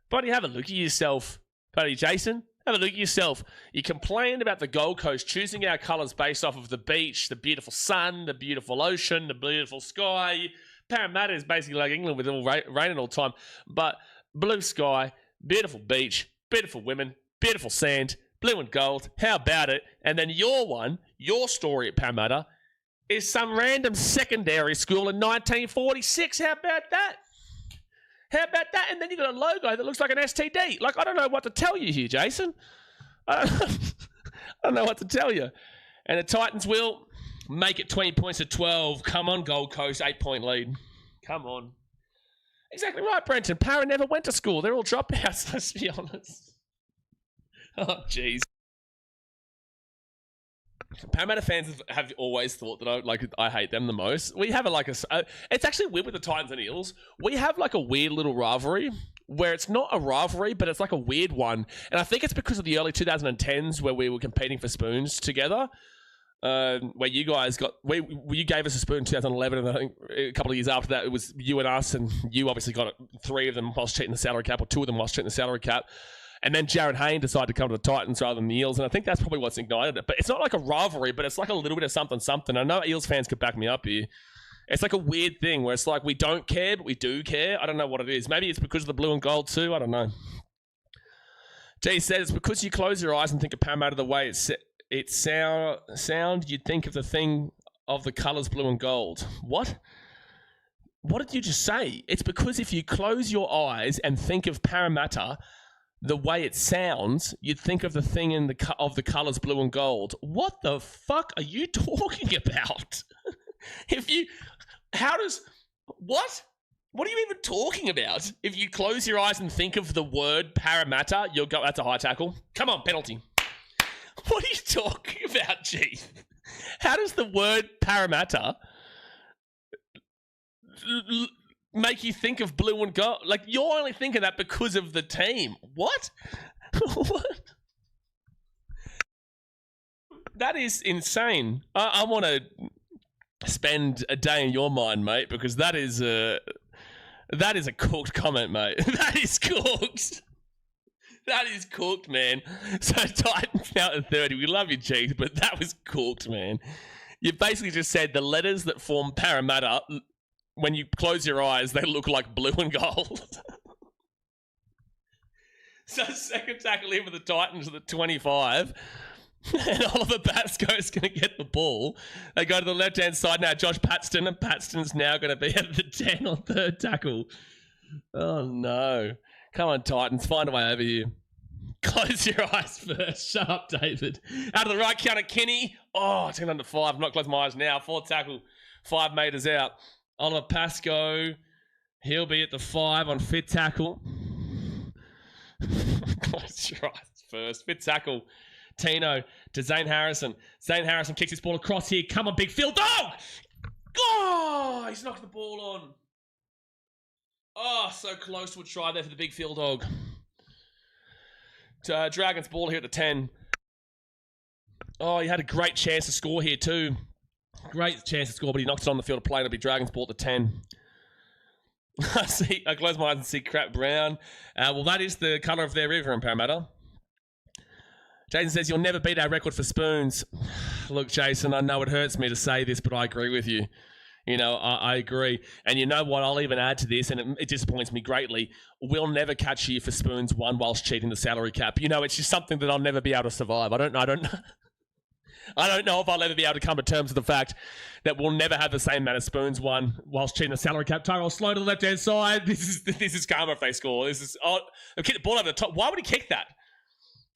Buddy, have a look at yourself. Buddy, Jason, have a look at yourself. You complained about the Gold Coast choosing our colours based off of the beach, the beautiful sun, the beautiful ocean, the beautiful sky. Parramatta is basically like England with all raining all the time. But blue sky, beautiful beach, beautiful women, beautiful sand, blue and gold. How about it? And then your story at Parramatta is some random secondary school in 1946. How about that? How about that? And then you got a logo that looks like an STD. Like, I don't know what to tell you here, Jason. I don't know what to tell you. And the Titans will make it 20 points to 12. Come on, Gold Coast, 8-point lead. Come on. Exactly right, Brenton. Parra never went to school. They're all dropouts, let's be honest. Oh, jeez. Parramatta fans have always thought that I hate them the most. We have it's actually weird with the Titans and Eels. We have like a weird little rivalry where it's not a rivalry, but it's like a weird one. And I think it's because of the early 2010s where we were competing for spoons together. Where you guys you gave us a spoon in 2011, and I think a couple of years after that, it was you and us, and you obviously got 3 of them whilst cheating the salary cap, or 2 of them whilst cheating the salary cap. And then Jared Hayne decided to come to the Titans rather than the Eels, and I think that's probably what's ignited it. But it's not like a rivalry, but it's like a little bit of something. I know Eels fans could back me up here. It's like a weird thing where it's like we don't care, but we do care. I don't know what it is. Maybe it's because of the blue and gold too. I don't know. Jay said it's because you close your eyes and think of Parramatta the way it's sound. You'd think of the thing of the colours blue and gold. What? What did you just say? It's because if you close your eyes and think of Parramatta the way it sounds, you'd think of the thing of the colours blue and gold. What the fuck are you talking about? What? What are you even talking about? If you close your eyes and think of the word Parramatta, you'll go, that's a high tackle. Come on, penalty. What are you talking about, Chief? How does the word Parramatta make you think of blue and gold? Like, you're only thinking that because of the team. What? What? That is insane. I want to spend a day in your mind, mate, because that is a cooked comment, mate. That is cooked. That is cooked, man. So Titans now at 30. We love you, Chief, but that was cooked, man. You basically just said the letters that form Parramatta, when you close your eyes, they look like blue and gold. So second tackle in for the Titans at the 25. And Oliver Pascoe is going to get the ball. They go to the left-hand side now. Josh Paxton, and Paxton's now going to be at the 10 on third tackle. Oh, no. Come on, Titans. Find a way over here. Close your eyes first. Shut up, David. Out of the right counter, Kenny. Oh, 10 under 5. I'm not closing my eyes now. Fourth tackle. 5 metres out. Oliver Pascoe. He'll be at the 5 on fifth tackle. Close your eyes first. Fifth tackle. Tino to Zane Harrison. Zane Harrison kicks his ball across here. Come on, big field dog! Oh, he's knocked the ball on. Oh, so close to a try there for the big field dog. Dragons ball here at the 10. Oh, he had a great chance to score here too. Great chance to score, but he knocked it on the field of play. It'll be Dragons ball at the 10. I close my eyes and see crap brown. Well, that is the colour of their river in Parramatta. Jason says, you'll never beat our record for spoons. Look, Jason, I know it hurts me to say this, but I agree with you. You know, I agree. And you know what? I'll even add to this, and it disappoints me greatly. We'll never catch you for spoons one whilst cheating the salary cap. You know, it's just something that I'll never be able to survive. I don't know if I'll ever be able to come to terms with the fact that we'll never have the same amount of spoons won whilst cheating the salary cap. Tyrell slow to the left-hand side. This is karma if they score. They'll kick the ball over the top. Why would he kick that?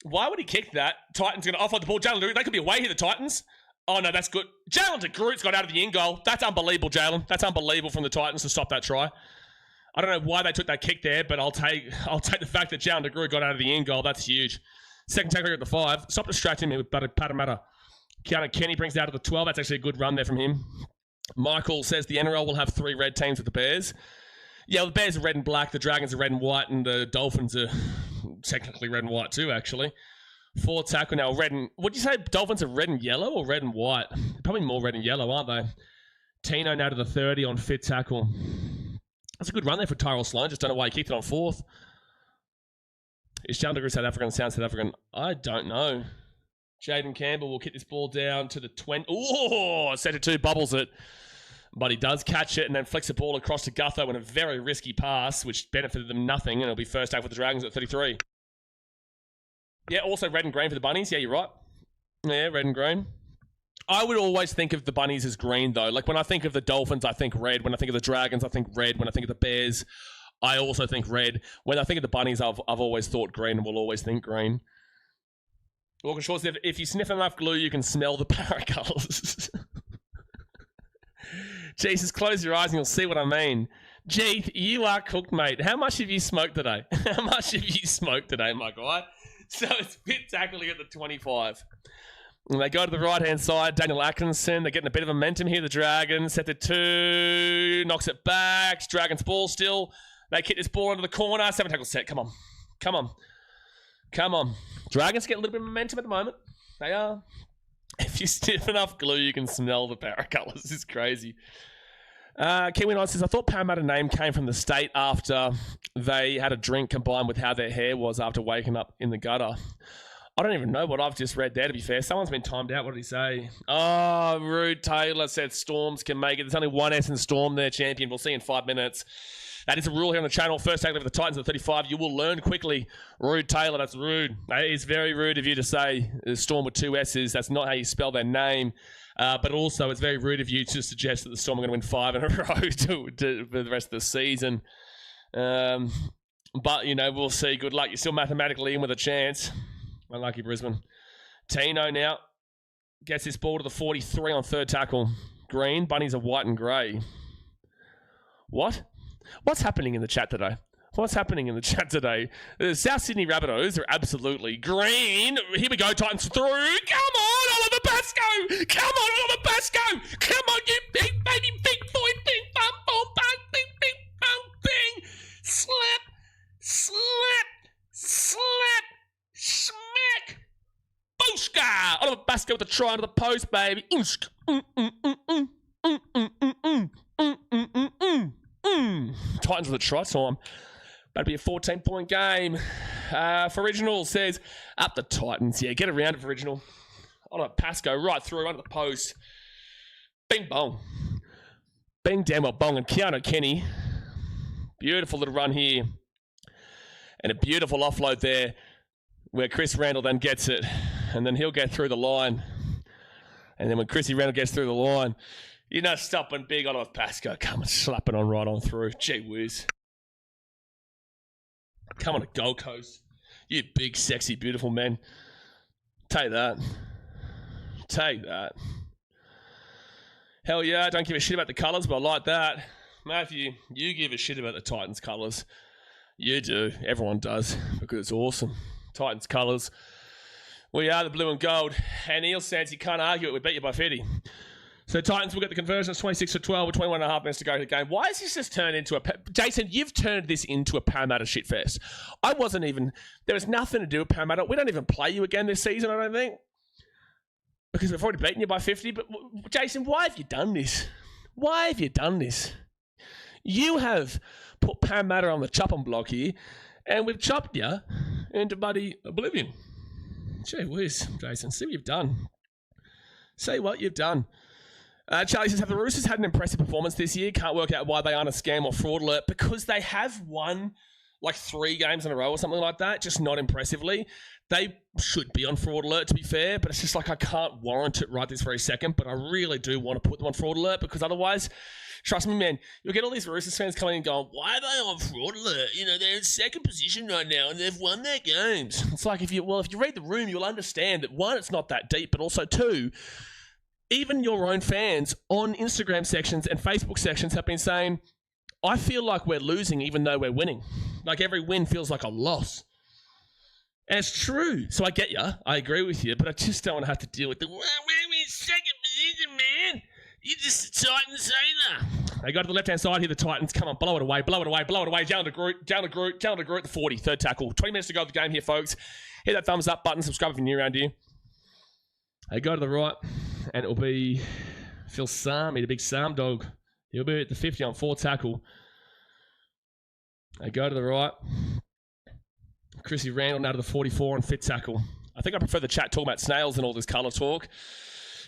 Why would he kick that? Titans going to offload the ball. Jalen, they could be away here, the Titans. Oh, no, that's good. Jalen DeGroot's got out of the in goal. That's unbelievable, Jalen. That's unbelievable from the Titans to stop that try. I don't know why they took that kick there, but I'll take the fact that Jalen DeGroot got out of the in goal. That's huge. Second tackler at the 5. Stop distracting me with Parramatta. Keanu Kenny brings it out of the 12. That's actually a good run there from him. Michael says the NRL will have 3 red teams with the Bears. Yeah, the Bears are red and black, the Dragons are red and white, and the Dolphins are technically red and white too, actually. 4 tackle now, red and... What do you say, Dolphins are red and yellow or red and white? Probably more red and yellow, aren't they? Tino now to the 30 on 5th tackle. That's a good run there for Tyrell Sloan. Just don't know why he kicked it on 4th. Is Jalen DeGroot South African? Sounds South African. I don't know. Jaden Campbell will kick this ball down to the 20. Oh, centre 2 bubbles it. But he does catch it and then flicks the ball across to Gutho in a very risky pass, which benefited them nothing, and it'll be first half with the Dragons at 33. Yeah, also red and green for the Bunnies. Yeah, you're right. Yeah, red and green. I would always think of the Bunnies as green, though. Like, when I think of the Dolphins, I think red. When I think of the Dragons, I think red. When I think of the Bears, I also think red. When I think of the Bunnies, I've always thought green and will always think green. Walker Shaw said, if you sniff enough glue, you can smell the paracolours. Jesus, close your eyes and you'll see what I mean. Jeeth, you are cooked, mate. How much have you smoked today? How much have you smoked today, my guy? So it's pit tackling at the 25. And they go to the right-hand side. Daniel Atkinson, they're getting a bit of momentum here. The Dragons set to 2. Knocks it back. Dragons ball still. They kick this ball into the corner. 7 tackle set. Come on. Come on. Come on. Dragons get a little bit of momentum at the moment. They are. If you sniff enough glue, you can smell the paracolours. This is crazy. Kiwi Knight says, I thought Parramatta name came from the state after they had a drink combined with how their hair was after waking up in the gutter. I don't even know what I've just read there, to be fair. Someone's been timed out. What did he say? Oh, Rude Taylor said Storms can make it. There's only one S in Storm there, champion. We'll see in 5 minutes. That is a rule here on the channel. First tackle for the Titans at 35. You will learn quickly. Rude Taylor, that's rude. That is very rude of you to say Storm with 2 S's. That's not how you spell their name. But also, it's very rude of you to suggest that the Storm are going to win 5 in a row for the rest of the season. But, you know, we'll see. Good luck. You're still mathematically in with a chance. Unlucky Brisbane. Tino now gets this ball to the 43 on 3rd tackle. Green. Bunnies are white and grey. What? What's happening in the chat today? What's happening in the chat today? The South Sydney Rabbitohs are absolutely green. Here we go, Titans through. Come on, Oliver Pascoe. Come on, Oliver Pascoe. Come on, you big baby, big boy. Bing, bum, boom, bang, bing, bing, bang, bing. Slap, slap, slap, smack. Booshka. Oliver Pascoe with the try under the post, baby. Titans with a try time. That'd be a 14-point game. For Original says, up the Titans. Yeah, get around it for Original. Oliver Pascoe right through under the post. Bing bong. Bing damn well bong. And Keanu Kenny. Beautiful little run here. And a beautiful offload there where Chris Randall then gets it. And then he'll get through the line. And then when Chrissy Randall gets through the line, you're not stopping big Oliver Pascoe. Come and slapping on right on through. Gee whiz. Come on to Gold Coast. You big, sexy, beautiful men. Take that. Take that. Hell yeah, I don't give a shit about the colours, but I like that. Matthew, you give a shit about the Titans colours. You do. Everyone does, because it's awesome. Titans colours. We are the blue and gold. And Eel says you can't argue it. We beat you by 50. So Titans will get the conversion. It's 26-12 with 21 and a half minutes to go to the game. Why has this just turned into a... Jason, you've turned this into a Parramatta shitfest. I wasn't even... There was nothing to do with Parramatta. We don't even play you again this season, I don't think. Because we've already beaten you by 50. But Jason, why have you done this? Why have you done this? You have put Parramatta on the chopping block here, and we've chopped you into bloody oblivion. Gee whiz, Jason. See what you've done. See what you've done. Charlie says, have the Roosters had an impressive performance this year? Can't work out why they aren't a scam or fraud alert. Because they have won like 3 games in a row or something like that, just not impressively. They should be on fraud alert, to be fair, but it's just like I can't warrant it right this very second, but I really do want to put them on fraud alert because otherwise, trust me, man, you'll get all these Roosters fans coming in and going, why are they on fraud alert? You know, they're in second position right now and they've won their games. It's like, if you read the room, you'll understand that 1, it's not that deep, but also 2, even your own fans on Instagram sections and Facebook sections have been saying, I feel like we're losing even though we're winning. Like every win feels like a loss. And it's true. So I get you. I agree with you. But I just don't want to have to deal with the, well, we're in second position, man. You're just a Titans sailor. They go to the left-hand side here, the Titans. Come on, blow it away, blow it away, blow it away. Down to Groot, down to Groot, down to Groot, the 40, third tackle. 20 minutes to go of the game here, folks. Hit that thumbs up button. Subscribe if you're new around here. They go to the right, and it'll be Phil Sami, the big Sam dog. He'll be at the 50 on 4 tackle. They go to the right. Chrissy Randall now to the 44 on 5th tackle. I think I prefer the chat talking about snails and all this colour talk.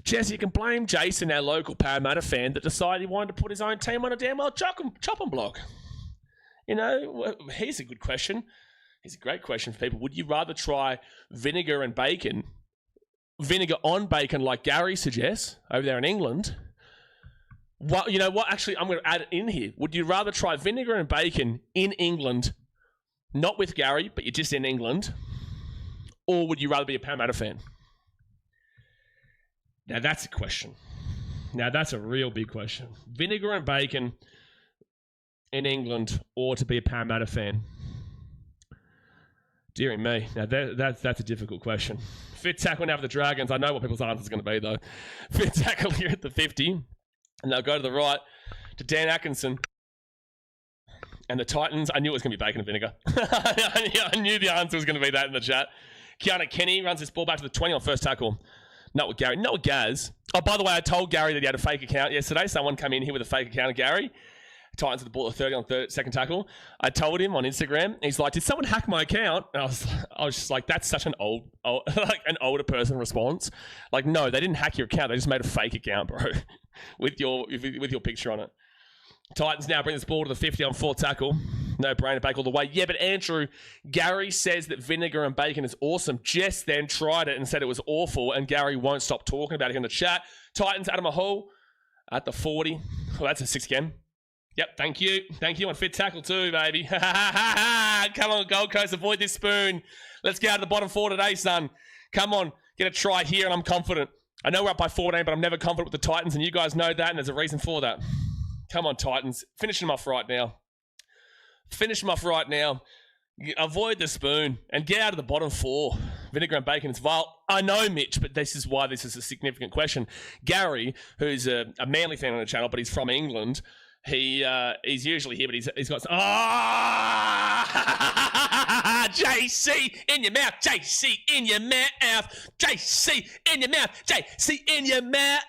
Jesse, you can blame Jason, our local Parramatta fan, that decided he wanted to put his own team on a damn old chopping block. You know, here's a good question. Here's a great question for people. Would you rather try vinegar and bacon, vinegar on bacon like Gary suggests over there in England? Well, you know what? Actually, I'm going to add it in here. Would you rather try vinegar and bacon in England, not with Gary, but you're just in England, or would you rather be a Parramatta fan? Now, that's a question. Now, that's a real big question. Vinegar and bacon in England, or to be a Parramatta fan? Dearie me. Now, that's a difficult question. 5th tackle now for the Dragons. I know what people's answer is going to be, though. 5th tackle here at the 50. And they'll go to the right to Dan Atkinson. And the Titans, I knew it was going to be bacon and vinegar. I knew the answer was going to be that in the chat. Keanu Kenny runs this ball back to the 20 on first tackle. Not with Gary. Not with Gaz. Oh, by the way, I told Gary that he had a fake account yesterday. Someone came in here with a fake account of Gary. Titans at the ball at 30 on second tackle. I told him on Instagram. He's like, did someone hack my account? And I was just like, that's such an like an older person response. Like, no, they didn't hack your account. They just made a fake account, bro, with your picture on it. Titans now bring this ball to the 50 on 4th tackle. No brainer, back all the way. Yeah, but Andrew, Gary says that vinegar and bacon is awesome. Jess then tried it and said it was awful, and Gary won't stop talking about it in the chat. Titans, Adam Hall at the 40. Well, that's a 6 again. Yep, thank you. Thank you on 5th tackle too, baby. Come on, Gold Coast, avoid this spoon. Let's get out of the bottom 4 today, son. Come on, get a try here, and I'm confident. I know we're up by 14, but I'm never confident with the Titans, and you guys know that, and there's a reason for that. Come on, Titans. Finish them off right now. Finish them off right now. Avoid the spoon and get out of the bottom 4. Vinegar and bacon is vile. I know, Mitch, but this is why this is a significant question. Gary, who's a Manly fan on the channel, but he's from England, he's usually here, but he's got some... JC in your mouth, JC in your mouth, JC in your mouth, JC in your mouth,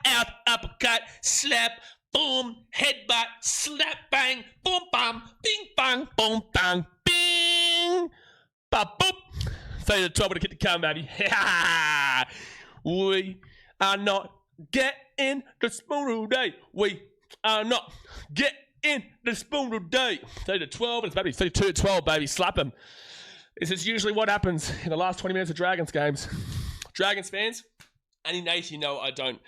uppercut, slap, boom, headbutt, slap, bang, boom, bam, bing, bang, boom, bang, bing, ba, boop. 30 to 12 to get the count, baby. We are not getting the spoon today. We are not getting the spoon today. 30 to 12, it's about to be 32 to 12, baby. Slap him. This is usually what happens in the last 20 minutes of Dragons games. Dragons fans, any nation, you know I don't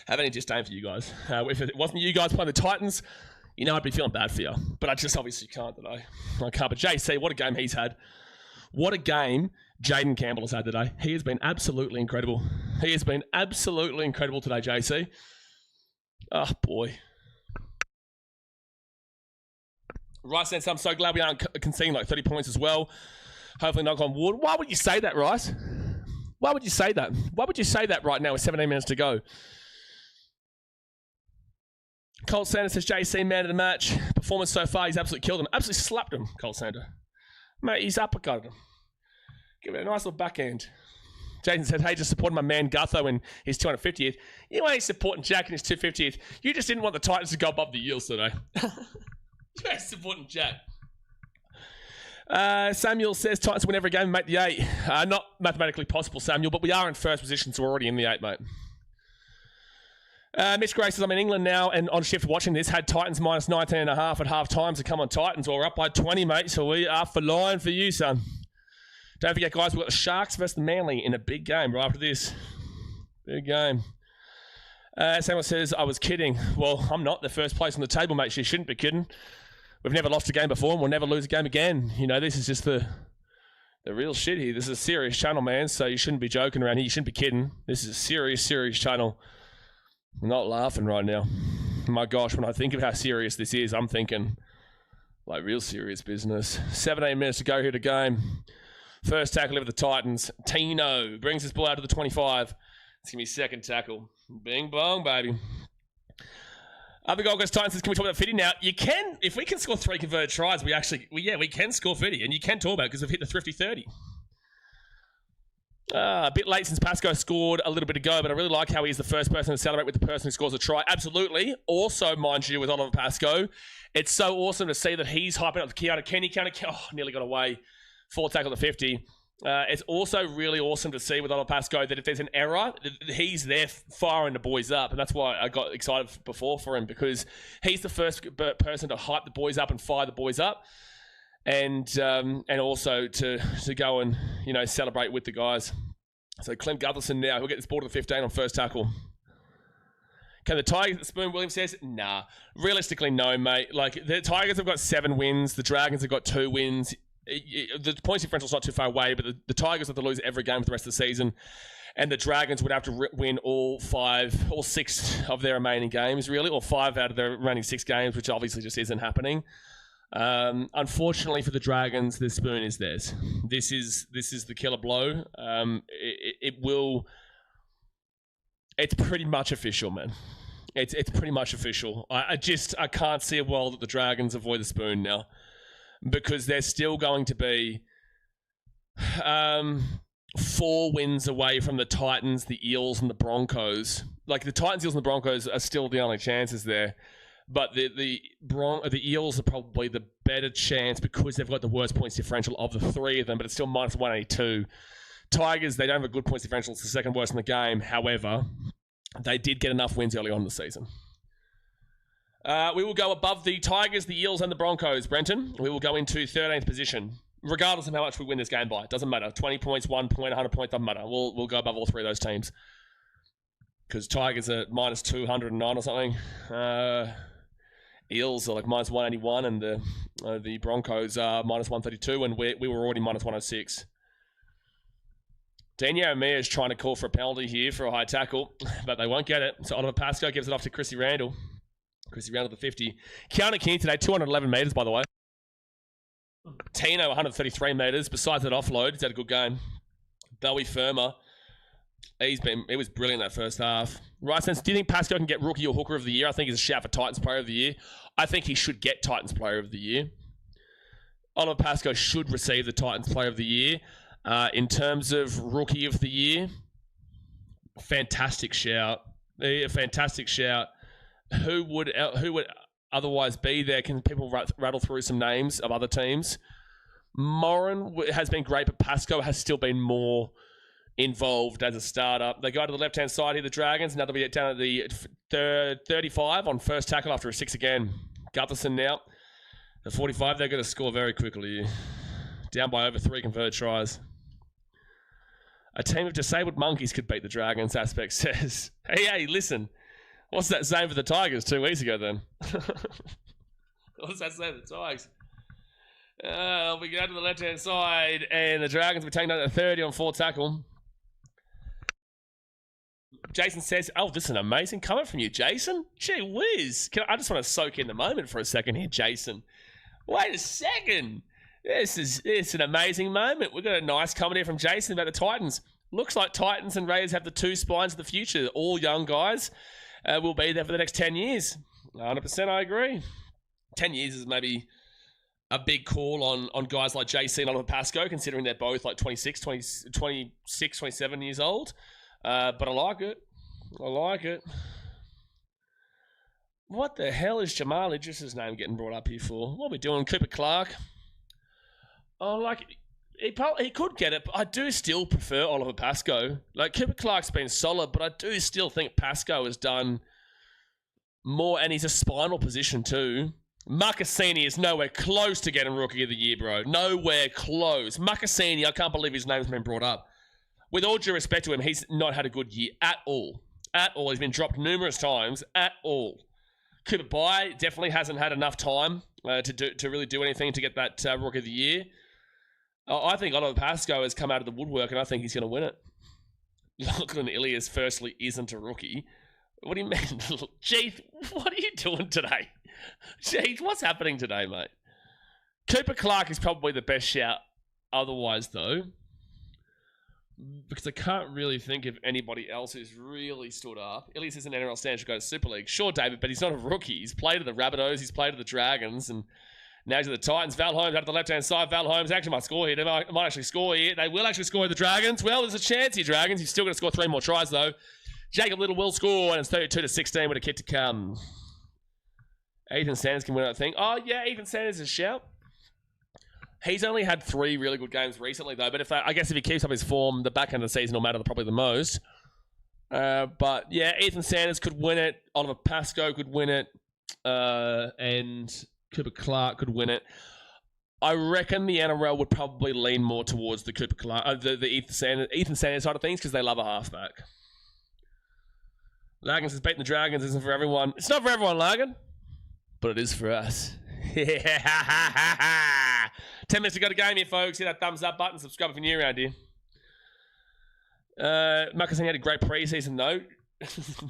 have any disdain for you guys. If it wasn't you guys playing the Titans, you know I'd be feeling bad for you. But I just obviously can't today. I can't. But JC, what a game he's had. What a game Jaden Campbell has had today. He has been absolutely incredible. He has been absolutely incredible today, JC. Oh, boy. Rice says, I'm so glad we aren't conceding like 30 points as well. Hopefully knock on wood. Why would you say that, Rice? Why would you say that? Why would you say that right now with 17 minutes to go? Colt Sanders says, JC, man of the match. Performance so far, he's absolutely killed him. Absolutely slapped him, Colt Sanders. Mate, he's uppercutted him. Give it a nice little backhand. Jason said, hey, just supporting my man Gutho in his 250th. You ain't supporting Jack in his 250th. You just didn't want the Titans to go above the Eels today. You ain't supporting Jack. Samuel says, Titans win every game and make the 8. Not mathematically possible, Samuel, but we are in first position, so we're already in the 8, mate. Mitch Gray says, I'm in England now and on shift watching this. Had Titans minus 19.5 at half time to come on Titans. Well, we're up by 20, mate, so we are for line for you, son. Don't forget, guys, we've got the Sharks versus the Manly in a big game right after this. Big game. Samuel says, I was kidding. Well, I'm not. The first place on the table, mate. She shouldn't be kidding. We've never lost a game before and we'll never lose a game again. You know, this is just the real shit here. This is a serious channel, man, so you shouldn't be joking around here. You shouldn't be kidding. This is a serious, serious channel. I'm not laughing right now. My gosh, when I think of how serious this is, I'm thinking, like, real serious business. 17 minutes to go here to game. First tackle of the Titans. Tino brings his ball out to the 25. It's going to be second tackle. Bing bong, baby. Other Gold Coast Titans says, can we talk about 50 now? You can. If we can score 3 converted tries, we can score 50. And you can talk about it because we've hit the thrifty 30. A bit late since Pascoe scored a little bit ago, but I really like how he's the first person to celebrate with the person who scores a try. Absolutely. Also, mind you, with Oliver Pascoe, it's so awesome to see that he's hyping up the Keanu Kenny. Nearly got away. 4 tackle to 50. It's also really awesome to see with Oliver Pascoe that if there's an error, he's there firing the boys up. And that's why I got excited before for him, because he's the first person to hype the boys up and fire the boys up. And also to go and, you know, celebrate with the guys. So Clem Gutherson now, he'll get this ball to the 15 on first tackle. Can the Tigers, Spoon Williams says, nah. Realistically, no, mate. Like, the Tigers have got 7 wins. The Dragons have got 2 wins. The points differential's not too far away, but the Tigers have to lose every game for the rest of the season. And the Dragons would have to win all 6 of their remaining games, really, or 5 out of their remaining 6 games, which obviously just isn't happening. Unfortunately for the Dragons, the spoon is theirs. This is the killer blow. It's pretty much official, man. It's pretty much official. I can't see a world that the Dragons avoid the spoon now, because they're still going to be 4 wins away from the Titans, the Eels, and the Broncos. Like, the Titans, Eels, and the Broncos are still the only chances there. But the Eels are probably the better chance because they've got the worst points differential of the 3 of them, but it's still minus 182. Tigers, they don't have a good points differential. It's the second worst in the game. However, they did get enough wins early on in the season. We will go above the Tigers, the Eels, and the Broncos, Brenton. We will go into 13th position, regardless of how much we win this game by. It doesn't matter. 20 points, 1 point, 100 points, doesn't matter. We'll go above all 3 of those teams. Because Tigers are minus 209 or something. Eels are like minus 181, and the Broncos are minus 132, and we were already minus 106. Daniel Amir is trying to call for a penalty here for a high tackle, but they won't get it. So Oliver Pascoe gives it off to Chrissy Randall. Chrissy Randall the 50. Keanu King today, 211 metres, by the way. Tino, 133 metres. Besides that offload, he's had a good game. Bowie Firma, he was brilliant that first half. Right sense, do you think Pascoe can get Rookie or Hooker of the Year? I think he's a shout for Titans Player of the Year. I think he should get Titans Player of the Year. Oliver Pascoe should receive the Titans Player of the Year. In terms of Rookie of the Year, fantastic shout. A fantastic shout. Who would otherwise be there? Can people rattle through some names of other teams? Moran has been great, but Pascoe has still been more involved as a starter. They go to the left-hand side here, the Dragons. Now they'll be down at the 35 on first tackle after a 6 again. Gutherson now. The 45, they're going to score very quickly. Down by over 3 converted tries. A team of disabled monkeys could beat the Dragons, Aspect says. Hey, listen. What's that saying for the Tigers 2 weeks ago then? What's that saying for the Tigers? We go to the left-hand side, and the Dragons will be taking down at 30 on 4 tackle. Jason says, oh, this is an amazing comment from you, Jason. Gee whiz. I just want to soak in the moment for a second here, Jason. Wait a second. It's an amazing moment. We've got a nice comment here from Jason about the Titans. Looks like Titans and Raiders have the two spines of the future. All young guys will be there for the next 10 years. 100% I agree. 10 years is maybe a big call on guys like JC and Oliver Pascoe, considering they're both like 26, 27 years old. But I like it. I like it. What the hell is Jamal Idris's name getting brought up here for? What are we doing? Cooper Clark? Oh, like, he could get it, but I do still prefer Oliver Pascoe. Like, Cooper Clark's been solid, but I do still think Pascoe has done more, and he's a spinal position too. Marcassini is nowhere close to getting Rookie of the Year, bro. Nowhere close. Marcassini, I can't believe his name's been brought up. With all due respect to him, he's not had a good year at all. At all. He's been dropped numerous times. At all. Cooper Bai definitely hasn't had enough time to really do anything to get that Rookie of the Year. I think Oliver Pascoe has come out of the woodwork, and I think he's going to win it. Lachlan Ilias, firstly, isn't a rookie. What do you mean? Jeeth, what are you doing today? Jeez, what's happening today, mate? Cooper Clark is probably the best shout otherwise, though. Because I can't really think of anybody else who's really stood up. Ilias is an NRL stand, should go to Super League. Sure, David, but he's not a rookie. He's played at the Rabbitohs, he's played at the Dragons, and now he's at the Titans. Val Holmes out of the left-hand side. Val Holmes actually might score here. They might actually score here. They will actually score the Dragons. Well, there's a chance here, Dragons. You've still got to score 3 more tries, though. Jacob Little will score, and it's 32-16 with a kick to come. Ethan Sanders can win that thing. Oh, yeah, Ethan Sanders is a shout. He's only had 3 really good games recently, though. But I guess if he keeps up his form, the back end of the season will matter probably the most. But, yeah, Ethan Sanders could win it. Oliver Pascoe could win it. And Cooper Clark could win it. I reckon the NRL would probably lean more towards the Cooper Clark, the Ethan Sanders side of things, because they love a halfback. Largans has beaten the Dragons. Isn't for everyone. It's not for everyone, Largan. But it is for us. 10 minutes to go to game here, folks. Hit that thumbs up button. Subscribe if you're new around here. Marcus had a great preseason, though.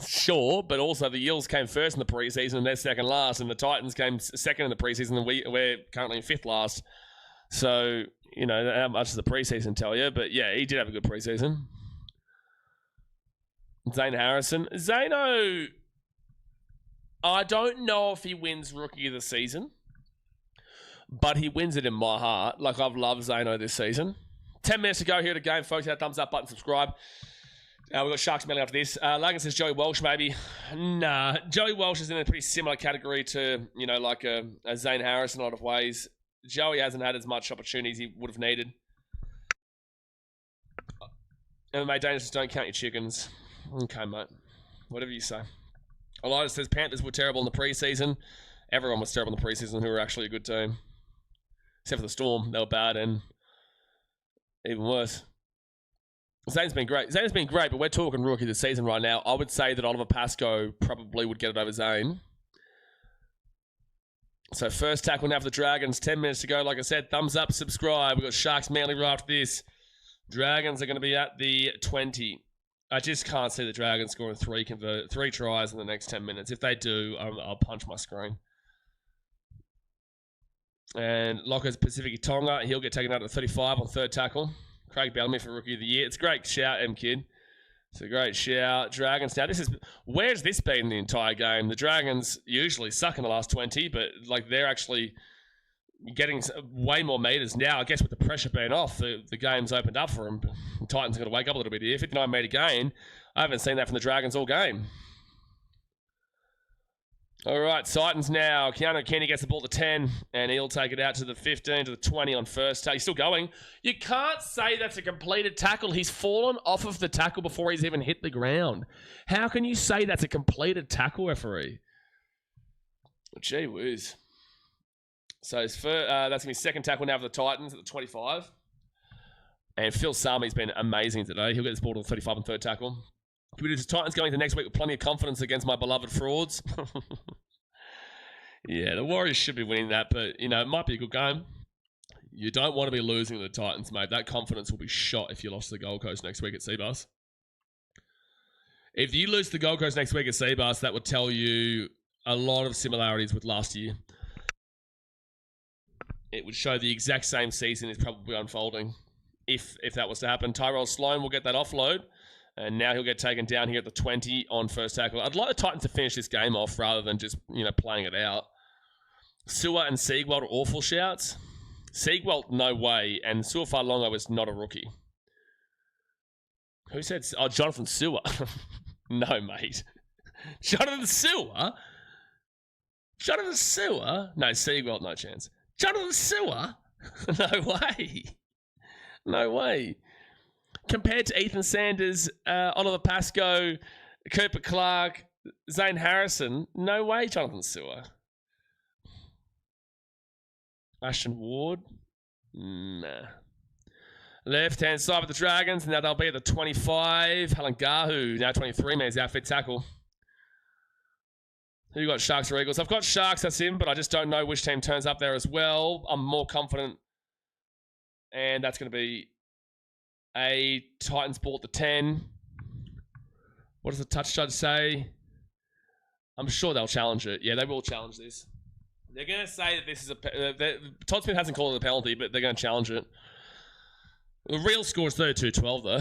Sure, but also the Eels came first in the preseason and they're second last, and the Titans came second in the preseason and we're currently in 5th last. So, you know, how much does the preseason tell you? But yeah, he did have a good preseason. Zane Harrison. Zano, I don't know if he wins Rookie of the Season, but he wins it in my heart. Like, I've loved Zano this season. 10 minutes to go here at the game, folks. Hit that thumbs up button, subscribe. We've got Sharks mailing after this. Logan says Joey Walsh, maybe. Nah, Joey Walsh is in a pretty similar category to, you know, like a Zane Harris in a lot of ways. Joey hasn't had as much opportunities he would have needed. MMA Daniels, don't count your chickens. Okay, mate. Whatever you say. Elijah says Panthers were terrible in the preseason. Everyone was terrible in the preseason who were actually a good team. Except for the Storm. They were bad and even worse. Zane's been great. Zane's been great, but we're talking rookie of the season right now. I would say that Oliver Pascoe probably would get it over Zane. So first tackle now for the Dragons. 10 minutes to go. Like I said, thumbs up, subscribe. We've got Sharks Manly right after this. Dragons are going to be at the 20. I just can't see the Dragons scoring 3 tries in the next 10 minutes. If they do, I'll punch my screen. And Locker's Pacific Tonga. He'll get taken out at 35 on third tackle. Craig Bellamy for Rookie of the Year. It's a great shout, M-Kid. It's a great shout. Dragons. Now, where's this been the entire game? The Dragons usually suck in the last 20, but like they're actually getting way more meters now. I guess with the pressure being off, the game's opened up for them. The Titans are going to wake up a little bit here. 59 meter gain. I haven't seen that from the Dragons all game. All right, Titans now. Keanu Kenny gets the ball to 10, and he'll take it out to the 15, to the 20 on first take. He's still going. You can't say that's a completed tackle. He's fallen off of the tackle before he's even hit the ground. How can you say that's a completed tackle, referee? Gee whiz. So that's going to be second tackle now for the Titans at the 25. And Phil Sami's been amazing today. He'll get this ball to the 35 on third tackle. The Titans going into next week with plenty of confidence against my beloved frauds. Yeah, the Warriors should be winning that, but, you know, it might be a good game. You don't want to be losing to the Titans, mate. That confidence will be shot if you lost to the Gold Coast next week at Seabass. If you lose to the Gold Coast next week at Seabass, that would tell you a lot of similarities with last year. It would show the exact same season is probably unfolding. if that was to happen. Tyrell Sloan will get that offload, and now he'll get taken down here at the 20 on first tackle. I'd like the Titans to finish this game off rather than just, playing it out. Sewer and Siegwald are awful shouts. Siegwald, no way, and Suafalongo was not a rookie. Who said... Oh, Jonathan Sewer. No, mate. Jonathan Sewer? Jonathan Sewer? No, Siegwald, no chance. Jonathan Sewer? No way. No way. Compared to Ethan Sanders, Oliver Pascoe, Cooper Clark, Zane Harrison, no way, Jonathan Sewer. Ashton Ward? Nah. Left-hand side with the Dragons. Now they'll be at the 25. Halangahu, now 23, man, he's outfit tackle. Who you got, Sharks or Eagles? I've got Sharks, that's him, but I just don't know which team turns up there as well. I'm more confident. And that's going to be a Titans ball at the 10. What does the touch judge say? I'm sure they'll challenge it. Yeah, they will challenge this. They're going to say that this is Todd Smith hasn't called it a penalty, but they're going to challenge it. The real score is 32-12, though.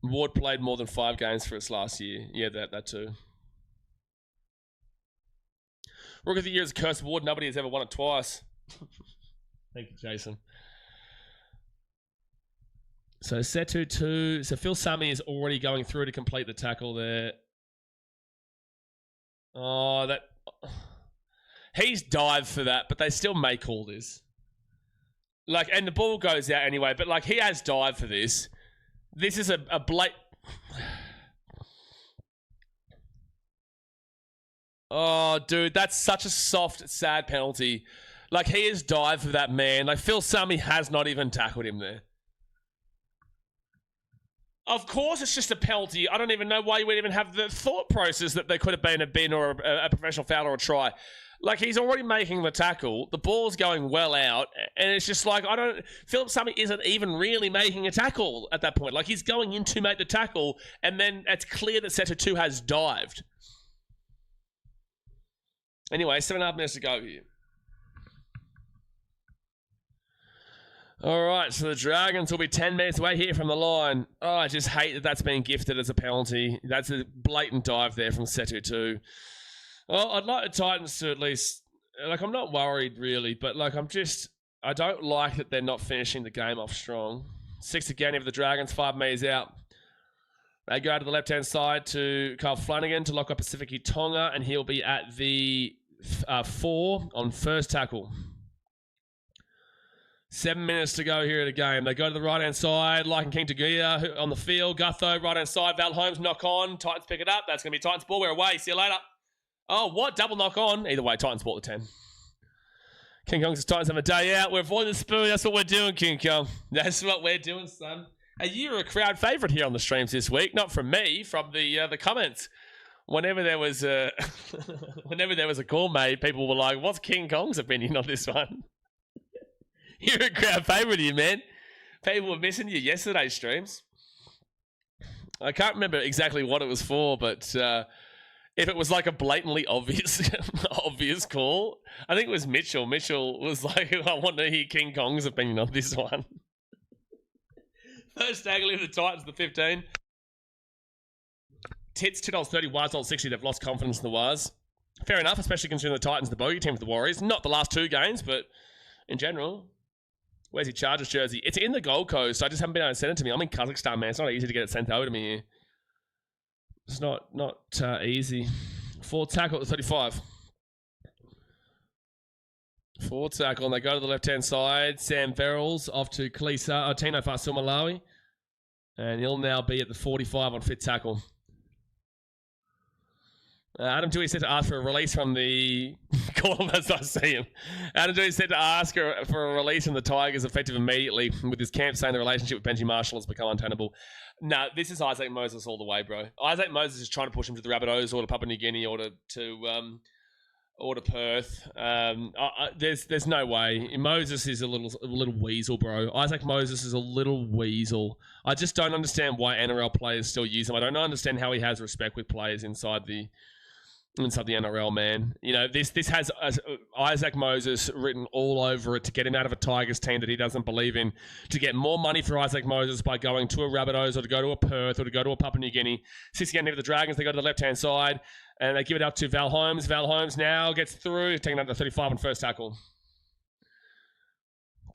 Ward played more than 5 games for us last year. Yeah, that too. Rookie of the Year is a curse award. Nobody has ever won it twice. Thank you, Jason. So, Setu 2. So, Phil Sammy is already going through to complete the tackle there. Oh, that... He's dived for that, but they still may call this. Like, and the ball goes out anyway, but, like, he has dived for this. This is a blatant... Oh, dude, that's such a soft, sad penalty. Like, he has dived for that man. Like, Phil Sammy has not even tackled him there. Of course it's just a penalty. I don't even know why you would even have the thought process that there could have been a bin or a professional foul or a try. Like, he's already making the tackle. The ball's going well out. And it's just like, Philip Sammy isn't even really making a tackle at that point. Like, he's going in to make the tackle. And then it's clear that Setter 2 has dived. Anyway, 7.5 minutes to go here. All right, so the Dragons will be 10 minutes away here from the line. Oh, I just hate that that's been gifted as a penalty. That's a blatant dive there from Setu 2. Well, I'd like the Titans to at least... Like, I'm not worried, really, but, like, I don't like that they're not finishing the game off strong. 6 again for the Dragons, 5 meters out. They go to the left-hand side to Carl Flanagan to lock up Pacific Tonga, and he'll be at the 4 on first tackle. 7 minutes to go here at the game. They go to the right-hand side. Lycan King Taguia on the field. Gutho, right-hand side. Val Holmes, knock on. Titans pick it up. That's going to be Titans ball. We're away. See you later. Oh, what? Double knock on. Either way, Titans ball at 10. King Kong's Titans have a day out. We're avoiding the spoon. That's what we're doing, King Kong. That's what we're doing, son. Hey, you're a crowd favourite here on the streams this week. Not from me, from the comments. Whenever there was a call made, people were like, what's King Kong's opinion on this one? You're a crowd favourite here, man. People were missing you yesterday's streams. I can't remember exactly what it was for, but if it was like a blatantly obvious obvious call, I think it was Mitchell. Mitchell was like, I want to hear King Kong's opinion on this one. First tackle of the Titans, the 15. Tits, $2.30, Wires, $1.60. They've lost confidence in the Wires. Fair enough, especially considering the Titans, the bogey team for the Warriors. Not the last 2 games, but in general. Where's your Chargers jersey? It's in the Gold Coast. I just haven't been able to send it to me. I'm in Kazakhstan, man. It's not easy to get it sent over to me here. It's not easy. 4 tackle at 35. 4 tackle, and they go to the left-hand side. Sam Verrills off to Tino Fasumalawi. And he'll now be at the 45 on 5th tackle. Adam Dewey said to ask for a release from the... Call him as I see him. Adam Dewey said to ask for a release from the Tigers effective immediately, with his camp saying the relationship with Benji Marshall has become untenable. No, this is Isaac Moses all the way, bro. Isaac Moses is trying to push him to the Rabbitohs or to Papua New Guinea or to Perth. There's no way. Moses is a little weasel, bro. Isaac Moses is a little weasel. I just don't understand why NRL players still use him. I don't understand how he has respect with players inside the inside the NRL, man. You know, this has Isaac Moses written all over it to get him out of a Tigers team that he doesn't believe in, to get more money for Isaac Moses by going to a Rabbitohs or to go to a Perth or to go to a Papua New Guinea. 60 getting over the Dragons, they go to the left-hand side and they give it up to Val Holmes. Val Holmes now gets through, taking up to 35 on first tackle.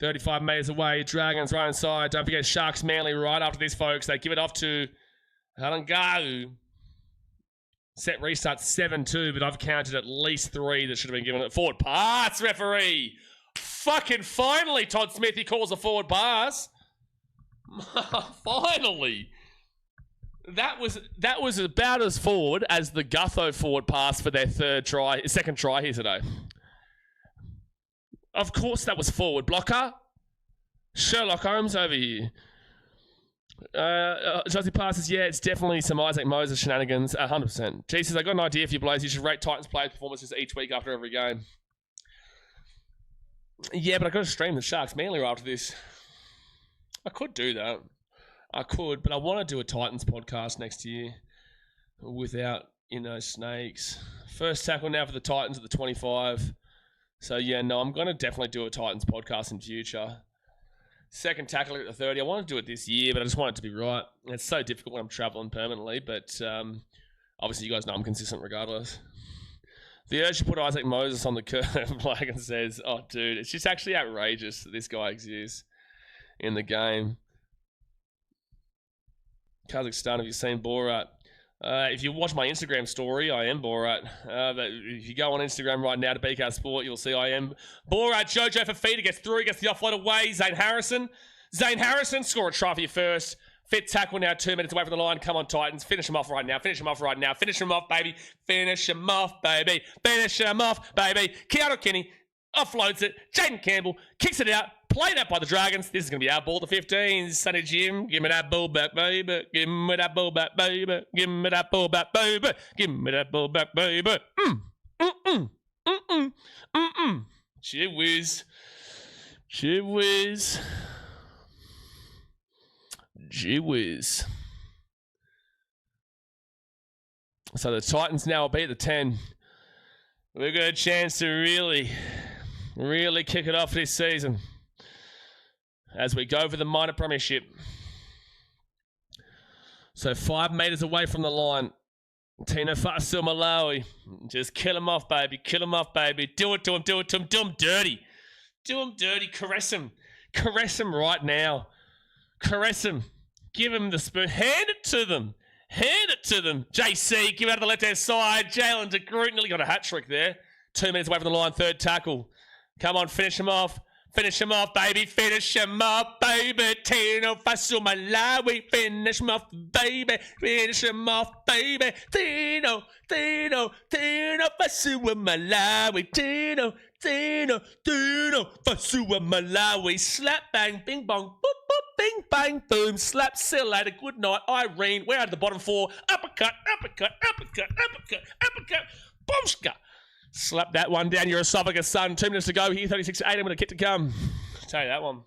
35 metres away, Dragons right inside. Don't forget Sharks Manly right after this, folks. They give it off to Halangahu. Set restart 7-2, but I've counted at least 3 that should have been given it. Forward pass, referee. Fucking finally, Todd Smith, he calls a forward pass. Finally. That was about as forward as the Gutho forward pass for their second try here today. Of course that was forward. Blocker. Sherlock Holmes over here. Josie passes, yeah, it's definitely some Isaac Moses shenanigans, 100%. Jesus, I got an idea for you, Blaze. You should rate Titans players' performances each week after every game. Yeah, but I got to stream the Sharks Manly after this. I could do that. I could, but I want to do a Titans podcast next year without, snakes. First tackle now for the Titans at the 25. So, yeah, no, I'm going to definitely do a Titans podcast in future. Second tackle at the 30. I want to do it this year, but I just want it to be right. And it's so difficult when I'm traveling permanently, but obviously you guys know I'm consistent regardless. The urge to put Isaac Moses on the curve, like it says, oh, dude, it's just actually outrageous that this guy exists in the game. Kazakhstan, have you seen Borat? If you watch my Instagram story, I am Borat. But if you go on Instagram right now to BKRsport, you'll see I am Borat. Jojo Fafita gets through, gets the offload away. Zane Harrison, score a try for you first. Fit tackle now, 2 minutes away from the line. Come on, Titans. Finish him off right now. Finish him off, baby. Finish him off, baby. Keanu Kenny offloads it. Jaden Campbell kicks it out. Played out by the Dragons. This is going to be our ball to 15. Sonny Jim, give me that ball back, baby. Give me that ball back, baby. Give me that ball back, baby. Give me that ball back, baby. Gee whiz. Gee whiz. Gee whiz. So the Titans now will be at the 10. We've got a chance to really kick it off this season as we go for the minor premiership. So 5 metres away from the line. Tino Fasil Malawi. Just kill him off, baby. Kill him off, baby. Do it to him. Do it to him. Do him dirty. Do him dirty. Caress him. Caress him right now. Caress him. Give him the spoon. Hand it to them. Hand it to them. JC, give it out of the left-hand side. Jalen de Groot nearly got a hat-trick there. 2 minutes away from the line. Third tackle. Come on, finish him off. Finish him off, baby. Finish him off, baby. Tino Fasil Malawi. Finish him off, baby. Finish him off, baby. Tino Fasil Malawi. Tino Fasil Malawi. Slap, bang, bing, bong, boop, boop, bing, bang, boom. Slap, see you later. Good night, Irene. We're out of the bottom 4. Uppercut. Boomska. Slap that one down your esophagus, son. 2 minutes to go here. 36-8. I'm going to kick to come. Tell you that one.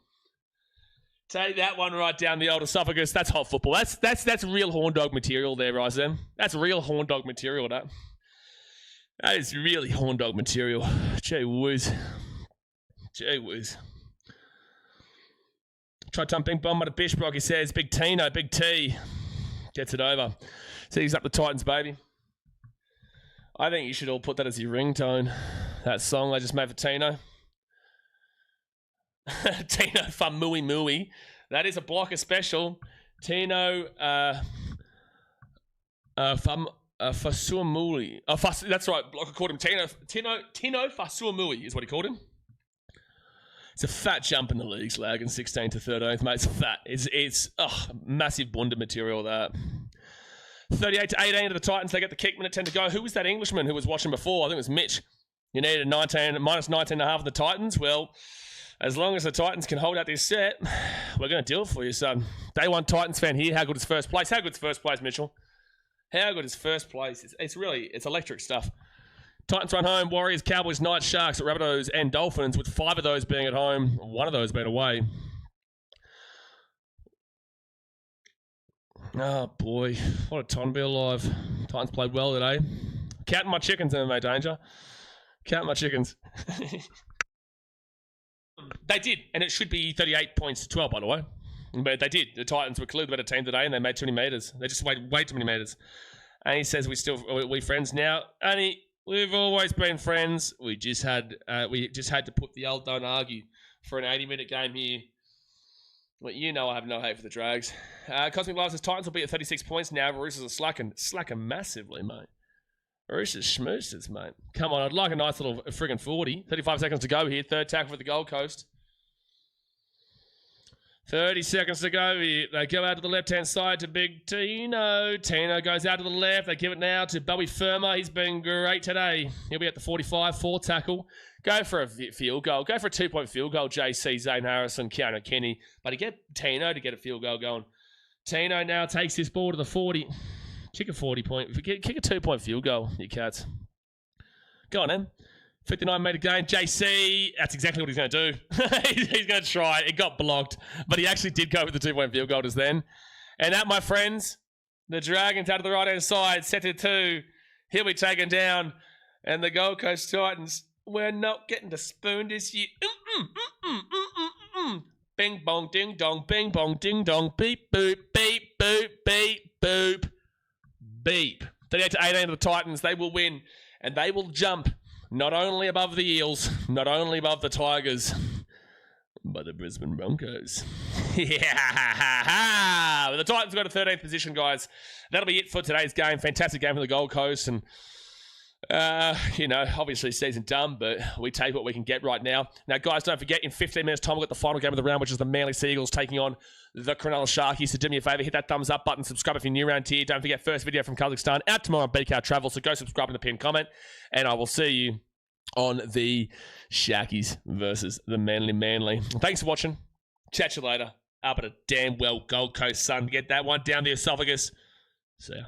Take that one right down the old esophagus. That's hot football. That's real horn dog material there, Ryzen. That's real horn dog material, that. That is really horn dog material. Gee whiz. Gee whiz. Try thumping bomb at a Bishbrock, he says. Big Tino, Big T. Gets it over. So he's up the Titans, baby. I think you should all put that as your ringtone. That song I just made for Tino. Tino Famui Mui. That is a blocker special. Tino Fasuamui. That's right. Blocker called him Tino Fasuamui is what he called him. It's a fat jump in the league, slag, in 16 to 13th, mate. It's fat. It's massive bunda material, that. 38-18 to the Titans. They get the kick. Minute 10 to go. Who was that Englishman who was watching before? I think it was Mitch. You needed minus 19.5 of the Titans. Well, as long as the Titans can hold out this set, we're going to do it for you, son. Day one Titans fan here. How good is first place? How good is first place, Mitchell? How good is first place? It's electric stuff. Titans run home. Warriors, Cowboys, Knights, Sharks, Rabbitohs, and Dolphins, with 5 of those being at home, 1 of those being away. Oh, boy. What a time to be alive. Titans played well today. Counting my chickens, MMA Danger. Counting my chickens. They did, and it should be 38 points to 12, by the way. But they did. The Titans were clearly the better team today, and they made too many metres. They just weighed way too many metres. And he says we friends now. Annie, we've always been friends. We just had to put the old don't argue for an 80-minute game here. Well, you know I have no hate for the Drags. Cosmic Live says Titans will be at 36 points now. Roosters are slacking massively, mate. Roosters schmoosters, mate. Come on, I'd like a nice little friggin' 40. 35 seconds to go here. Third tackle for the Gold Coast. 30 seconds to go here. They go out to the left-hand side to Big Tino. Tino goes out to the left. They give it now to Bowie Firma. He's been great today. He'll be at the 45, 4 tackle. Go for a field goal. Go for a 2-point field goal, JC, Zane Harrison, Keanu Kenny. But to get Tino to get a field goal going. Tino now takes this ball to the 40. Kick a 40-point. Kick a 2-point field goal, you cats. Go on, then. 59-metre gain. JC, that's exactly what he's going to do. He's going to try. It got blocked, but he actually did go with the 2-point field goal just then. And that, my friends, the Dragons out of the right-hand side, set to 2. He'll be taken down. And the Gold Coast Titans, we're not getting to spoon this year. Bing, bong, ding, dong. Bing, bong, ding, dong. Beep, boop, beep, boop, beep, boop, beep. 38 to 18 of the Titans. They will win, and they will jump not only above the Eels, not only above the Tigers, but the Brisbane Broncos. Yeah! The Titans got a 13th position, guys. That'll be it for today's game. Fantastic game for the Gold Coast. And, obviously season done, but we take what we can get right now. Now, guys, don't forget, in 15 minutes' time, we'll get the final game of the round, which is the Manly Seagulls taking on the Cronulla Sharkies. So do me a favour, hit that thumbs up button, subscribe if you're new around here. Don't forget, first video from Kazakhstan out tomorrow on BKR Travel. So go subscribe in the pinned comment, and I will see you on the Sharkies versus the Manly. Thanks for watching. Chat you later. Up at a damn well Gold Coast sun. Get that one down the esophagus. See ya.